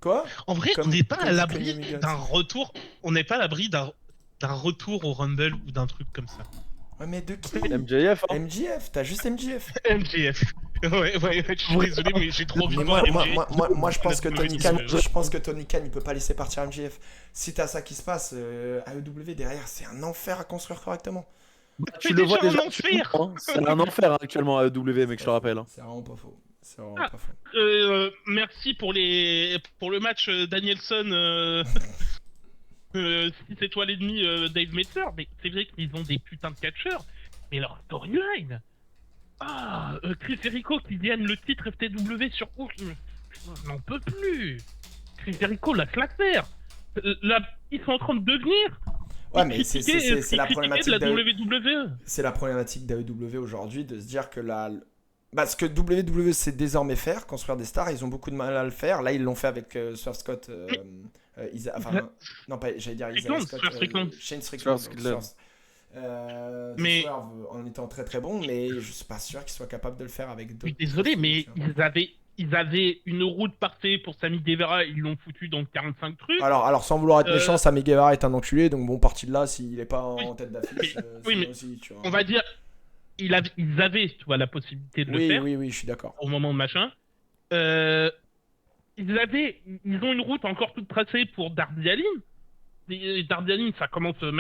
Quoi? En vrai, Comme- on n'est pas comme à dit l'abri Kenny Omega. d'un retour. On n'est pas à l'abri d'un retour au Rumble ou d'un truc comme ça. Ouais, mais de qui? MJF, hein. MJF, t'as juste MJF. MJF. Ouais, je suis désolé, mais j'ai trop Mais vu moi, je pense que Tony Khan, WWE. je pense que Tony Khan, il peut pas laisser partir MJF. Si t'as ça qui se passe, AEW derrière, c'est un enfer à construire correctement. Tu le vois déjà déjà un enfer. hein. C'est un enfer hein, actuellement à AEW, mec, je te rappelle. Hein. C'est vraiment pas faux. C'est vraiment Ah. pas faux. Merci pour le match Danielson 6 étoiles et demie Dave Meltzer, mais c'est vrai qu'ils ont des putains de catcheurs, mais leur storyline. Chris Jericho qui gagne le titre FTW sur Hook, je n'en peux plus. Chris Jericho lâche l'affaire. Là, ils sont en train de devenir. Ouais, mais c'est la problématique de la WWE. C'est la problématique d'AEW aujourd'hui de se dire que ce que WWE sait désormais faire, construire des stars, ils ont beaucoup de mal à le faire. Là, ils l'ont fait avec Swerve Scott. Non, pas, j'allais dire Isaiah Scott. Shane Strickland. Mais Swerve en étant très très bon, mais je suis pas sûr qu'ils soient capables de le faire avec d'autres. Je suis désolé, mais ils avaient une route parfaite pour Sammy Guevara, ils l'ont foutu dans 45 trucs. Alors sans vouloir être méchant, Sammy Guevara est un enculé, donc bon, parti de là, s'il est pas en tête d'affiche, mais aussi, tu vois. on va dire, ils avaient, tu vois, la possibilité de le faire. Oui, je suis d'accord. Au moment de machin. Ils ont une route encore toute tracée pour Darby Allin. Et Darby Allin, ça commence à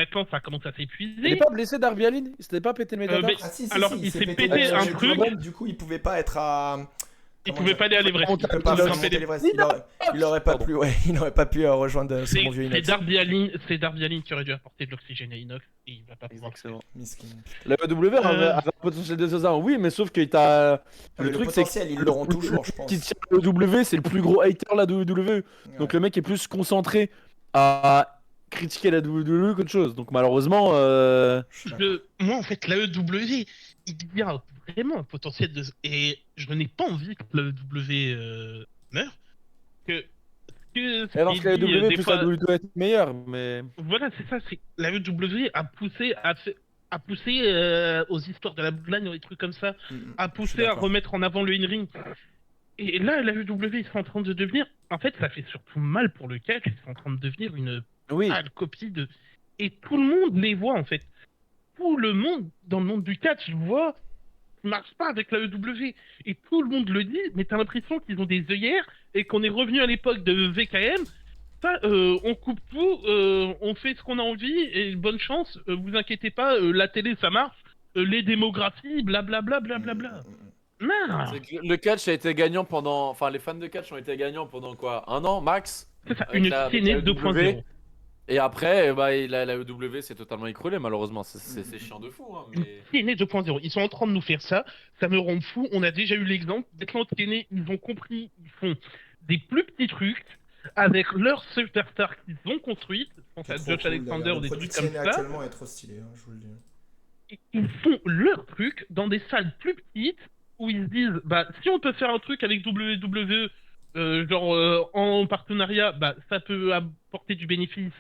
s'épuiser. Il est pas blessé Darby Allin? Il s'était pas pété le métatarse? Si, alors, il s'est pété un truc. Du coup, il pouvait pas être à... Il pouvait pas aller à l'Everest. Il peut pas remonter l'Everest. Il aurait pas pu, il aurait pas pu rejoindre son bon vieux Inox. C'est Darby Allin qui aurait dû apporter de l'oxygène à Inox et il va pas pouvoir. Miskin. La WWE avait un potentiel de César, oui, mais sauf qu'il t'a. Le truc, c'est qu'ils l'auront toujours, je pense. Qui tient le WWE, c'est le plus gros hater la WWE. Donc le mec est plus concentré à critiquer la WWE qu'autre chose. Donc malheureusement. Moi, en fait, la EW, il y a vraiment un potentiel de. Et je n'ai pas envie que la EW meure. Alors que la EW plus la WWE doit être meilleure, mais. Voilà, c'est ça. La EW a poussé aux histoires de la bloodline, des trucs comme ça, a poussé à remettre en avant le in-ring. Et là, la EW, ils sont en train de devenir. En fait, ça fait surtout mal pour le catch. Ils sont en train de devenir une pâle copie de. Et tout le monde les voit, en fait. Tout le monde, dans le monde du catch, voit. Ne marche pas avec la EW. Et tout le monde le dit, mais t'as l'impression qu'ils ont des œillères et qu'on est revenu à l'époque de VKM. Ça, on coupe tout, on fait ce qu'on a envie et bonne chance, vous inquiétez pas, la télé ça marche, les démographies, blablabla. Non. Le catch a été gagnant pendant. Enfin, les fans de catch ont été gagnants pendant quoi? Un an max? C'est ça, une TNA 2.0. Et après, la EW s'est totalement écroulée, malheureusement. C'est chiant de fou. Hein, mais... TNA 2.0. Ils sont en train de nous faire ça. Ça me rend fou. On a déjà eu l'exemple. Maintenant, TNA, ils ont compris. Ils font des plus petits trucs avec leurs superstars qu'ils ont construites. Je pense à Josh Alexander ou des trucs comme ça. Actuellement est trop stylé, hein, je vous le dis. Ils font leurs trucs dans des salles plus petites où ils se disent si on peut faire un truc avec WWE en partenariat, ça peut apporter du bénéfice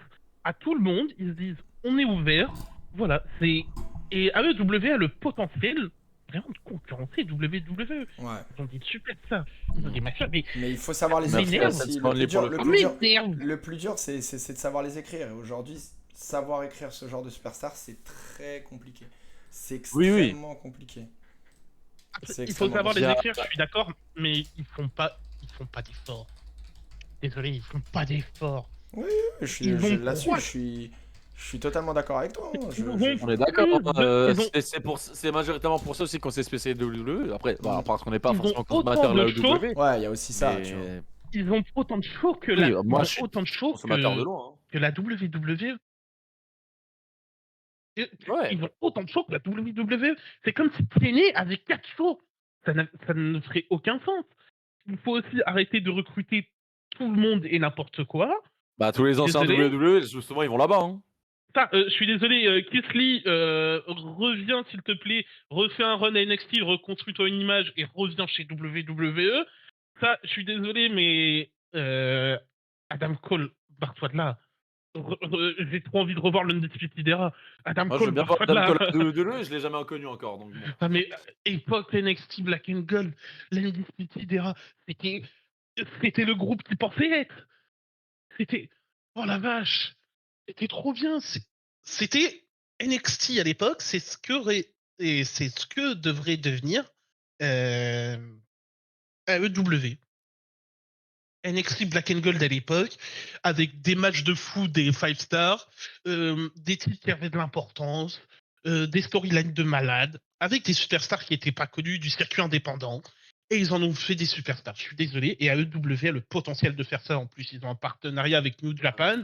à tout le monde. Ils se disent on est ouvert, voilà. Et AEW a le potentiel vraiment de concurrencer WWE. Ouais. Ils ont dit super ça. Ils ont dit mais il faut savoir les écrire aussi. Le plus dur, c'est de savoir les écrire. Et aujourd'hui, savoir écrire ce genre de superstar, c'est très compliqué. C'est extrêmement compliqué. Il faut savoir les écrire, je suis d'accord, mais ils font pas d'efforts. Désolé, ils font pas d'efforts. Oui, là-dessus, je suis totalement d'accord avec toi. On est d'accord. C'est majoritairement pour ça aussi qu'on s'est spécialisé de WWE. Après, parce qu'on n'est pas forcément consommateur de la WWE. Ouais, il y a aussi ça. Tu vois. Ils ont autant de shows que moi, je suis consommateur de loin. Que la WWE. Ouais. Ils ont autant de shows que la WWE. C'est comme si TNA avait 4 shows. Ça ne ferait aucun sens. Il faut aussi arrêter de recruter tout le monde et n'importe quoi. Tous les anciens WWE, justement, ils vont là-bas. Hein. Je suis désolé, Kesley, reviens s'il te plaît, refais un run à NXT, reconstruis-toi une image et reviens chez WWE. Ça, je suis désolé, mais Adam Cole, barre-toi de là. J'ai trop envie de revoir l'Undisputed Era. Adam Cole, barre-toi de là. Je l'ai jamais inconnu encore. Donc bon. Mais époque NXT Black and Gold, l'Undisputed Era, c'était le groupe qui pensait être. C'était... Oh la vache! C'était trop bien! C'était NXT à l'époque, c'est ce que devrait devenir AEW. NXT Black and Gold à l'époque, avec des matchs de fou, des 5 stars, des titres qui avaient de l'importance, des storylines de malades, avec des superstars qui n'étaient pas connus du circuit indépendant. Et ils en ont fait des superstars. Je suis désolé. Et AEW a le potentiel de faire ça. En plus, ils ont un partenariat avec New Japan.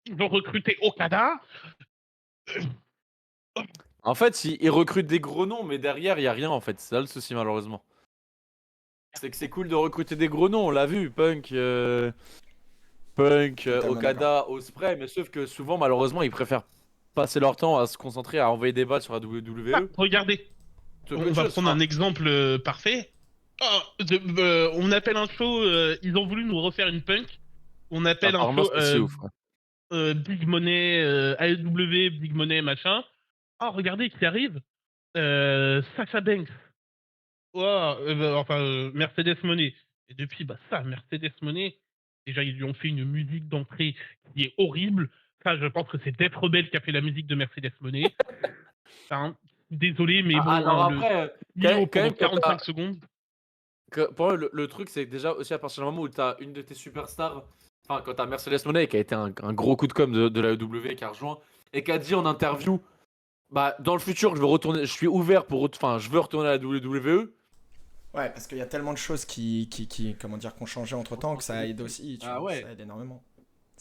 Ils ont recruté Okada. En fait, ils recrutent des gros noms, mais derrière, il y a rien en fait. C'est ça le souci, malheureusement. C'est que c'est cool de recruter des gros noms, on l'a vu. Punk, Totalement Okada, Ospreay, mais sauf que souvent, malheureusement, ils préfèrent passer leur temps à se concentrer à envoyer des balles sur la WWE. Ah, regardez, on va prendre un exemple parfait. On appelle un show, ils ont voulu nous refaire une punk. On appelle un Apparemment, show c'est si ouf. Big Money, AEW, Big Money, machin. Ah, regardez qui arrive. Sasha Banks. Mercedes Moné. Et depuis, ça, Mercedes Moné, déjà, ils lui ont fait une musique d'entrée qui est horrible. Ça, je pense que c'est Def Rebel qui a fait la musique de Mercedes Moné. Désolé, mais bon, alors après, quand même 45 secondes. Pour moi, le truc, c'est que déjà, aussi à partir du moment où tu as une de tes superstars, enfin, quand tu as Mercedes Moné, qui a été un gros coup de com de la WWE, qui a rejoint, et qui a dit en interview, dans le futur, je suis ouvert je veux retourner à la WWE. Ouais, parce qu'il y a tellement de choses qui ont changé entre temps que ça aide aussi. Ouais. Ça aide énormément.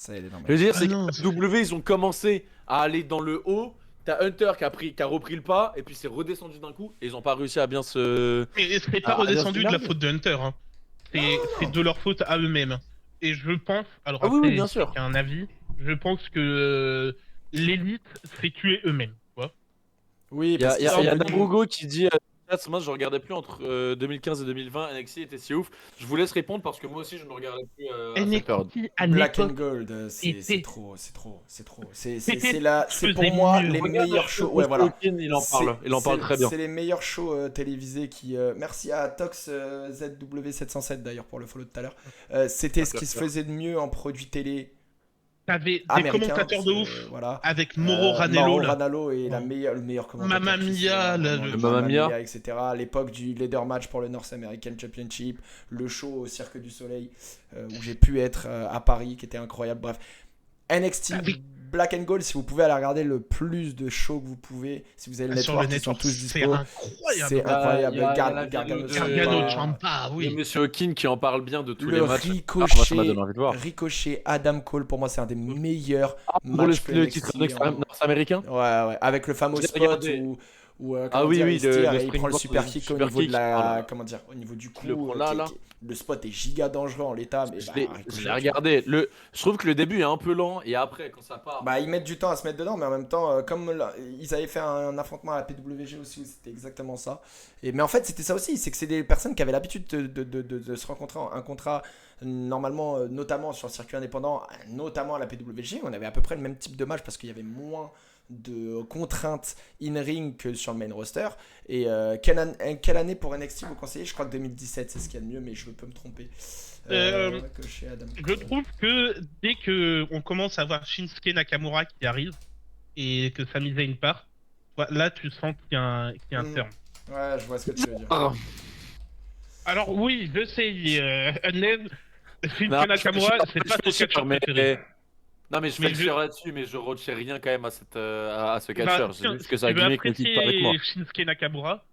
Je veux dire, c'est que WWE, ils ont commencé à aller dans le haut. T'as Hunter qui a repris le pas, et puis c'est redescendu d'un coup, et ils ont pas réussi à bien se. Et c'est pas redescendu de la faute de Hunter. Hein. C'est de leur faute à eux-mêmes. Et je pense, alors après, oui, bien sûr. c'est un avis, je pense que l'élite s'est tuée eux-mêmes. Oui, il y a Narugo qui dit moi je regardais plus entre 2015 et 2020, NXT était si ouf. Je vous laisse répondre parce que moi aussi je ne regardais plus à cette période. Black and Gold, c'est trop. C'est pour moi les meilleurs shows. Ouais, voilà. Il en parle très bien. C'est les meilleurs shows télévisés qui. Merci à Tox ZW707 d'ailleurs pour le follow de tout à l'heure. C'était ce qui se faisait de mieux en produits télé. T'avais des commentateurs de ouf, voilà. Avec Mauro Ranello. Mauro Ranello et le meilleur commentateur. Mamma Mia, Mamma Mia, etc. À l'époque du leader match pour le North American Championship, le show au Cirque du Soleil, où j'ai pu être à Paris, qui était incroyable. Bref, NXT Black and Gold, si vous pouvez aller regarder le plus de shows que vous pouvez, si vous avez le network, ils sont tous dispo. C'est incroyable. Gargano Ciampa, oui. Et Monsieur Hawking qui en parle bien de tous les matchs. Ricochet, Adam Cole, pour moi, c'est un des meilleurs matchs pour le titre nord-américain. Ouais, avec le fameux spot où il prend le super kick au niveau de la, au niveau du cou. Le spot est giga dangereux en l'état, mais je l'ai regardé. Je trouve que le début est un peu lent et après quand ça part. Ils mettent du temps à se mettre dedans, mais en même temps, comme ils avaient fait un affrontement à la PWG aussi, où c'était exactement ça. Mais en fait, c'était ça aussi, c'est que c'est des personnes qui avaient l'habitude de se rencontrer en un contrat. Normalement, notamment sur le circuit indépendant, notamment à la PWG, on avait à peu près le même type de match parce qu'il y avait moins de contraintes in-ring que sur le main roster. Et quelle année pour NXT vous conseillez? Je crois que 2017 c'est ce qu'il y a de mieux, mais je peux me tromper. Je trouve que dès qu'on commence à voir Shinsuke Nakamura qui arrive et que Sami Zayn part, là tu sens qu'il y a un terme. Ouais, je vois ce que tu veux dire. Alors oui, je sais, Shinsuke Nakamura, c'est pas ton catcheur préféré. Non mais je fais le cher là-dessus, mais je retiens rien quand même à ce catcheur. C'est juste que ça a gagné que le titre avec moi. Shinsuke Nakamura,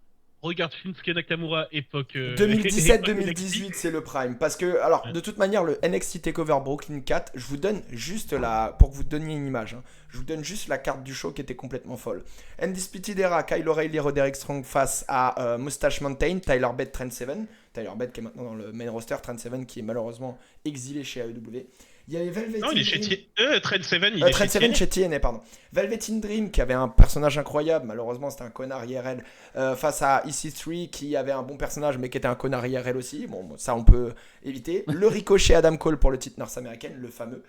regarde Shinsuke Nakamura époque 2017-2018 c'est le prime, parce que alors de toute manière le NXT TakeOver Brooklyn 4, je vous donne juste pour que vous donniez une image, je vous donne juste la carte du show qui était complètement folle. Undisputed Era, Kyle O'Reilly, Roderick Strong face à Mustache Mountain, Tyler Bate, Trent Seven. Tyler Bate qui est maintenant dans le main roster, Trent Seven qui est malheureusement exilé chez AEW. Il y avait Velvet non, il est chez Trent Seven, Trent Seven chez TNA, pardon. Velvet in Dream qui avait un personnage incroyable, malheureusement c'était un connard IRL, face à EC3 qui avait un bon personnage mais qui était un connard IRL aussi. Bon, ça on peut éviter. Le Ricochet Adam Cole pour le titre North-Américain, le fameux.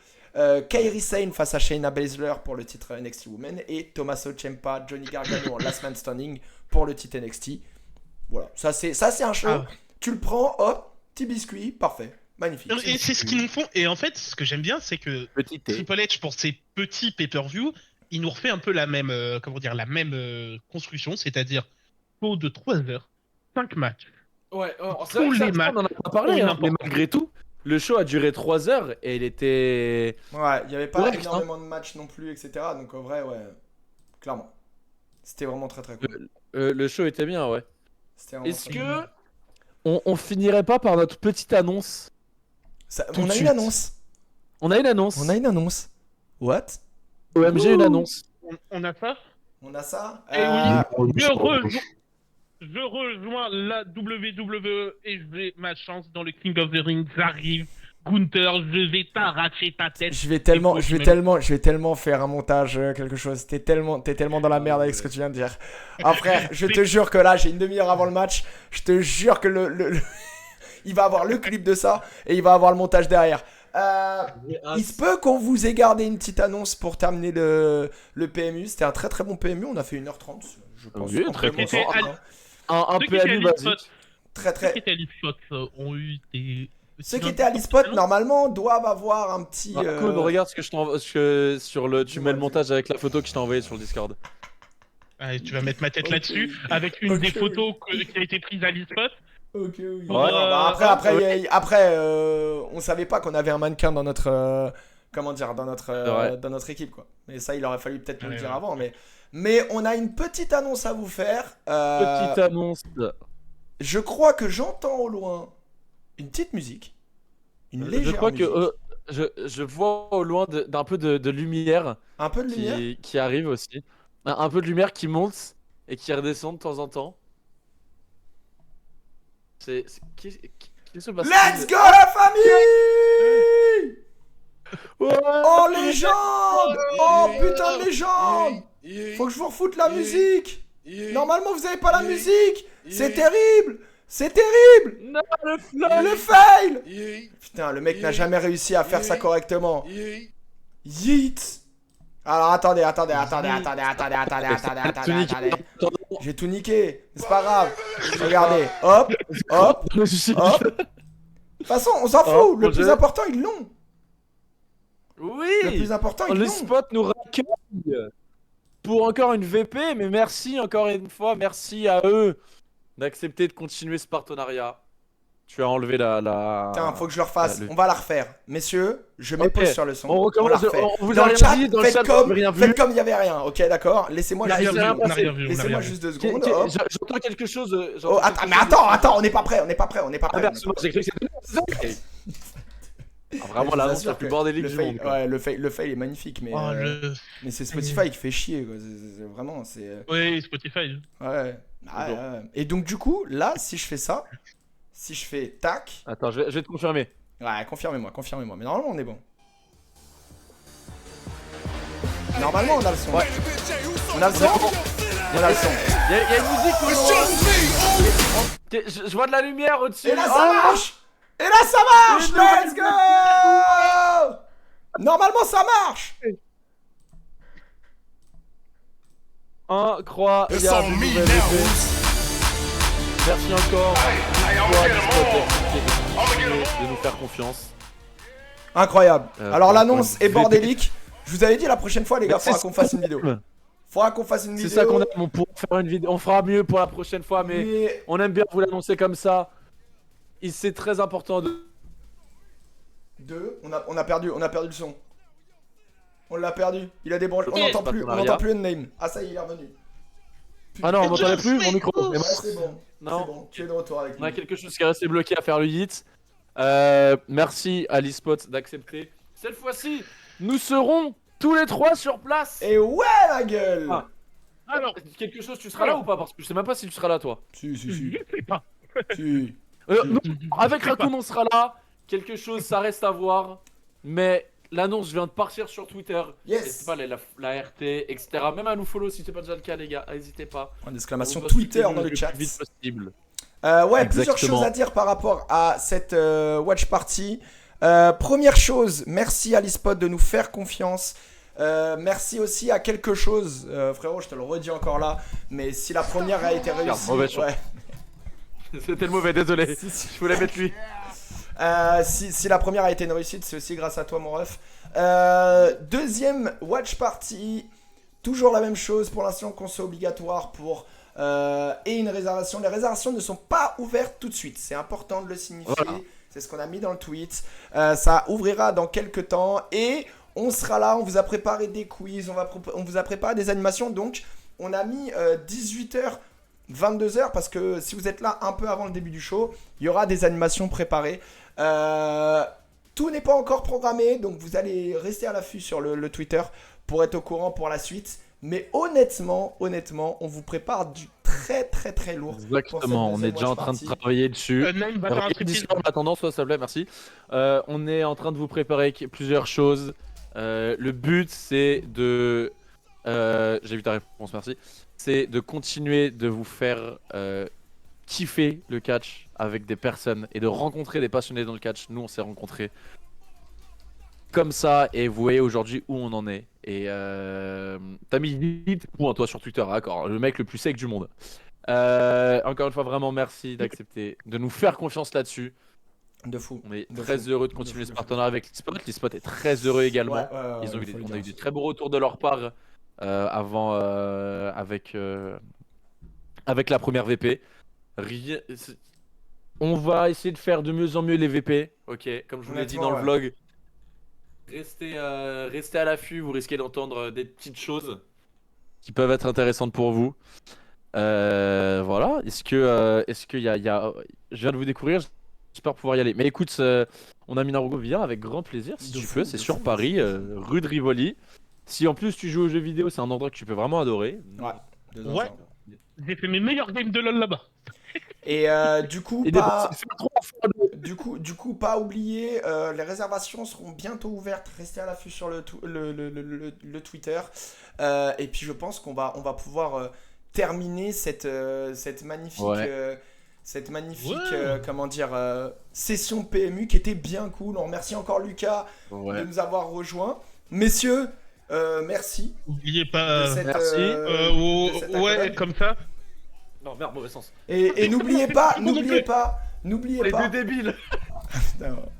Kairi Sane face à Shayna Baszler pour le titre NXT Women. Et Tommaso Ciampa, Johnny Gargano en Last Man Standing pour le titre NXT. Voilà, ça c'est un show. Tu le prends, hop, petit biscuit, parfait. Magnifique. Et c'est ce qu'ils nous font. Et en fait, ce que j'aime bien, c'est que Triple H, pour ses petits pay-per-view, il nous refait un peu la même, la même construction, c'est-à-dire show de 3 heures, 5 matchs. Ouais, Tous les matchs. on en a pas parlé, ont une hein, mais importance. malgré tout, le show a duré 3 heures et il était. Ouais, il n'y avait pas Correct, énormément de matchs non plus, etc. Donc en vrai, ouais, clairement. C'était vraiment très très cool. Le show était bien, ouais. C'était vraiment Est-ce très que cool. on finirait pas par notre petite annonce? tout On de a une suite. annonce. On a une annonce. On a une annonce. What? OMG, une annonce. On a ça. On a ça? Et oui, je rejoins la WWE et j'ai ma chance dans le King of the Ring. J'arrive, Gunther, je vais t'arracher ta tête. Je vais tellement faire un montage, quelque chose. T'es tellement dans la merde avec ce que tu viens de dire. Ah frère, je te jure que là, j'ai une demi-heure avant le match. Je te jure que il va avoir le clip de ça et il va avoir le montage derrière. Il se peut qu'on vous ait gardé une petite annonce pour terminer le PMU. C'était un très très bon PMU. On a fait 1h30, je pense. Oui, très bon. content. C'était Un Ceux qui étaient à PMU l'e-spot, basique. Très ceux qui très. étaient à l'e-spot ont eu des... Ceux qui étaient à l'e-spot normalement doivent avoir un petit. Cool, regarde ce que je t'envoie sur le. Tu Dis-moi, mets le montage avec la photo que je t'ai envoyée sur le Discord. Ah, et tu vas mettre ma tête Ok. là-dessus avec une Ok. des photos qui a été prise à l'e-spot. Ok, oui. Ouais. Après, on savait pas qu'on avait un mannequin dans notre. Comment dire, dans notre équipe, quoi. Mais ça, il aurait fallu peut-être nous le Ouais, dire ouais. avant. Mais on a une petite annonce à vous faire. Petite annonce. Je crois que j'entends au loin une petite musique. Une légère Je crois musique. que je vois au loin d'un peu de lumière Un peu de lumière. qui arrive aussi. Un peu de lumière qui monte et qui redescend de temps en temps. Qui se passe? Let's go la famille! Ouais. Oh légende! Oh putain de légende! Faut que je vous refoute la musique! Normalement vous avez pas la musique! C'est terrible! C'est terrible! Non, le flow. Le fail! Putain, le mec n'a jamais réussi à faire ça correctement. Yeet! Alors attendez. J'ai tout niqué, c'est pas grave. Regardez, hop. De toute façon, on s'en fout. Le plus important, ils l'ont. Oui. Le plus important, ils Le l'ont. spot nous raccueille pour encore une VP, mais merci encore une fois, merci à eux d'accepter de continuer ce partenariat. Tu as enlevé la... Putain, faut que je le refasse. le- On va la refaire. Messieurs, je mets Ok. pause sur le son. On recommence, la refait. on vous a Dans le rien chat, dit, dans le faites chat, comme on a rien vu. faites comme il y avait rien. Ok, d'accord. Laissez-moi On a juste rien vu, on a rien vu. Laissez-moi juste 2 Qui- secondes. qui- hop. J'entends quelque chose. Oh, attends, mais attends, on n'est pas prêt. Ah merde, j'ai cru que c'était... Ah, vraiment Je vous l'annonce assure la plus que bordélique le du fail- monde. quoi. Ouais, le fail est magnifique, mais, Oh, mais c'est Spotify qui fait chier, quoi. Vraiment, c'est. Oui, Spotify. Ouais. Ah, Bon. ouais. Et donc, du coup, là, si je fais ça, si je fais tac. Attends, je vais te confirmer. Ouais, confirmez-moi. Mais normalement, on est bon. Normalement, on a le son. Ouais. On a le son. On a le son. Il y a une musique au loin. Je vois de la lumière au-dessus. Et là, ça marche. Et là, ça marche. Let's go. Normalement, ça marche. Incroyable. nouvelle VP. Merci encore de nous faire confiance. Incroyable. Alors, pour l'annonce une est VP. bordélique. Je vous avais dit la prochaine fois, les gars, Mais faudra c'est qu'on fasse une vidéo. Faudra qu'on fasse une C'est vidéo. ça qu'on aime, on pourra faire une vidéo. On fera mieux pour la prochaine fois, mais on aime bien vous l'annoncer comme ça. Et c'est très important de. On a perdu le son. On l'a perdu. Il a débranché. On Ok. n'entend plus. On Partenariat. n'entend plus le name. Ah ça y est, il est revenu. Ah non, on m'entendait plus mon micro. Ouais, c'est bon. Non. C'est bon. Tu es de retour avec On a nous. quelque chose qui est resté bloqué à faire le hit. Merci à l'eSpot d'accepter. Cette fois-ci, nous serons tous les trois sur place. Et ouais, la gueule. Ah. Alors, quelque chose, tu seras là ou pas? Parce que je sais même pas si tu seras là, toi. Si. Je sais pas. Si. Non, avec Raccoon, on sera là. Quelque chose, ça reste à voir. Mais l'annonce vient de partir sur Twitter. Yes. N'hésitez pas à aller la RT, etc. Même à nous follow si c'est pas déjà le cas, les gars. N'hésitez pas. En exclamation On va Twitter suivre dans le chat. plus vite possible. Ouais, plusieurs Exactement. choses à dire par rapport à cette watch party. Première chose, merci à l'eSpot de nous faire confiance. Merci aussi à quelque chose, frérot, je te le redis encore là. Mais si la première a été réussie, mauvais choix. ouais. C'était le mauvais, désolé. Je voulais mettre lui. Si la première a été une réussite, c'est aussi grâce à toi, mon ref. Deuxième watch party. Toujours la même chose pour l'instant, console obligatoire pour et une réservation. Les réservations ne sont pas ouvertes tout de suite, c'est important de le signifier. Voilà. C'est ce qu'on a mis dans le tweet. Ça ouvrira dans quelques temps et on sera là. On vous a préparé des quiz, on vous a préparé des animations. Donc on a mis 18h, 22h parce que si vous êtes là un peu avant le début du show, il y aura des animations préparées. Tout n'est pas encore programmé, donc vous allez rester à l'affût sur le Twitter pour être au courant pour la suite. Mais honnêtement, on vous prépare du très lourd. Exactement, on est déjà en train de travailler dessus. Attendant, s'il te plaît, merci. On est en train de vous préparer plusieurs choses. Le but, c'est de... j'ai vu ta réponse, merci. C'est de continuer de vous faire kiffer le catch avec des personnes et de rencontrer des passionnés dans le catch. Nous, on s'est rencontrés comme ça et vous voyez aujourd'hui où on en est. Et t'as mis vite point toi sur Twitter, d'accord, le mec le plus sec du monde. Encore une fois, vraiment merci d'accepter de nous faire confiance là-dessus. De fou. On est très heureux de continuer ce partenariat avec l'eSpot. l'eSpot est très heureux également. On a eu des très beaux retours de leur part avant avec la première VP. On va essayer de faire de mieux en mieux les VP, ok, comme je vous l'ai dit dans le vlog. Restez à l'affût, vous risquez d'entendre des petites choses qui peuvent être intéressantes pour vous. Voilà, est-ce qu'il y a... Je viens de vous découvrir, j'espère pouvoir y aller. Mais écoute, on a mis Narugo, viens avec grand plaisir si tu veux, c'est sur Paris, rue de Rivoli. Si en plus tu joues aux jeux vidéo, c'est un endroit que tu peux vraiment adorer. Ouais, j'ai fait mes meilleurs games de LoL là-bas. Et du coup, pas oublier, les réservations seront bientôt ouvertes. Restez à l'affût sur le Twitter. Et puis je pense qu'on va pouvoir terminer cette magnifique, comment dire, session PMU qui était bien cool. On remercie encore Lucas de nous avoir rejoints. Messieurs, merci. N'oubliez pas. Ouais, comme ça. Non, merde, mauvais sens. Et n'oubliez pas. Les deux débiles.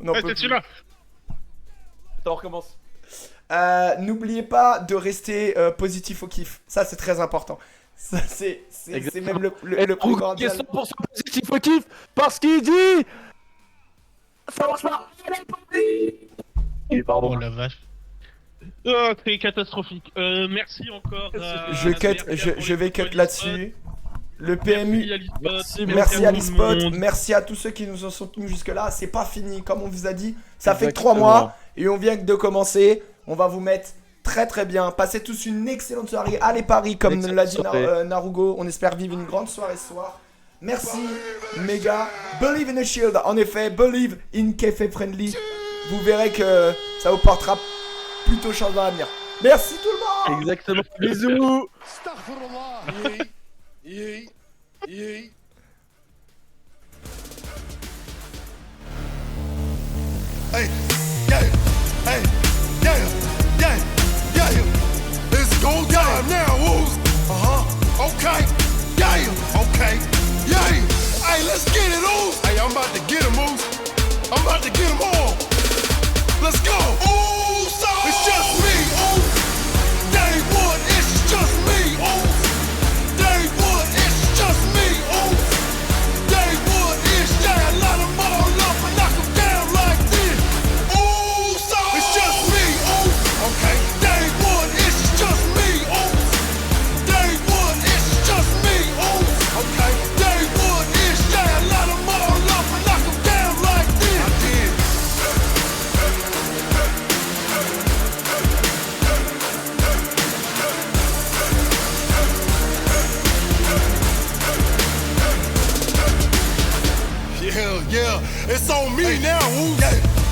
Non, c'est celui-là. Attends, on recommence. N'oubliez pas de rester positif au kiff. Ça, c'est très important. Ça, c'est même le primordial. Il est 100% positif au kiff parce qu'il dit. Ça marche pas. Oh la vache. Oh, c'est catastrophique. Merci encore. Je vais cut là-dessus. Le PMU, merci à l'eSpot, merci à tous ceux qui nous ont soutenus jusque-là. C'est pas fini, comme on vous a dit. Ça fait que 3 mois et on vient de commencer. On va vous mettre très bien. Passez tous une excellente soirée. Allez Paris, comme l'a dit Narugo. On espère vivre une grande soirée ce soir. Merci, méga. Believe in the Shield. En effet, believe in Café Friendly. Vous verrez que ça vous portera plutôt chance dans l'avenir. Merci tout le monde. Exactement. Bisous. Yeah. Hey, it's go time now, Woos. Okay. Yeah. Hey, let's get it, Woos. Hey, I'm about to get him, Woos. I'm about to get him all. Let's go. Ooh, so it's just me, ooh. Day one, it's just me, ooh. Day one, it's just me, ooh. Day one, it's yeah, light them all up and knock them down like this. Ooh, so it's just me, ooh. Okay. Day one, it's just me, ooh. Day one, it's just me, ooh. Okay. Day one, it's yeah, light them all up and knock them down like this. I did. Yeah, it's on me now, ooh. Yeah.